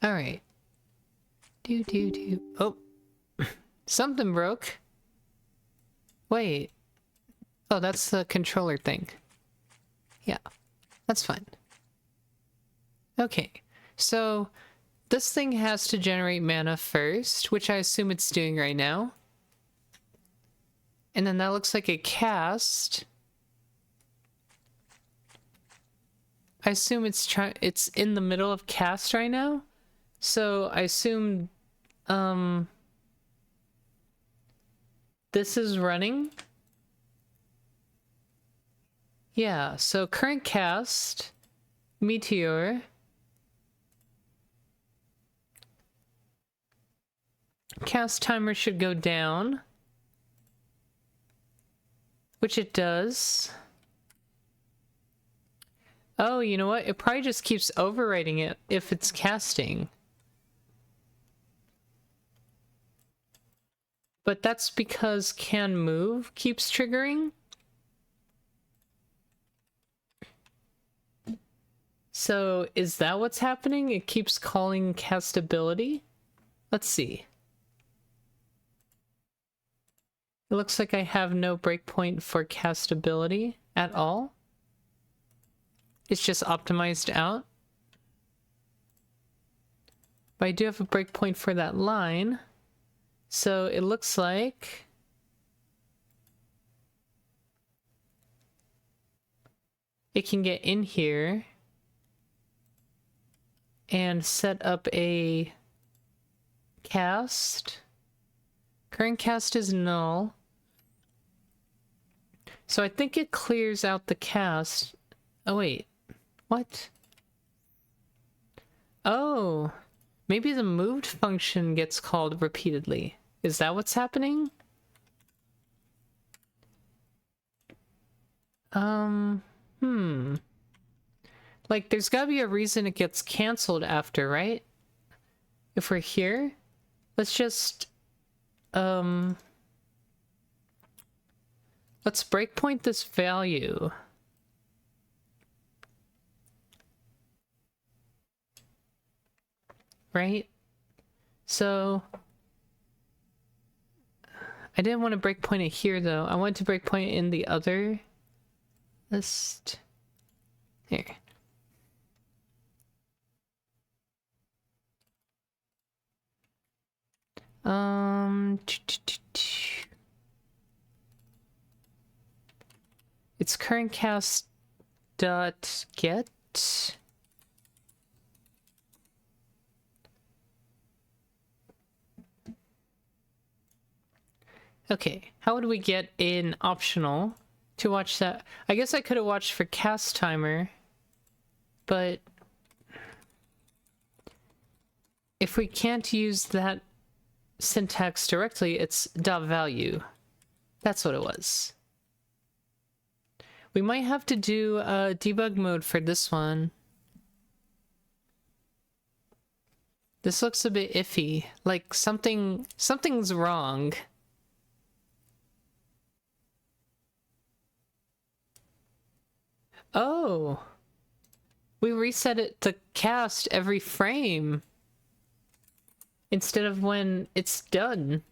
Alright. Oh. Something broke. Wait. Oh, that's the controller thing. Yeah. That's fine. Okay. So, this thing has to generate mana first, which I assume it's doing right now. And then that looks like a cast. I assume it's in the middle of cast right now. So I assume this is running. Yeah, so current cast, Meteor. Cast timer should go down. Which it does. Oh, you know what? It probably just keeps overwriting it if it's casting. But that's because can move keeps triggering. So is that what's happening? It keeps calling castability? Let's see. It looks like I have no breakpoint for castability at all. It's just optimized out. But I do have a breakpoint for that line. So it looks like it can get in here and set up a cast. Current cast is null. So I think it clears out the cast. Oh wait, what? Oh, maybe the moved function gets called repeatedly. Is that what's happening? Like, there's gotta be a reason it gets canceled after, right? If we're here, let's just, let's breakpoint this value. Right? So, I didn't want to breakpoint it here, though. I wanted to breakpoint it in the other list. Here. It's current cast dot get. Okay, how would we get an optional to watch that? I guess I could have watched for cast timer, but if we can't use that syntax directly, it's dot value. That's what it was. We might have to do a debug mode for this one. This looks a bit iffy. Like something's wrong. Oh. We reset it to cast every frame instead of when it's done.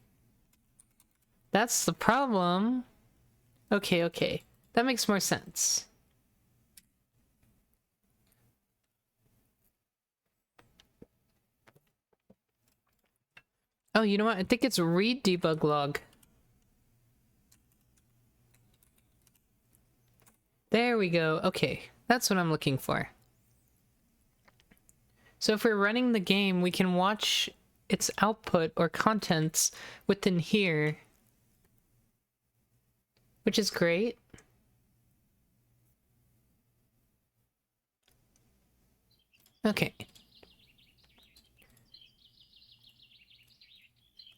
That's the problem. Okay, okay. That makes more sense. Oh, you know what? I think it's read debug log. There we go. Okay, that's what I'm looking for. So if we're running the game, we can watch its output or contents within here, which is great. Okay.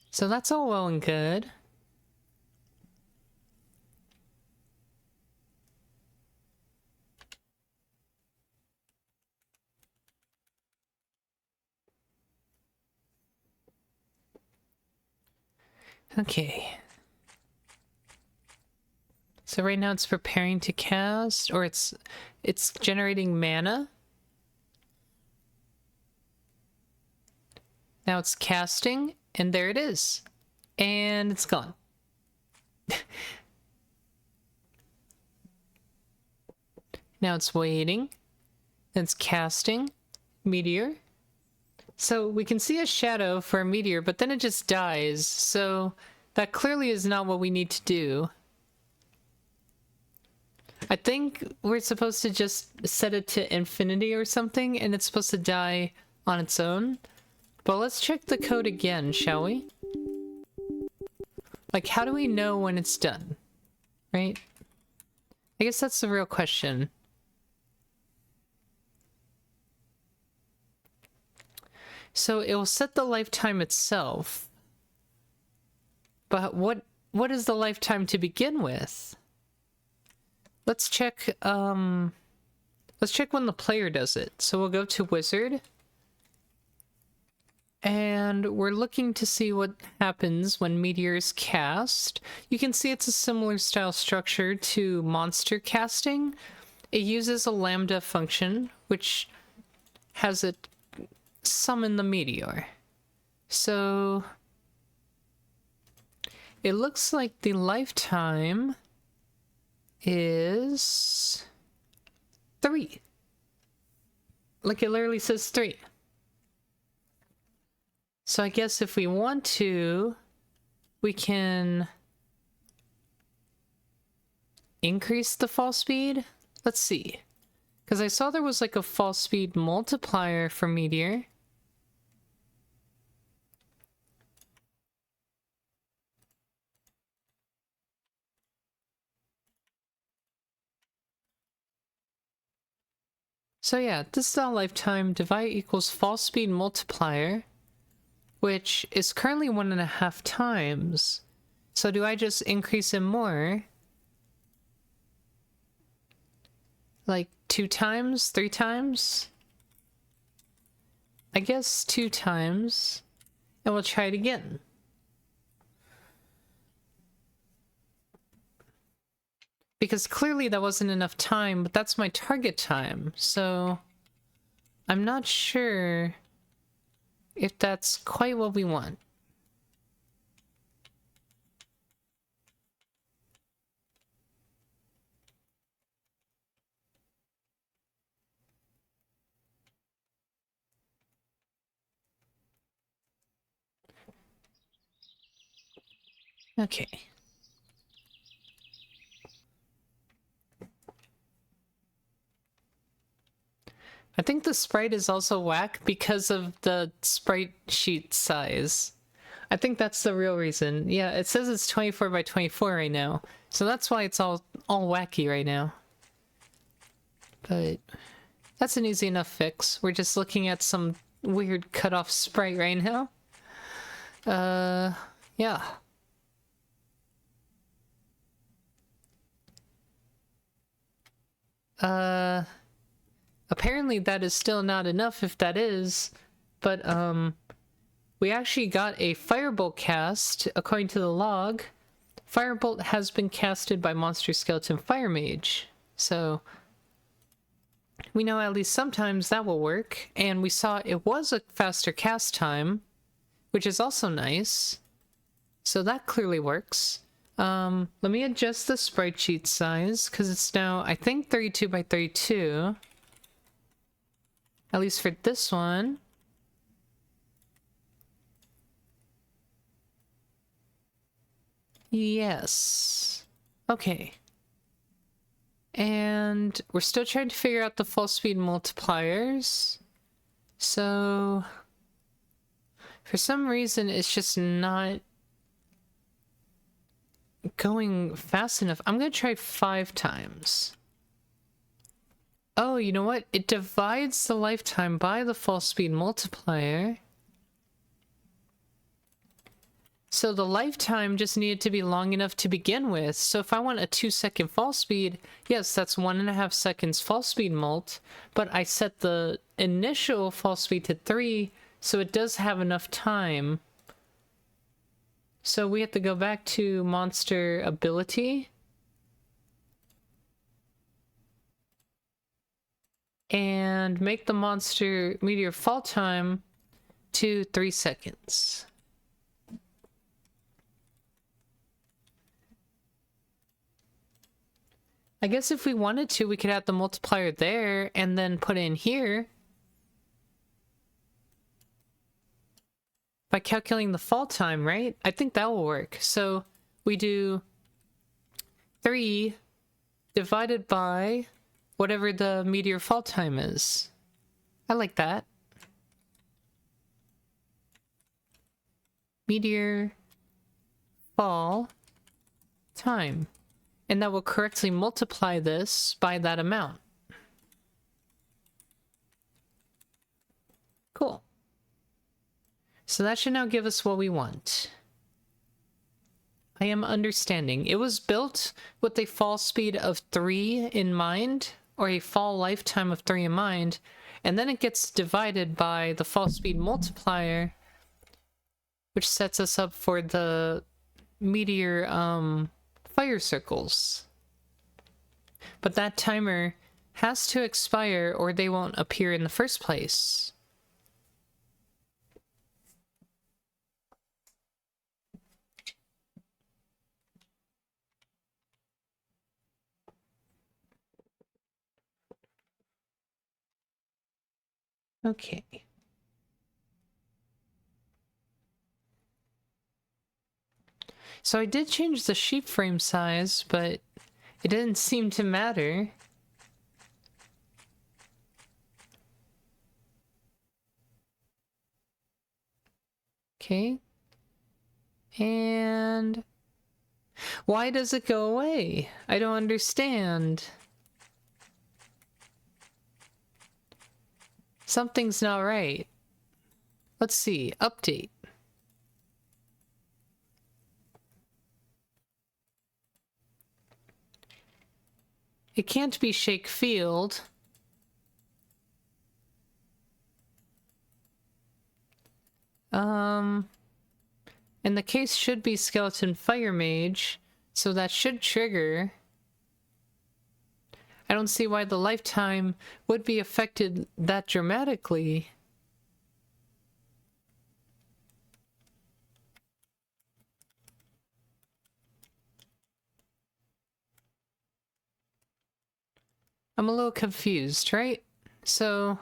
So that's all well and good. Okay. So right now it's preparing to cast, or it's generating mana. Now it's casting, and there it is. And it's gone. Now it's waiting. Then it's casting. Meteor. So we can see a shadow for a meteor, but then it just dies. So that clearly is not what we need to do. I think we're supposed to just set it to infinity or something, and it's supposed to die on its own. But let's check the code again, shall we? Like, how do we know when it's done? Right? I guess that's the real question. So it will set the lifetime itself. But what is the lifetime to begin with? Let's check when the player does it. So we'll go to Wizard. And we're looking to see what happens when Meteor is cast. You can see it's a similar style structure to monster casting. It uses a lambda function, which has it summon the meteor. So it looks like the lifetime is 3. Like it literally says 3. So I guess if we want to, we can increase the fall speed. Let's see. Because I saw there was like a fall speed multiplier for Meteor. So yeah, this is our lifetime. Divide equals fall speed multiplier. which is currently 1.5 times. So do I just increase him more? Like 2 times? 3 times? I guess 2 times. And we'll try it again. Because clearly that wasn't enough time, but that's my target time, so I'm not sure if that's quite what we want. Okay. I think the sprite is also whack because of the sprite sheet size. I think that's the real reason. Yeah, it says it's 24 by 24 right now. So that's why it's all wacky right now. But that's an easy enough fix. We're just looking at some weird cutoff sprite right now. Yeah. Apparently that is still not enough if that is, but we actually got a firebolt cast according to the log. Firebolt has been casted by Monster Skeleton Fire Mage, so we know at least sometimes that will work, and we saw it was a faster cast time, which is also nice, so that clearly works. Let me adjust the sprite sheet size, because it's now, I think, 32 by 32. At least for this one. Yes. Okay. And we're still trying to figure out the full speed multipliers. So for some reason it's just not going fast enough. I'm gonna try 5 times. Oh, you know what? It divides the lifetime by the full speed multiplier. So the lifetime just needed to be long enough to begin with. So if I want a 2-second fall speed, yes, that's 1.5 seconds fall speed mult, but I set the initial fall speed to 3, so it does have enough time. So we have to go back to monster ability. And make the monster meteor fall time to 3 seconds. I guess if we wanted to, we could add the multiplier there and then put it in here. By calculating the fall time, right? I think that will work. So we do 3 divided by whatever the meteor fall time is. I like that. Meteor fall time. And that will correctly multiply this by that amount. Cool. So that should now give us what we want. I am understanding. It was built with a fall speed of 3 in mind, or a fall lifetime of 3 in mind, and then it gets divided by the fall speed multiplier, which sets us up for the meteor fire circles. But that timer has to expire or they won't appear in the first place. Okay. So I did change the sheep frame size, but it didn't seem to matter. Okay. And why does it go away? I don't understand. Something's not right. Let's see. Update. It can't be shake field. And the case should be skeleton fire mage, so that should trigger. I don't see why the lifetime would be affected that dramatically. I'm a little confused, right? So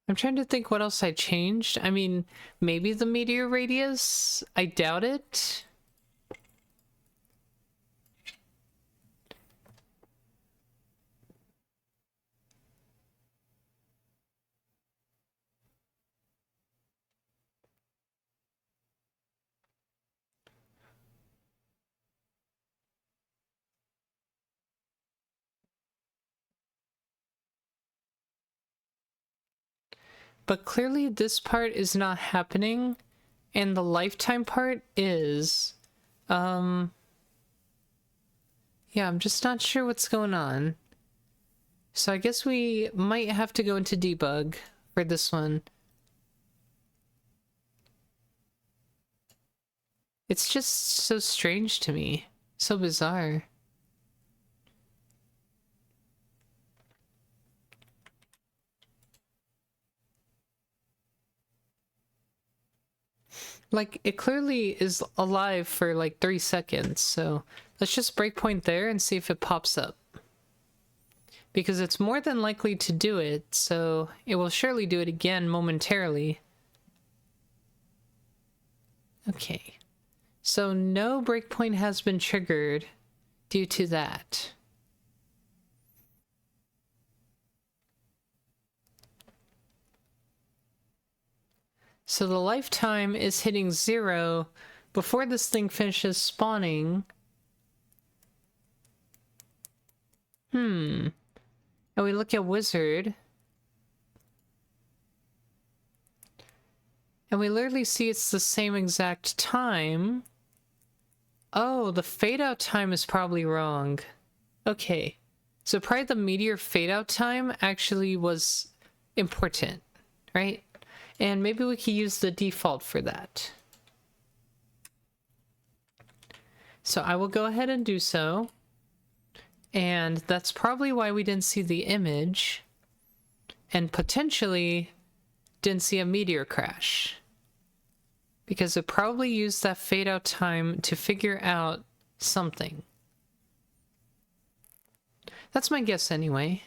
I'm trying to think what else I changed. I mean, maybe the meteor radius? I doubt it. But clearly this part is not happening, and the lifetime part is. Yeah, I'm just not sure what's going on. So I guess we might have to go into debug for this one. It's just so strange to me. So bizarre. Like, it clearly is alive for like 3 seconds, so let's just breakpoint there and see if it pops up. Because it's more than likely to do it, so it will surely do it again momentarily. Okay. So no breakpoint has been triggered due to that. So the lifetime is hitting 0 before this thing finishes spawning. And we look at wizard. And we literally see it's the same exact time. Oh, the fade out time is probably wrong. Okay. So probably the meteor fade out time actually was important, right? And maybe we could use the default for that. So I will go ahead and do so. And that's probably why we didn't see the image. And potentially didn't see a meteor crash. Because it probably used that fade out time to figure out something. That's my guess anyway.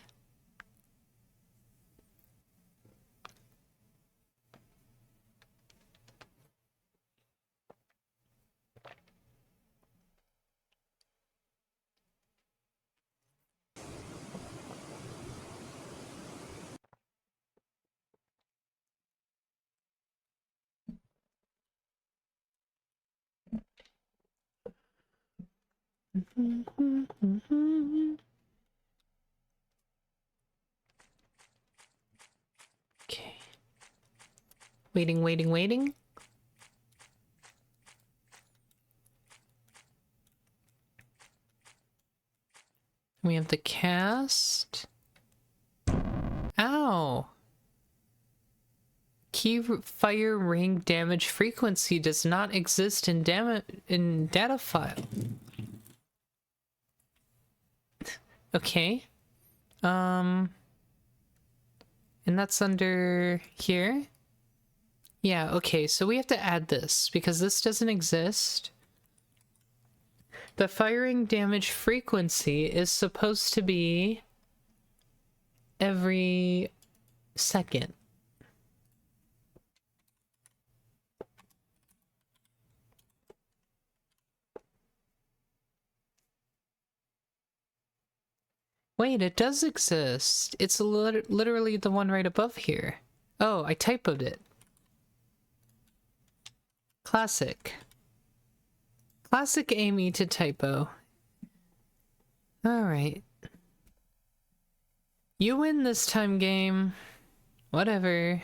Okay. Waiting, waiting, waiting. We have the cast. Ow! Key fire ring damage frequency does not exist in data file. Okay. And that's under here. Yeah, okay, so we have to add this because this doesn't exist. The firing damage frequency is supposed to be every second. Wait, it does exist. It's literally the one right above here. Oh, I typoed it. Classic. Classic Amy to typo. Alright. You win this time, game. Whatever.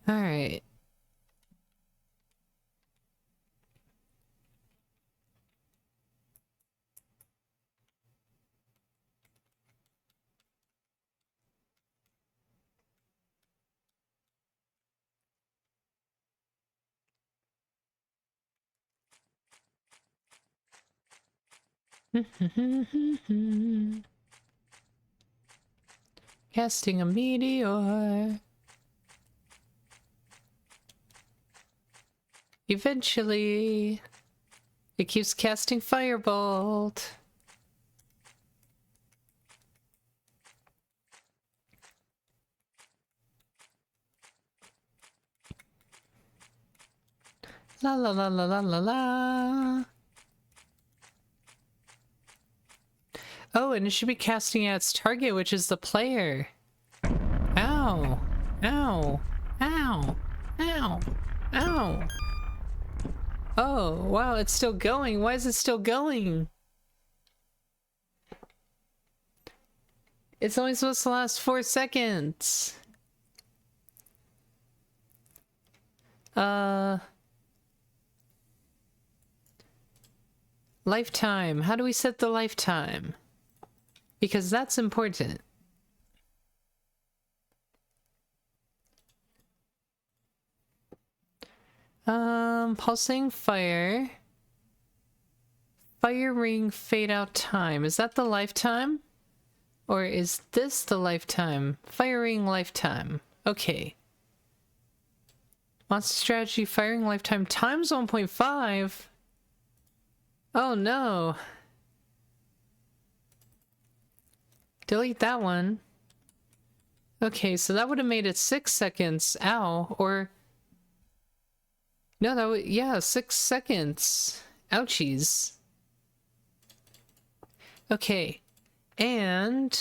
Alright. Casting a meteor. Eventually, it keeps casting firebolt. La la la la la la la. Oh, and it should be casting at its target, which is the player. Ow. Ow. Ow. Ow. Ow. Oh, wow, it's still going. Why is it still going? It's only supposed to last 4 seconds. Lifetime. How do we set the lifetime? Because that's important. Pulsing fire. Fire ring fade out time. Is that the lifetime? Or is this the lifetime? Firing lifetime. Okay. Monster strategy firing lifetime times 1.5. Oh no. Delete that one. Okay, so that would have made it 6 seconds. Ow. Or... no, that would... yeah, 6 seconds. Ouchies. Okay. And...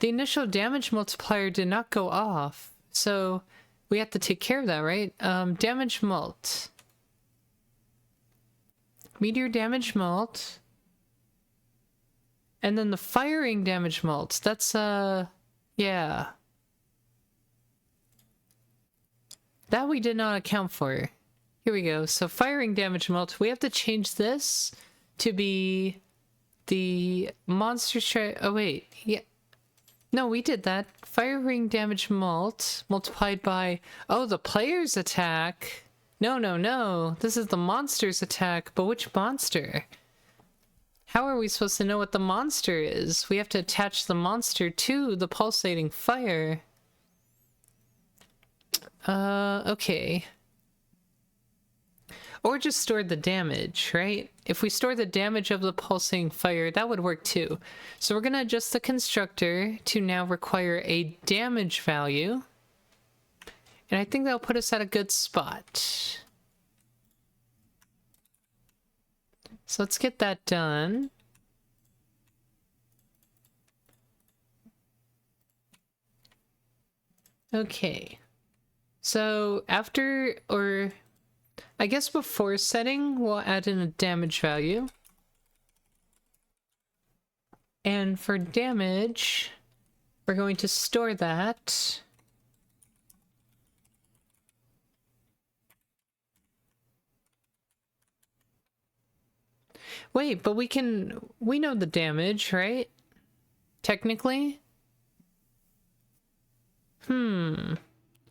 the initial damage multiplier did not go off. So we have to take care of that, right? Damage mult. Meteor damage mult. And then the firing damage mult. That's, yeah. That we did not account for. Here we go. So firing damage mult. We have to change this to be the monster strike. Oh, wait. Yeah. No, we did that. Firing damage mult multiplied by... oh, the player's attack. No, no, no. This is the monster's attack. But which monster? How are we supposed to know what the monster is? We have to attach the monster to the pulsating fire. Okay. Or just store the damage, right? If we store the damage of the pulsing fire, that would work too. So we're gonna adjust the constructor to now require a damage value. And I think that'll put us at a good spot. So let's get that done. Okay. So after, or I guess before setting, we'll add in a damage value. And for damage, we're going to store that. Wait, but we know the damage, right? Technically? But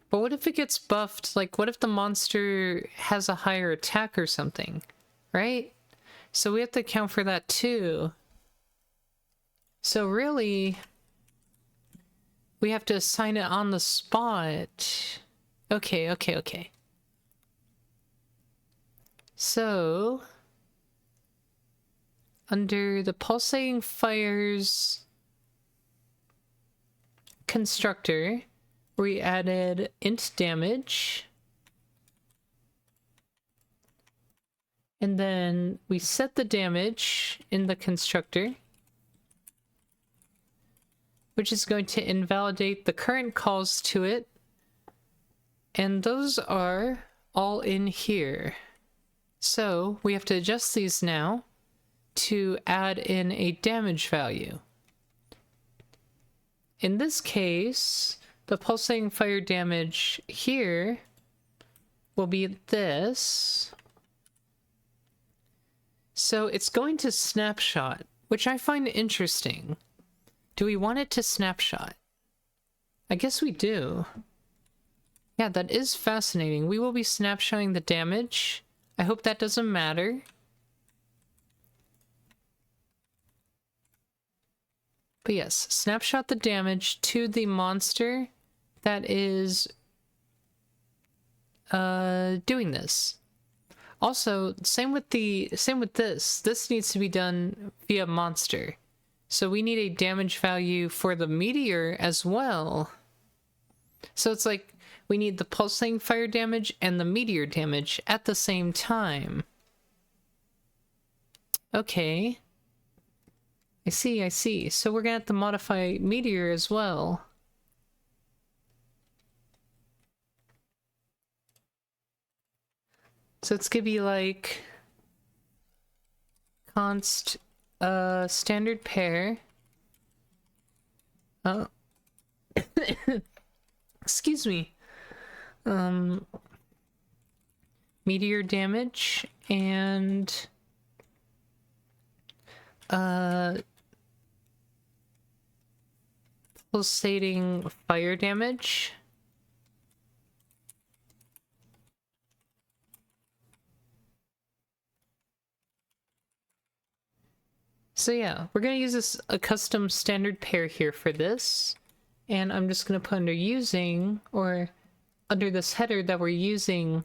what if it gets buffed? Like, what if the monster has a higher attack or something? Right? So we have to account for that too. So really, we have to assign it on the spot. Okay, okay, okay. So... under the pulsating fires constructor, we added int damage. And then we set the damage in the constructor, which is going to invalidate the current calls to it. And those are all in here. So we have to adjust these now to add in a damage value. In this case, the pulsating fire damage here will be this. So it's going to snapshot, which I find interesting. Do we want it to snapshot? I guess we do. Yeah, that is fascinating. We will be snapshotting the damage. I hope that doesn't matter. But yes, snapshot the damage to the monster that is doing this. Also, same with this. This needs to be done via monster. So we need a damage value for the meteor as well. So it's like we need the pulsating fire damage and the meteor damage at the same time. Okay. I see. So we're gonna have to modify meteor as well. So it's gonna be like const standard pair. Oh. Excuse me. Meteor damage and pulsating fire damage. So yeah, we're gonna use a custom standard pair here for this. And I'm just gonna put under using, or under this header that we're using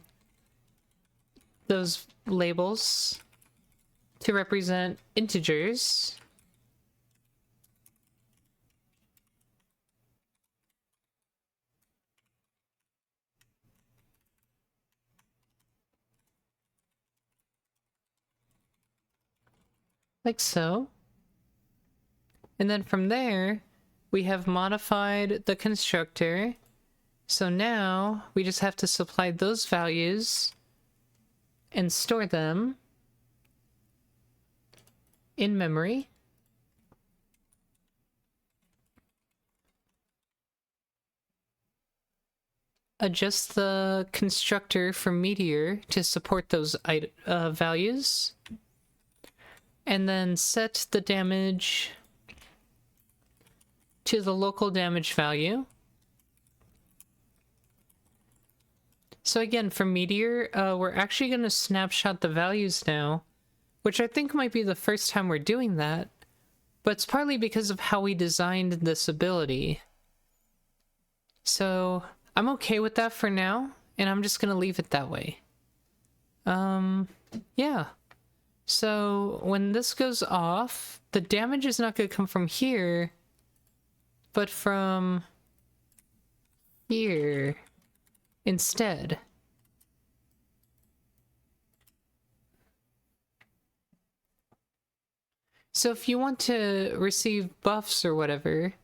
those labels to represent integers. Like so. And then from there, we have modified the constructor. So now we just have to supply those values and store them in memory. Adjust the constructor for meteor to support those values. And then set the damage to the local damage value. So again, for meteor, we're actually going to snapshot the values now, which I think might be the first time we're doing that, but it's partly because of how we designed this ability. So I'm okay with that for now, and I'm just going to leave it that way. Yeah. So when this goes off, the damage is not going to come from here, but from here instead. So if you want to receive buffs or whatever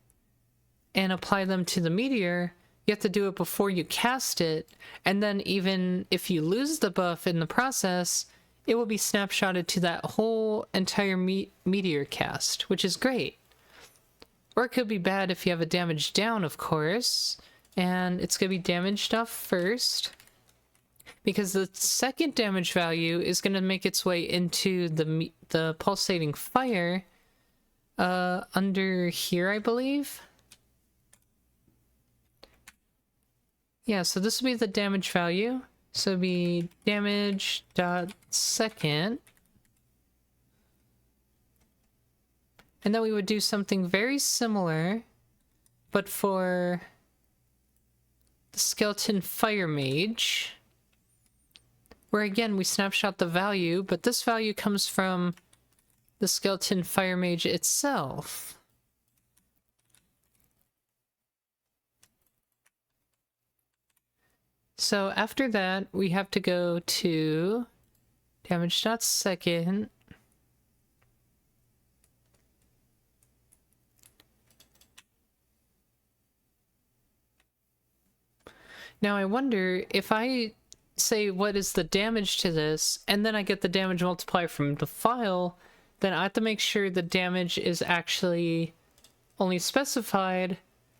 and apply them to the meteor, you have to do it before you cast it, and then even if you lose the buff in the process, it will be snapshotted to that whole entire meteor cast, which is great. Or it could be bad if you have a damage down, of course, and it's going to be damaged off first, because the second damage value is going to make its way into the pulsating fire under here, I believe. Yeah, so this will be the damage value. So it'll be damage dot second. And then we would do something very similar, but for the skeleton fire mage, where again we snapshot the value, but this value comes from the skeleton fire mage itself. So after that, we have to go to damage dot second. Now I wonder if I say what is the damage to this, and then I get the damage multiplier from the file, then I have to make sure the damage is actually only specified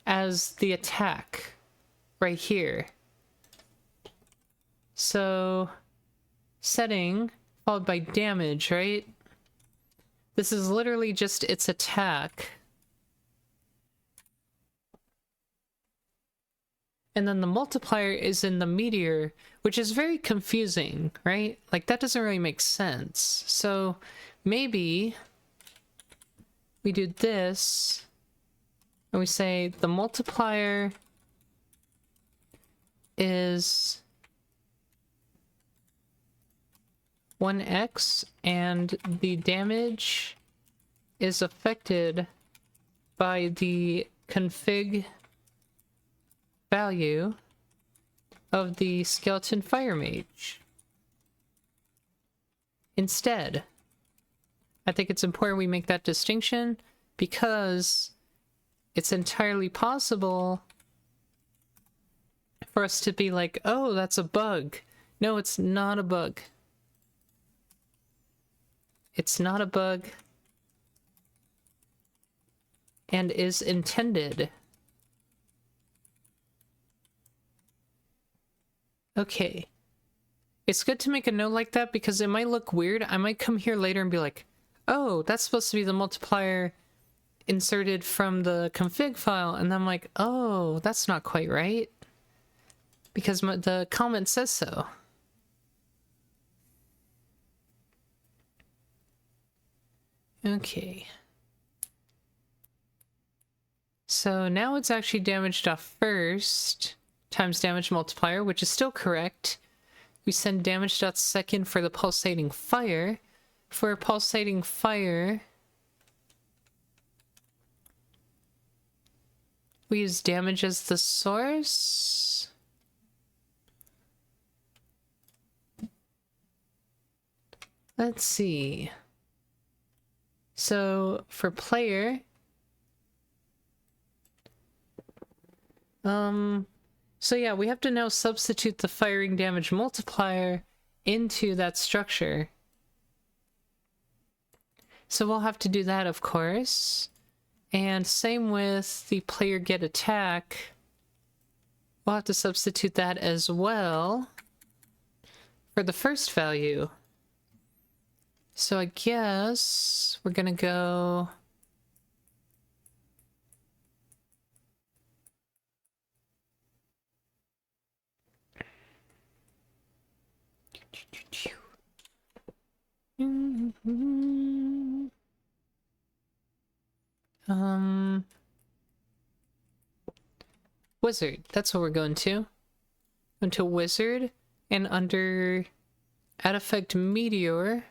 as the attack right here. So setting followed by damage, right? This is literally just its attack. And then the multiplier is in the meteor, which is very confusing, right? Like, that doesn't really make sense. So maybe we do this, and we say the multiplier is 1x, and the damage is affected by the config value of the skeleton fire mage. Instead, I think it's important we make that distinction because it's entirely possible for us to be like, oh, that's a bug. No, it's not a bug. It's not a bug and is intended. Okay. It's good to make a note like that because it might look weird. I might come here later and be like, oh, that's supposed to be the multiplier inserted from the config file. And then I'm like, oh, that's not quite right. Because the comment says so. Okay. So now it's actually damaged off first times damage multiplier, which is still correct. We send damage dot second for the pulsating fire. For pulsating fire, we use damage as the source. Let's see. So for player, so yeah, we have to now substitute the firing damage multiplier into that structure. So we'll have to do that, of course. And same with the player get attack. We'll have to substitute that as well for the first value. So I guess we're gonna go... Wizard, that's what we're going to. Into Wizard, and under Add Effect Meteor,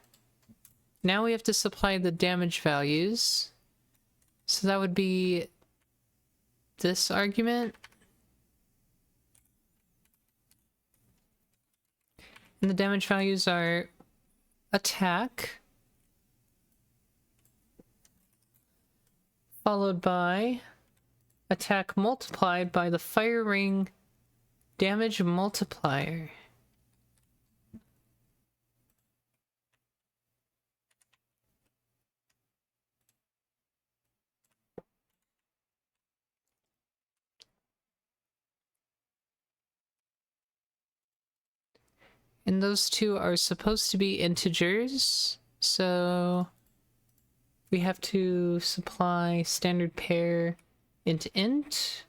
now we have to supply the damage values. So that would be this argument. And the damage values are attack, followed by attack multiplied by the fire ring damage multiplier. And those two are supposed to be integers, so we have to supply standard pair int int,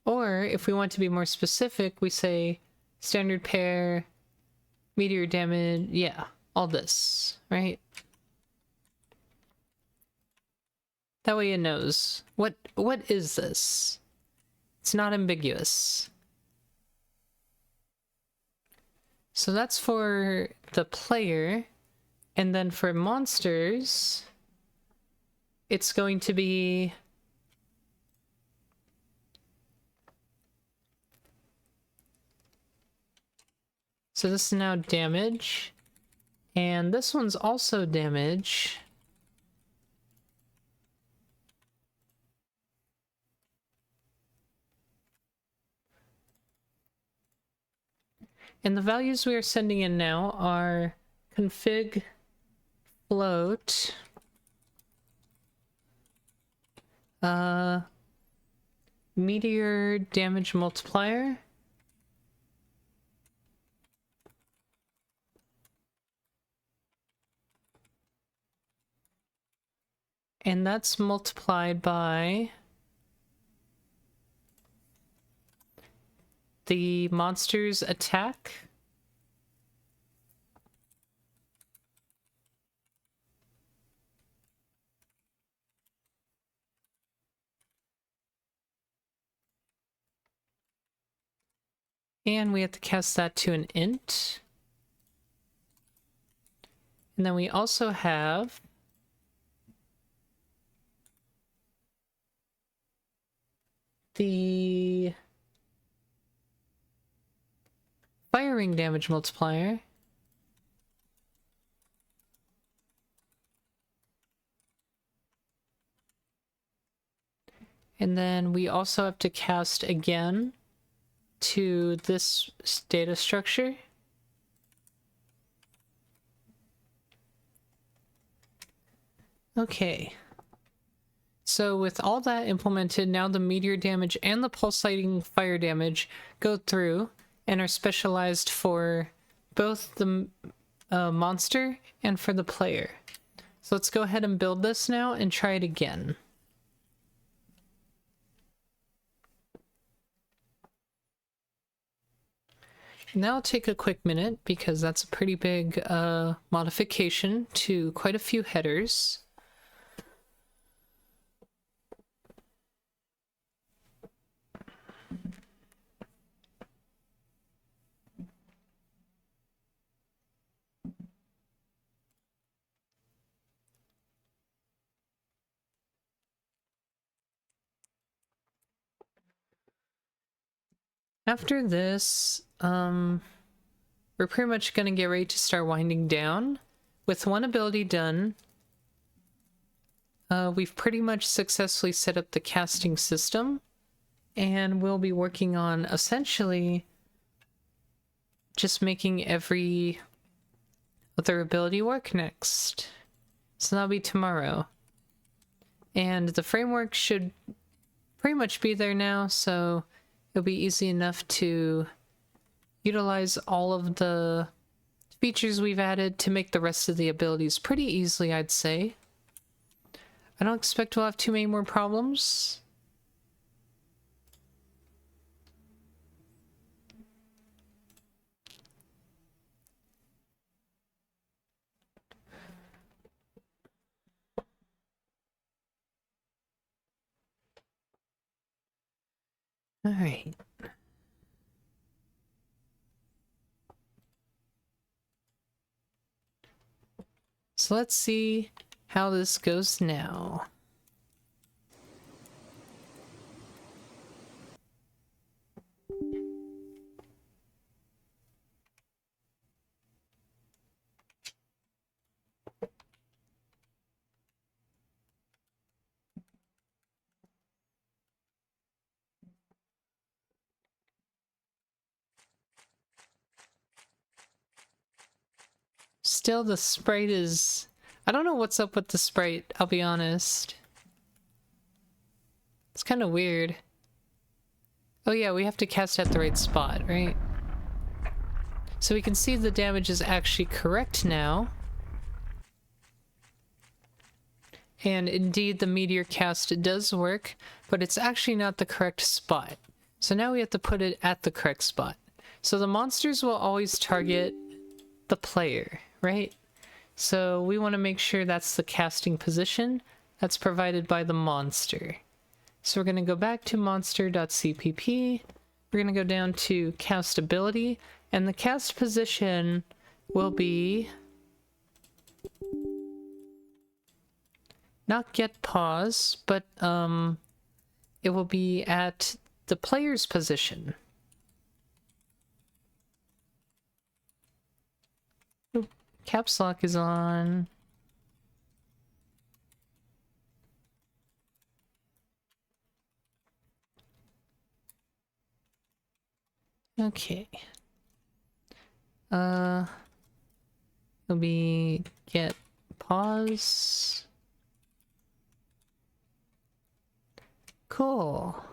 or if we want to be more specific, we say standard pair meteor damage, yeah, all this, right? That way it knows. What is this? It's not ambiguous. So that's for the player, and then for monsters, it's going to be so this is now damage, and this one's also damage. And the values we are sending in now are config float meteor damage multiplier, and that's multiplied by the monster's attack, and we have to cast that to an int. And then we also have the firing damage multiplier. And then we also have to cast again to this data structure. Okay. So with all that implemented, now the meteor damage and the pulsating fire damage go through and are specialized for both the monster and for the player. So let's go ahead and build this now and try it again. Now I'll take a quick minute because that's a pretty big modification to quite a few headers. After this, we're pretty much going to get ready to start winding down. With one ability done, we've pretty much successfully set up the casting system, and we'll be working on essentially just making every other ability work next. So that'll be tomorrow. And the framework should pretty much be there now, so it'll be easy enough to utilize all of the features we've added to make the rest of the abilities pretty easily, I'd say. I don't expect we'll have too many more problems. All right. So let's see how this goes now. Still, the sprite is... I don't know what's up with the sprite, I'll be honest. It's kind of weird. Oh yeah, we have to cast at the right spot, right? So we can see the damage is actually correct now. And indeed, the meteor cast does work, but it's actually not the correct spot. So now we have to put it at the correct spot. So the monsters will always target the player, right? So we want to make sure that's the casting position that's provided by the monster. So we're going to go back to monster.cpp. We're going to go down to cast ability, and the cast position will be not get pause, but it will be at the player's position. Oop, caps lock is on. Okay. It'll be get pause. Cool.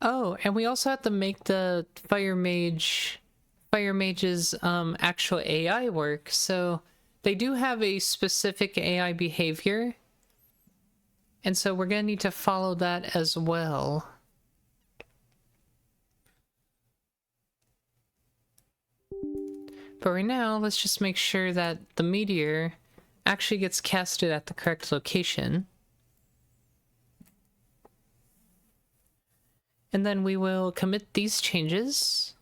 Oh, and we also have to make the fire mage's actual AI work. So they do have a specific AI behavior. And so we're gonna need to follow that as well. But right now, let's just make sure that the meteor actually gets casted at the correct location. And then we will commit these changes.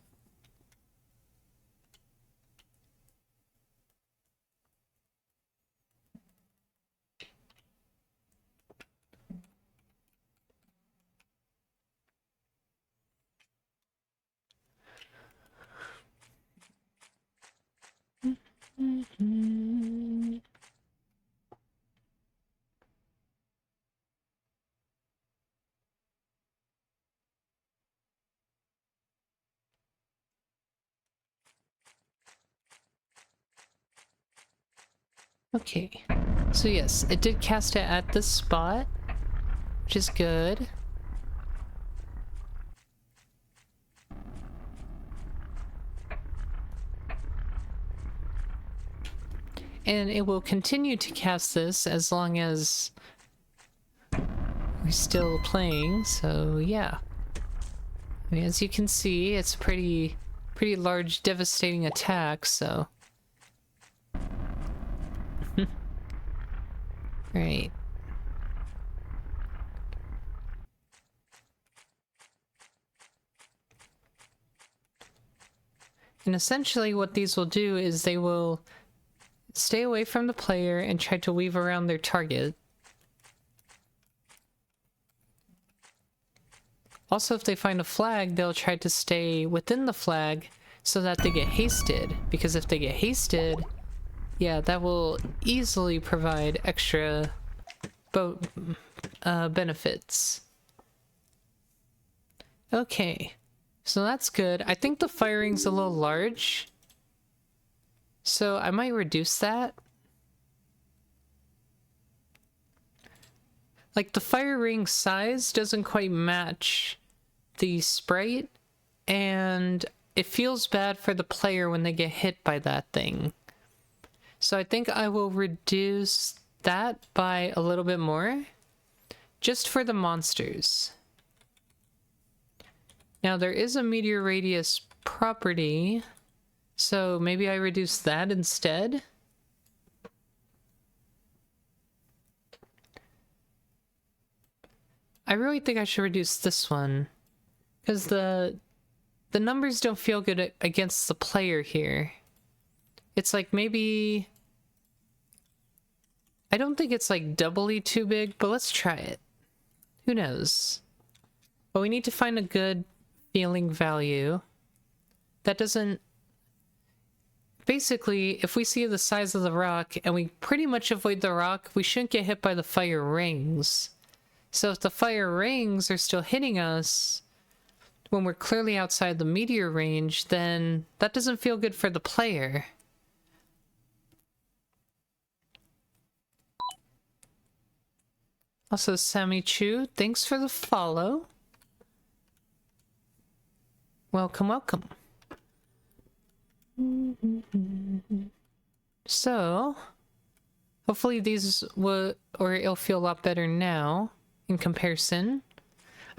Okay, so yes, it did cast it at this spot, which is good. And it will continue to cast this as long as we're still playing, so yeah. I mean, as you can see, it's a pretty large, devastating attack, so... Right. And essentially what these will do is they will stay away from the player and try to weave around their target. Also, if they find a flag, they'll try to stay within the flag so that they get hasted. Because if they get hasted, yeah, that will easily provide extra benefits. Okay, so that's good. I think the firing's a little large, so I might reduce that. Like, the fire ring size doesn't quite match the sprite, and it feels bad for the player when they get hit by that thing. So I think I will reduce that by a little bit more, just for the monsters. Now, there is a meteor radius property, so maybe I reduce that instead. I really think I should reduce this one, because the numbers don't feel good against the player here. It's like maybe... I don't think it's like doubly too big, but let's try it. Who knows? But we need to find a good feeling value that doesn't... Basically, if we see the size of the rock and we pretty much avoid the rock, we shouldn't get hit by the fire rings. So if the fire rings are still hitting us when we're clearly outside the meteor range, then that doesn't feel good for the player. Also, Sammy Chu, thanks for the follow. Welcome, welcome. So, hopefully these will, or it'll feel a lot better now in comparison.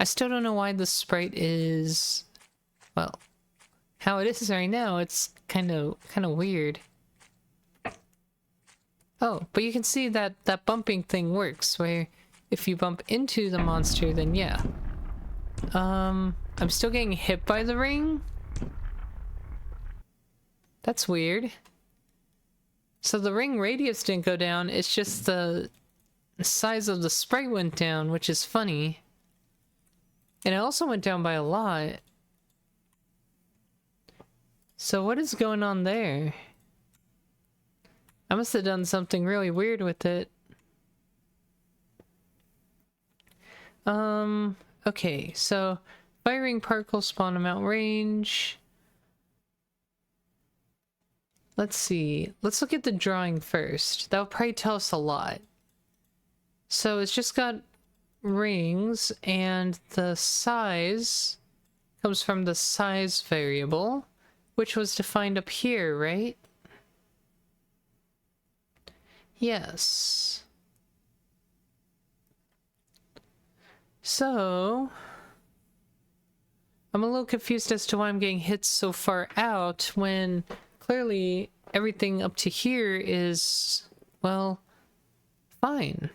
I still don't know why the sprite is, well, how it is right now. It's kind of weird. Oh, but you can see that that bumping thing works, where if you bump into the monster, then yeah. I'm still getting hit by the ring? That's weird. So the ring radius didn't go down, it's just the size of the sprite went down, which is funny. And it also went down by a lot. So what is going on there? I must have done something really weird with it. Okay, so firing particle spawn amount range. Let's see. Let's look at the drawing first. That'll probably tell us a lot. So it's just got rings, and the size comes from the size variable, which was defined up here, right? Yes. So I'm a little confused as to why I'm getting hit so far out when clearly everything up to here is, well, fine.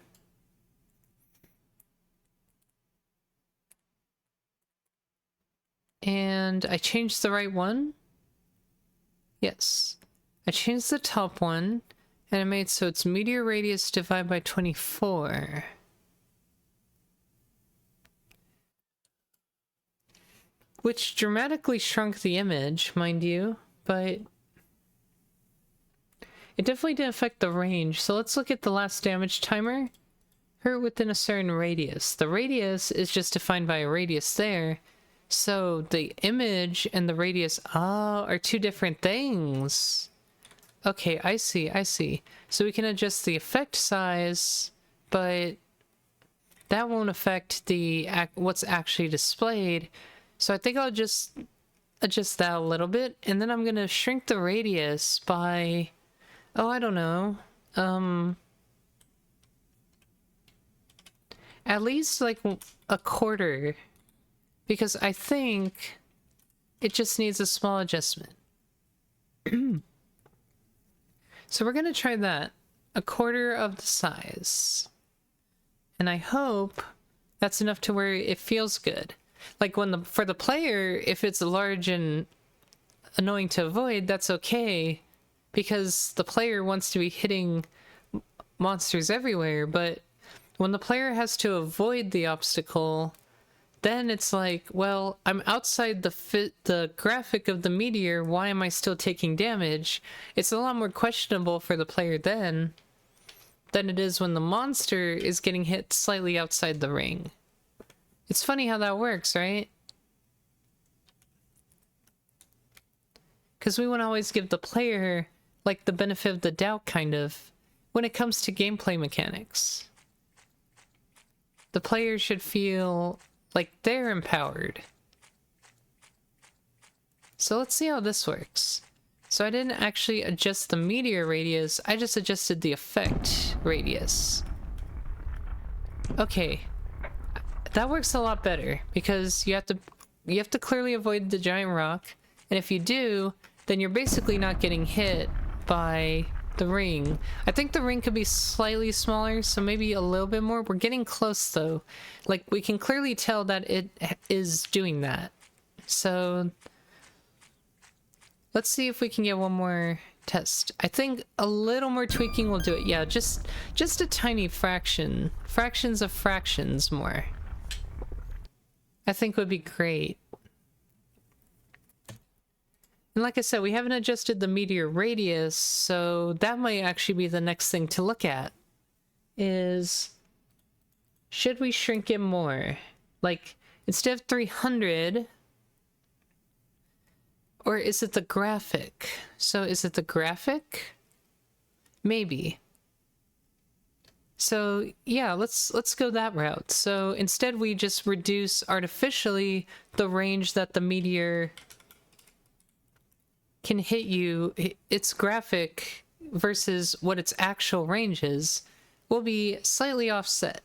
And I changed the right one? Yes. I changed the top one, and I made so it's meteor radius divided by 24. Which dramatically shrunk the image, mind you, but it definitely didn't affect the range. So let's look at the last damage timer. Hurt within a certain radius. The radius is just defined by a radius there. So the image and the radius are two different things. Okay, I see, I see. So we can adjust the effect size, but that won't affect the what's actually displayed. So I think I'll just adjust that a little bit, and then I'm gonna shrink the radius by, oh, I don't know, at least like a quarter, because I think it just needs a small adjustment. So we're gonna try that, a quarter of the size, and I hope that's enough to where it feels good. Like when for the player, if it's large and annoying to avoid, that's okay, because the player wants to be hitting monsters everywhere. But when the player has to avoid the obstacle, then it's like, well, I'm outside the graphic of the meteor, why am I still taking damage? It's a lot more questionable for the player then than it is when the monster is getting hit slightly outside the ring. It's funny how that works, right? Because we want to always give the player, like, the benefit of the doubt, kind of, when it comes to gameplay mechanics. The player should feel like they're empowered. So let's see how this works. So I didn't actually adjust the meteor radius, I just adjusted the effect radius. Okay. That works a lot better, because you have to clearly avoid the giant rock, and if you do, then you're basically not getting hit by the ring. I think the ring could be slightly smaller, so maybe a little bit more. We're getting close though. Like, we can clearly tell that it is doing that. So let's see if we can get one more test. I think a little more tweaking will do it. Yeah, just a tiny fraction. Fractions of fractions more, I think would be great. And like I said, we haven't adjusted the meteor radius, so that might actually be the next thing to look at. Is, should we shrink it more? Like, instead of 300, or is it the graphic? So is it the graphic? Maybe. So yeah, let's go that route. So instead we just reduce artificially the range that the meteor can hit you. Its graphic versus what its actual range is will be slightly offset.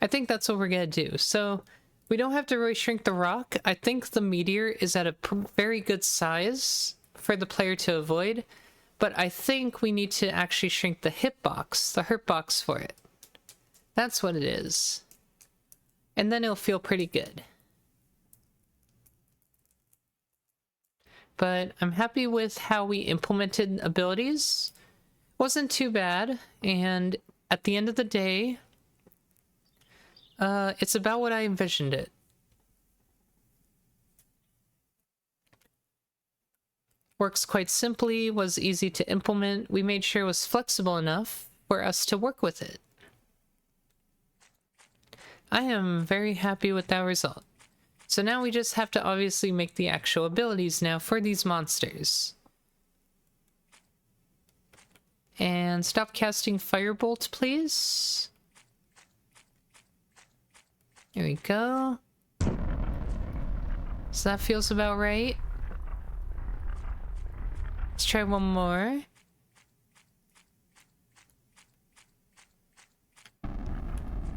I think that's what we're gonna do. So we don't have to really shrink the rock. I think the meteor is at a very good size for the player to avoid. But I think we need to actually shrink the hitbox, the hurt box for it. That's what it is. And then it'll feel pretty good. But I'm happy with how we implemented abilities. Wasn't too bad, and at the end of the day, it's about what I envisioned it. Works quite simply, was easy to implement. We made sure it was flexible enough for us to work with it. I am very happy with that result. So now we just have to obviously make the actual abilities now for these monsters. And stop casting Firebolt, please. There we go. So that feels about right. Let's try one more.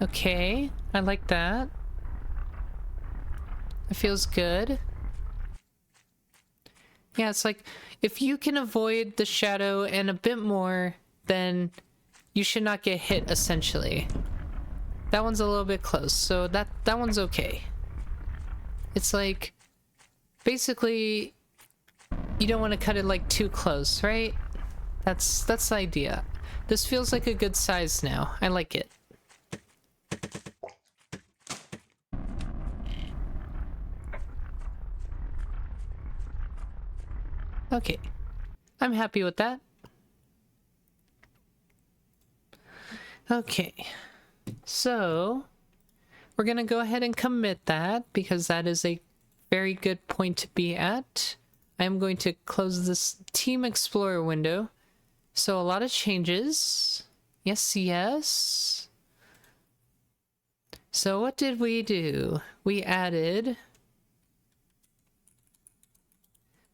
Okay, I like that. It feels good. Yeah, it's like, if you can avoid the shadow and a bit more, then you should not get hit, essentially. That one's a little bit close, so that one's okay. It's like, basically, you don't want to cut it like too close, right? That's the idea. This feels like a good size now. I like it. Okay. I'm happy with that. Okay. So, we're gonna go ahead and commit that because that is a very good point to be at. I am going to close this Team Explorer window. So a lot of changes. Yes, yes. So what did we do? We added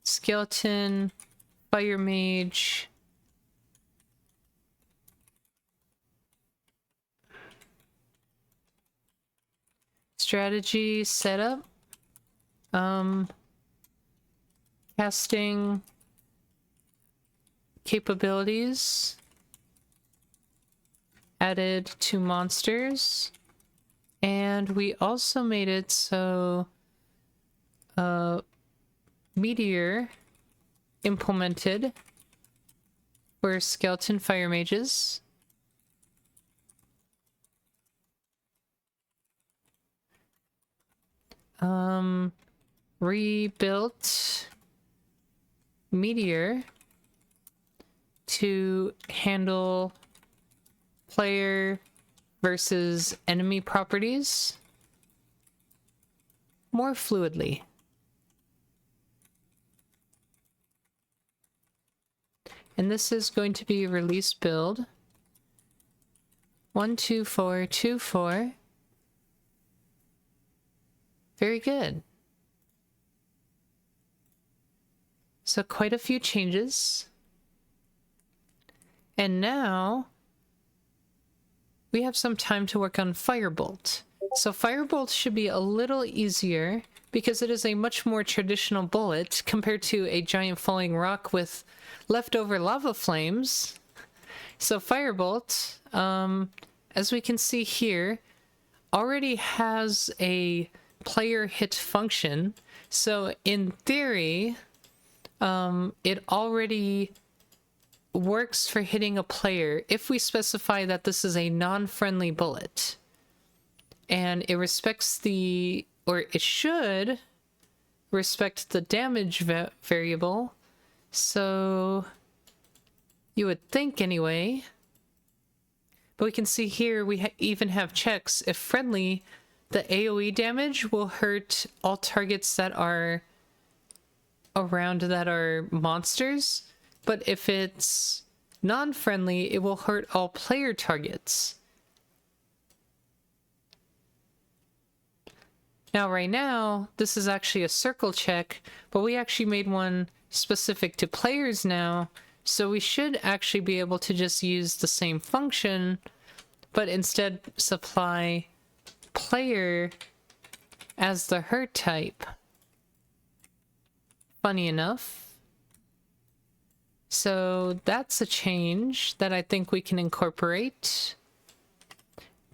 Skeleton, Fire Mage, strategy setup, casting capabilities, added 2 monsters, and we also made it so Meteor implemented for skeleton fire mages. Rebuilt Meteor to handle player versus enemy properties more fluidly. And this is going to be release build 12424. Very good. So quite a few changes. And now we have some time to work on Firebolt. So Firebolt should be a little easier because it is a much more traditional bullet compared to a giant falling rock with leftover lava flames. So Firebolt, as we can see here, already has a player hit function. So in theory, it already works for hitting a player if we specify that this is a non-friendly bullet. And it respects the, or it should respect the damage variable. So you would think anyway. But we can see here we even have checks. If friendly, the AoE damage will hurt all targets that are around that are monsters. But if it's non-friendly, it will hurt all player targets. Now, right now, this is actually a circle check, but we actually made one specific to players now, so we should actually be able to just use the same function, but instead supply player as the hurt type. Funny enough. So that's a change that I think we can incorporate.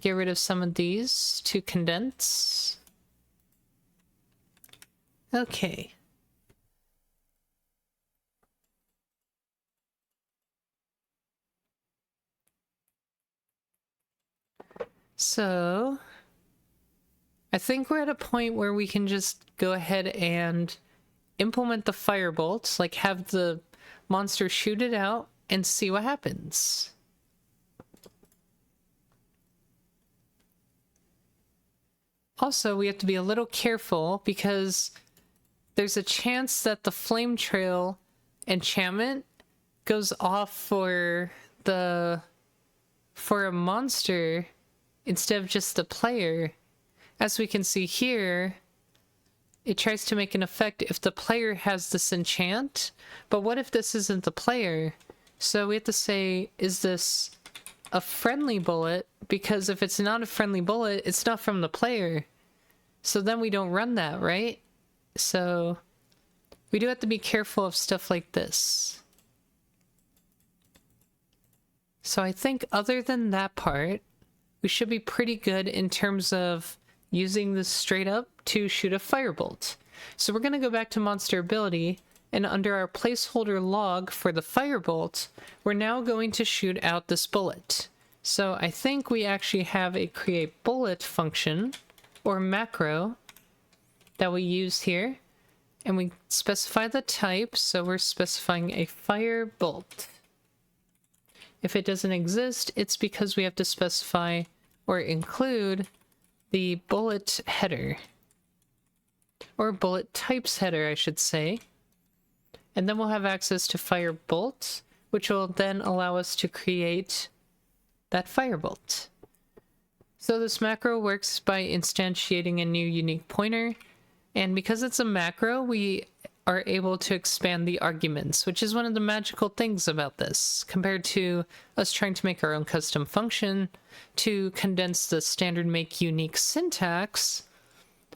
Get rid of some of these to condense. Okay. So I think we're at a point where we can just go ahead and implement the firebolts, like have the monster shoot it out and see what happens. Also, we have to be a little careful because there's a chance that the flame trail enchantment goes off for a monster instead of just the player. As we can see here, it tries to make an effect if the player has this enchant, but what if this isn't the player? So we have to say, is this a friendly bullet? Because if it's not a friendly bullet, it's not from the player. So then we don't run that, right? So we do have to be careful of stuff like this. So I think other than that part, we should be pretty good in terms of using this straight up to shoot a firebolt. So we're going to go back to monster ability, and under our placeholder log for the firebolt, we're now going to shoot out this bullet. So I think we actually have a create bullet function or macro that we use here, and we specify the type, so we're specifying a firebolt. If it doesn't exist, it's because we have to specify or include the bullet header, or bullet types header, I should say. And then we'll have access to firebolt, which will then allow us to create that firebolt. So this macro works by instantiating a new unique pointer, and because it's a macro, we are able to expand the arguments, which is one of the magical things about this, compared to us trying to make our own custom function to condense the standard make unique syntax,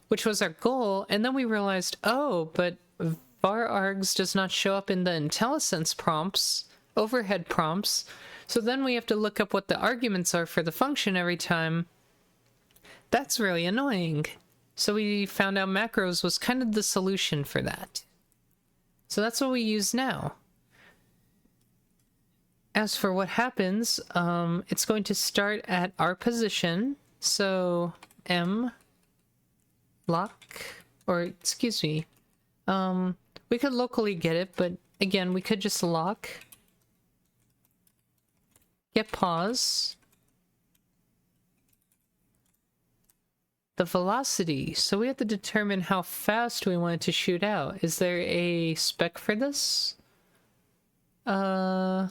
which was our goal, and then we realized, oh, but var args does not show up in the IntelliSense prompts, overhead prompts, so then we have to look up what the arguments are for the function every time. That's really annoying. So we found out macros was kind of the solution for that. So that's what we use now. As for what happens, it's going to start at our position. So M lock, or excuse me, we could locally get it, but again, we could just lock, get pause, the velocity. So we have to determine how fast we want it to shoot out. Is there a spec for this? Firebolt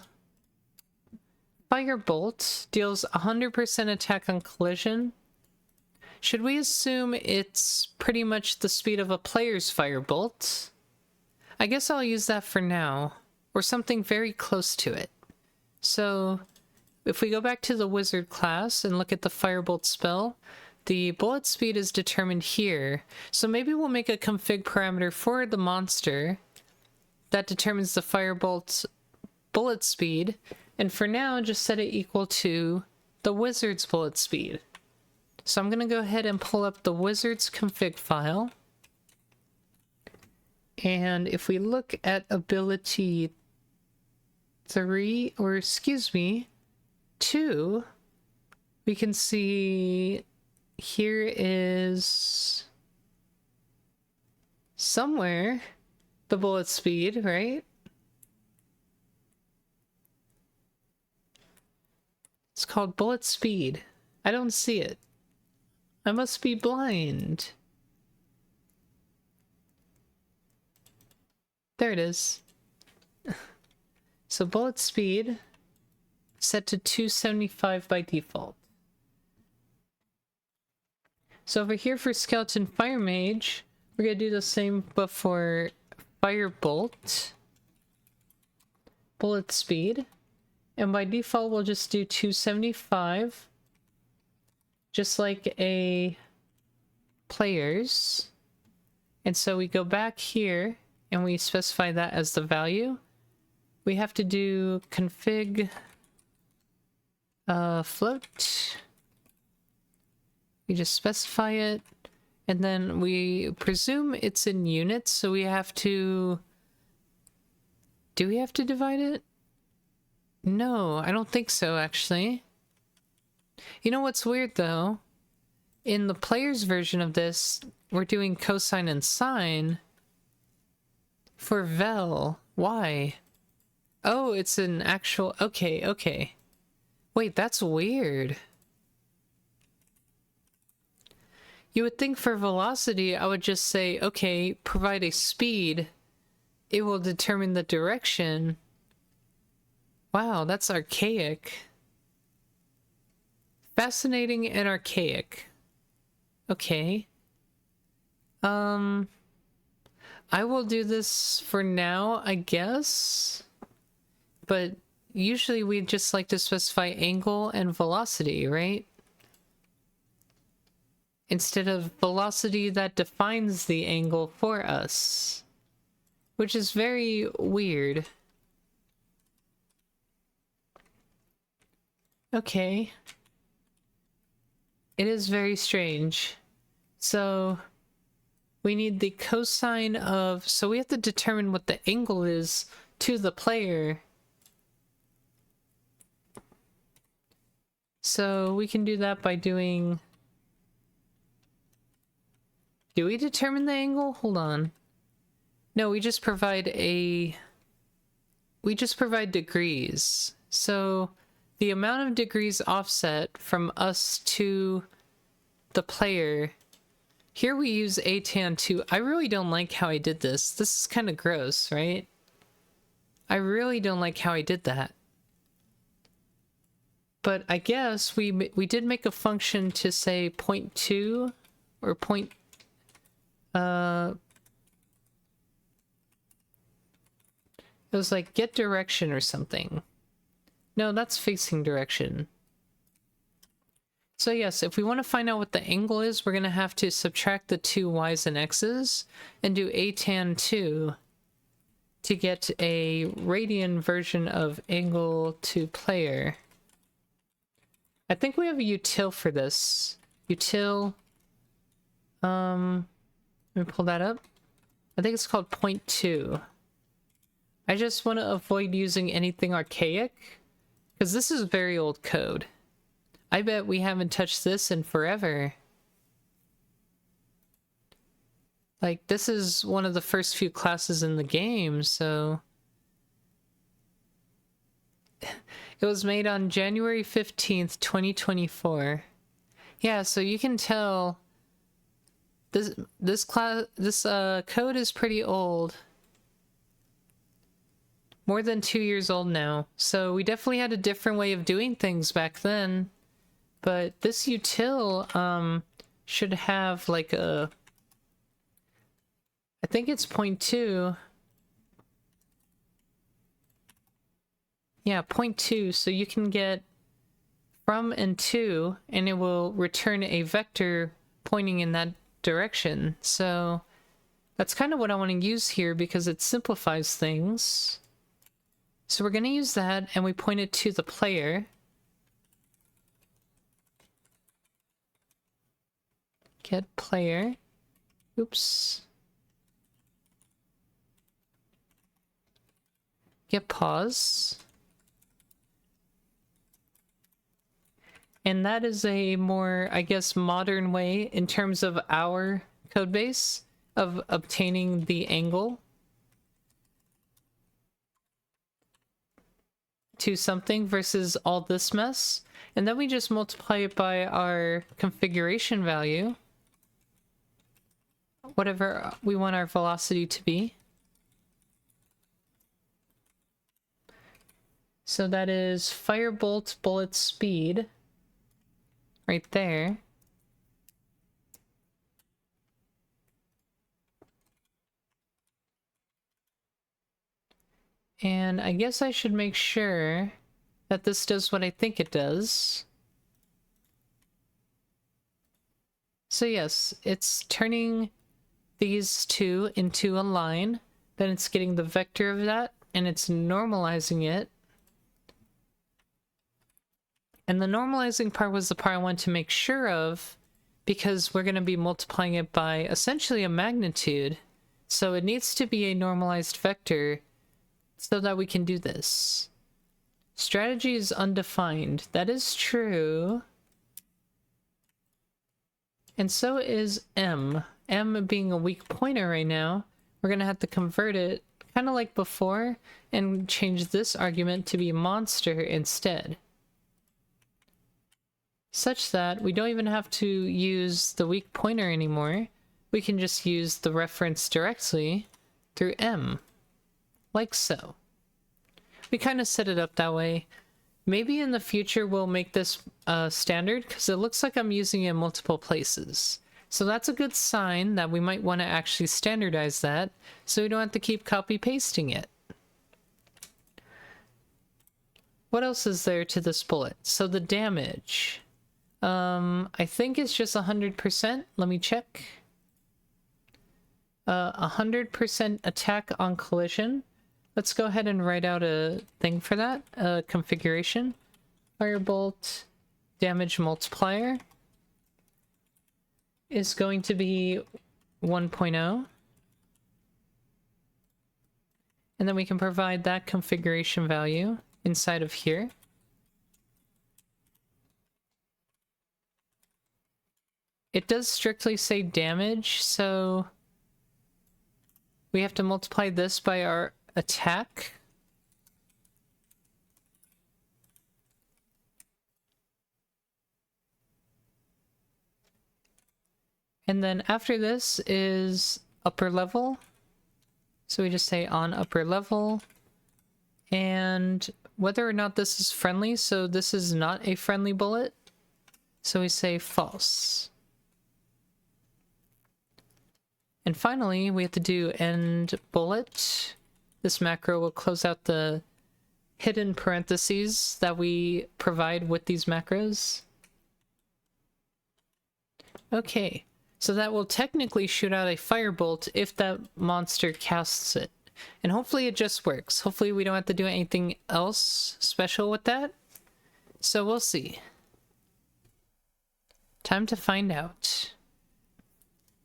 deals 100% attack on collision. Should we assume it's pretty much the speed of a player's firebolt? I guess I'll use that for now, or something very close to it. So if we go back to the wizard class and look at the firebolt spell, the bullet speed is determined here, so maybe we'll make a config parameter for the monster that determines the firebolt's bullet speed, and for now just set it equal to the wizard's bullet speed. So I'm going to go ahead and pull up the wizard's config file, and if we look at ability 3, or excuse me, 2, we can see here is somewhere the bullet speed, right? It's called bullet speed. I don't see it. I must be blind. There it is. So bullet speed set to 275 by default. So over here for Skeleton Fire Mage, we're going to do the same but for Firebolt. Bullet speed. And by default we'll just do 275. Just like a player's. And so we go back here and we specify that as the value. We have to do config float. We just specify it, and then we presume it's in units, so we have to... Do we have to divide it? No, I don't think so, actually. You know what's weird, though? In the player's version of this, we're doing cosine and sine for vel. Why? Oh, it's an actual... Okay, okay. Wait, that's weird. You would think for velocity, I would just say, okay, provide a speed. It will determine the direction. Wow, that's archaic. Fascinating and archaic. Okay. I will do this for now, I guess. But usually we just like to specify angle and velocity, right? Instead of velocity that defines the angle for us. Which is very weird. Okay. It is very strange. So we need the cosine of... So we have to determine what the angle is to the player. So we can do that by doing... Do we determine the angle? Hold on. No, we just provide a... We just provide degrees. So the amount of degrees offset from us to the player... Here we use a tan 2. I really don't like how I did this. This is kind of gross, right? I really don't like how I did that. But I guess we did make a function to say 0.2 or point... It was like get direction or something. No, that's facing direction. So yes, if we want to find out what the angle is, we're going to have to subtract the two y's and x's and do a tan 2 to get a radian version of angle to player. I think we have a util for this. Util, let me pull that up. I think it's called 0.2. I just want to avoid using anything archaic, because this is very old code. I bet we haven't touched this in forever. Like, this is one of the first few classes in the game, so... It was made on January 15th, 2024. Yeah, so you can tell this code is pretty old. More than 2 years old now. So we definitely had a different way of doing things back then. But this util should have like a... I think it's 0.2. Yeah, 0.2. So you can get from and to, and it will return a vector pointing in that direction. So that's kind of what I want to use here because it simplifies things. So we're going to use that, and we point it to the player. Get player. Oops. Get pause. And that is a more, I guess, modern way in terms of our code base of obtaining the angle to something versus all this mess. And then we just multiply it by our configuration value, whatever we want our velocity to be. So that is firebolt bullet speed right there. And I guess I should make sure that this does what I think it does. So yes, it's turning these two into a line, then it's getting the vector of that, and it's normalizing it. And the normalizing part was the part I wanted to make sure of, because we're going to be multiplying it by essentially a magnitude. So it needs to be a normalized vector so that we can do this. Strategy is undefined. That is true. And so is M. M being a weak pointer right now, we're going to have to convert it, kind of like before, and change this argument to be monster instead. such that we don't even have to use the weak pointer anymore. We can just use the reference directly through M, like so. We kind of set it up that way. Maybe in the future we'll make this standard, because it looks like I'm using it in multiple places. So that's a good sign that we might want to actually standardize that, so we don't have to keep copy-pasting it. What else is there to this bullet? So the damage. I think it's just 100%. Let me check. 100% attack on collision. Let's go ahead and write out a thing for that. Configuration. Firebolt damage multiplier is going to be 1.0. And then we can provide that configuration value inside of here. It does strictly say damage, so we have to multiply this by our attack. And then after this is upper level. So we just say on upper level. And whether or not this is friendly, so this is not a friendly bullet. So we say false. And finally, we have to do end bullet. This macro will close out the hidden parentheses that we provide with these macros. Okay, so that will technically shoot out a firebolt if that monster casts it. And hopefully it just works. Hopefully we don't have to do anything else special with that. So we'll see. Time to find out.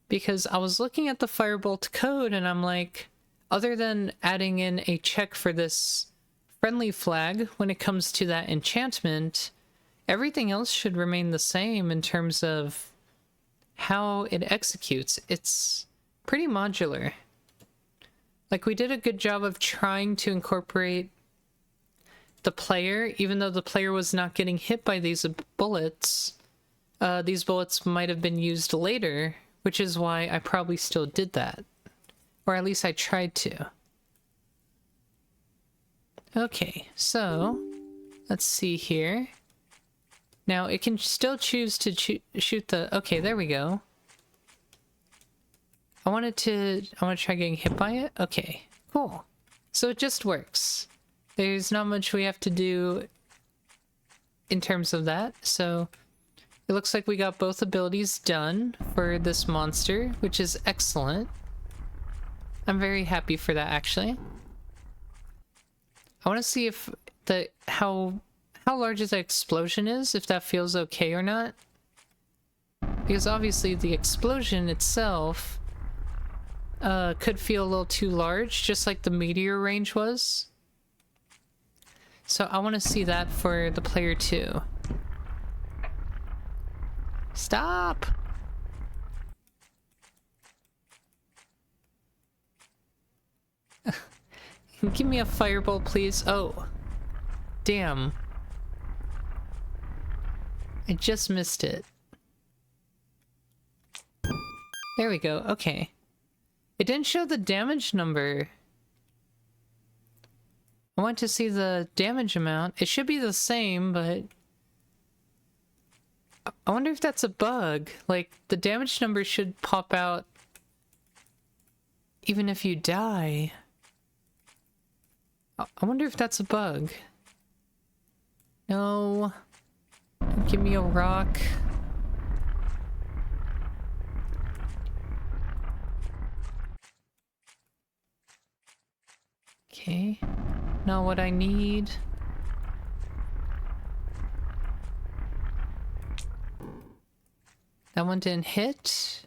Because I was looking at the firebolt code and I'm like, other than adding in a check for this friendly flag when it comes to that enchantment, everything else should remain the same in terms of how it executes. It's pretty modular. Like, we did a good job of trying to incorporate the player, even though the player was not getting hit by these bullets. These bullets might have been used later, which is why I probably still did that. Or at least I tried to. Okay, so let's see here. Now, it can still choose to shoot the... Okay, there we go. I want to try getting hit by it? Okay, cool. So it just works. There's not much we have to do in terms of that, so it looks like we got both abilities done for this monster, which is excellent. I'm very happy for that, actually. I want to see if how large the explosion is, if that feels okay or not. Because obviously the explosion itself could feel a little too large, just like the meteor range was. So I want to see that for the player too. Stop! Give me a firebolt, please. Oh. Damn. I just missed it. There we go. Okay. It didn't show the damage number. I want to see the damage amount. It should be the same, but... I wonder if that's a bug. Like, the damage number should pop out even if you die. I wonder if that's a bug. No. Give me a rock. Okay. Not what I need. That one didn't hit.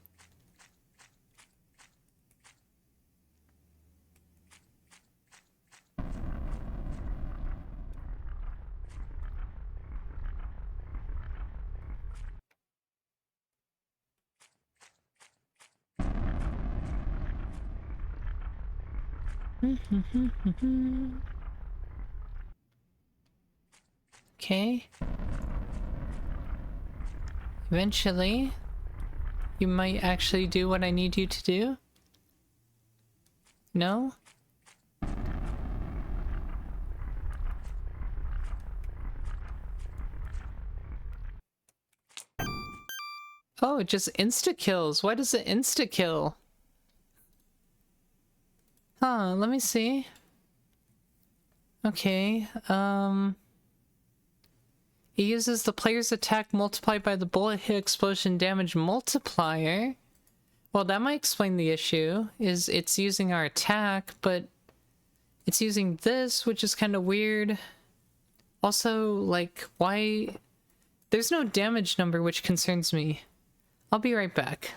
Okay. Eventually, you might actually do what I need you to do. No? Oh, it just insta-kills. Why does it insta-kill? Huh, let me see. Okay, it uses the player's attack multiplied by the bullet hit explosion damage multiplier. Well, that might explain the issue, is it's using our attack, but it's using this, which is kind of weird. Also, like, why... There's no damage number, which concerns me. I'll be right back.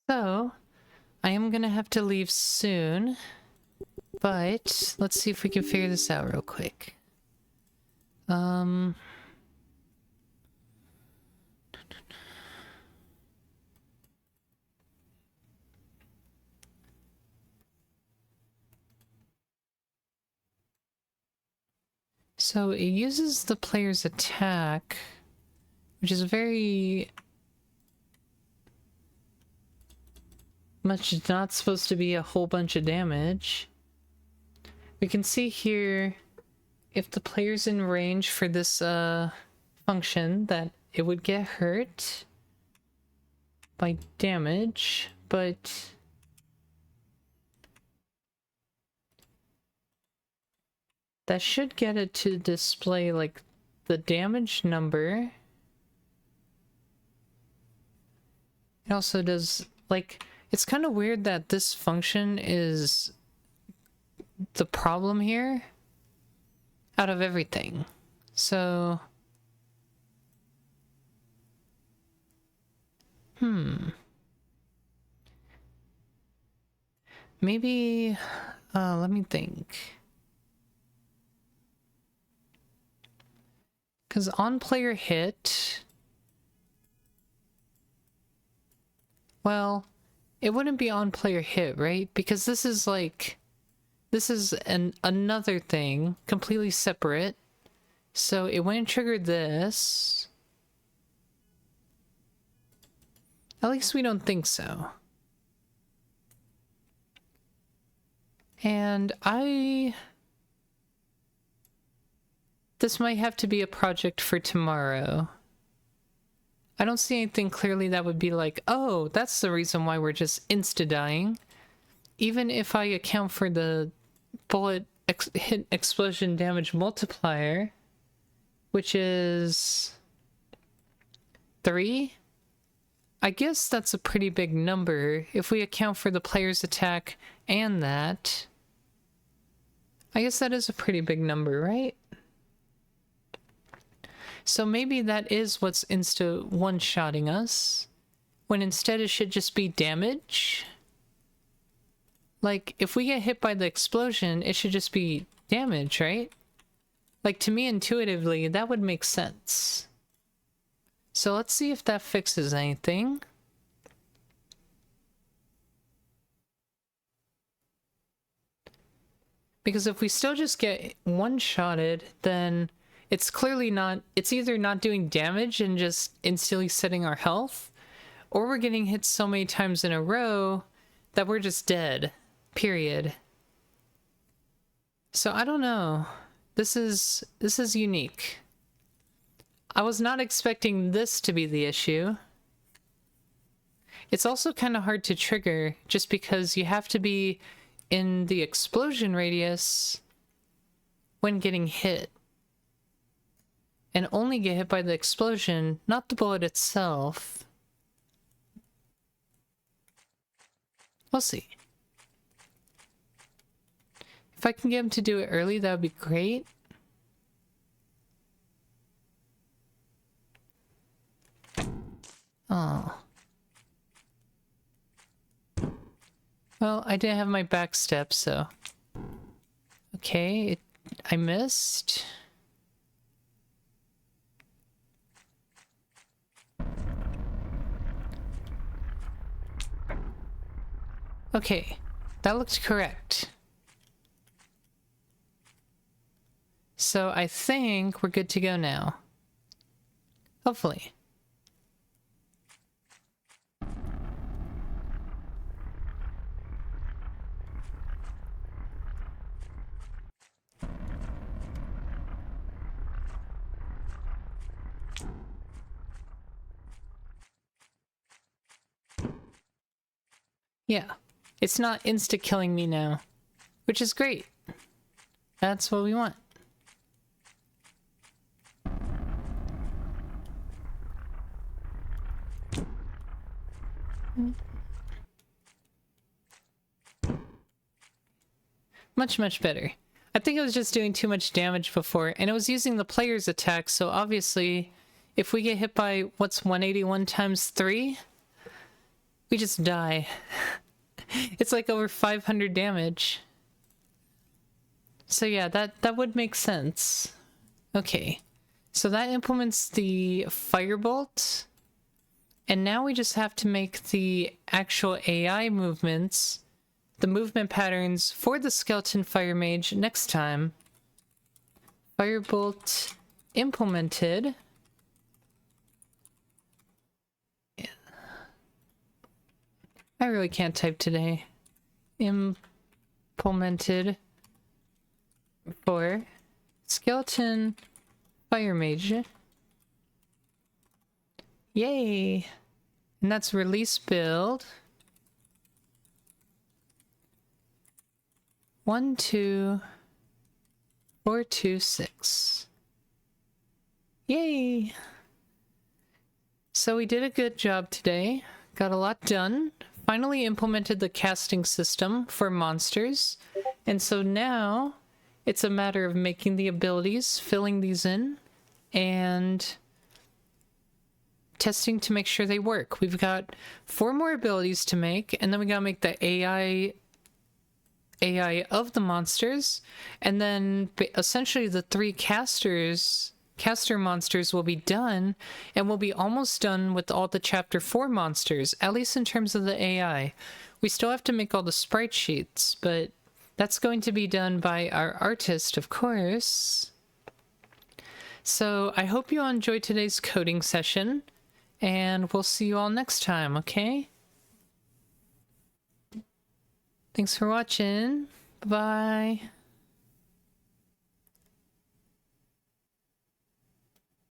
So, I am gonna have to leave soon, but let's see if we can figure this out real quick. So it uses the player's attack, which is very much not supposed to be a whole bunch of damage. We can see here if the player's in range for this function that it would get hurt by damage, but that should get it to display like the damage number. It also does, like, it's kind of weird that this function is the problem here out of everything. So, maybe, let me think. Because on player hit, well, it wouldn't be on player hit, right? Because this is like, this is another thing, completely separate. So it wouldn't trigger this. At least we don't think so. And this might have to be a project for tomorrow. I don't see anything clearly that would be like, oh, that's the reason why we're just insta-dying. Even if I account for the bullet hit explosion damage multiplier, which is 3, I guess that's a pretty big number. If we account for the player's attack and that, I guess that is a pretty big number, right? So maybe that is what's insta one-shotting us, when instead it should just be damage. Like, if we get hit by the explosion, it should just be damage, right? Like, to me, intuitively, that would make sense. So let's see if that fixes anything. Because if we still just get one-shotted, then it's clearly not... It's either not doing damage and just instantly setting our health, or we're getting hit so many times in a row that we're just dead. Period. So I don't know. This is unique. I was not expecting this to be the issue. It's also kind of hard to trigger just because you have to be in the explosion radius when getting hit. And only get hit by the explosion, not the bullet itself. We'll see. If I can get him to do it early, that would be great. Oh. Well, I didn't have my back step, so... Okay, I missed. Okay, that looked correct. So I think we're good to go now. Hopefully. Yeah, it's not insta-killing me now, which is great. That's what we want. Much, much better. I think it was just doing too much damage before, and it was using the player's attack, so obviously, if we get hit by, what's 181 times 3? We just die. It's like over 500 damage. So yeah, that would make sense. Okay, so that implements the firebolt, and now we just have to make the actual AI movements, the movement patterns for the skeleton fire mage next time. Firebolt implemented. Yeah. I really can't type today. Implemented for skeleton fire mage. Yay! And that's release build. 12426. Yay! So we did a good job today. Got a lot done. Finally implemented the casting system for monsters. And so now it's a matter of making the abilities, filling these in, and testing to make sure they work. We've got 4 more abilities to make, and then we gotta make the AI of the monsters, and then essentially the 3 caster monsters will be done, and we'll be almost done with all the chapter 4 monsters, at least in terms of the AI. We still have to make all the sprite sheets, but that's going to be done by our artist, of course. So I hope you all enjoyed today's coding session, and we'll see you all next time, okay? Thanks for watching. Bye.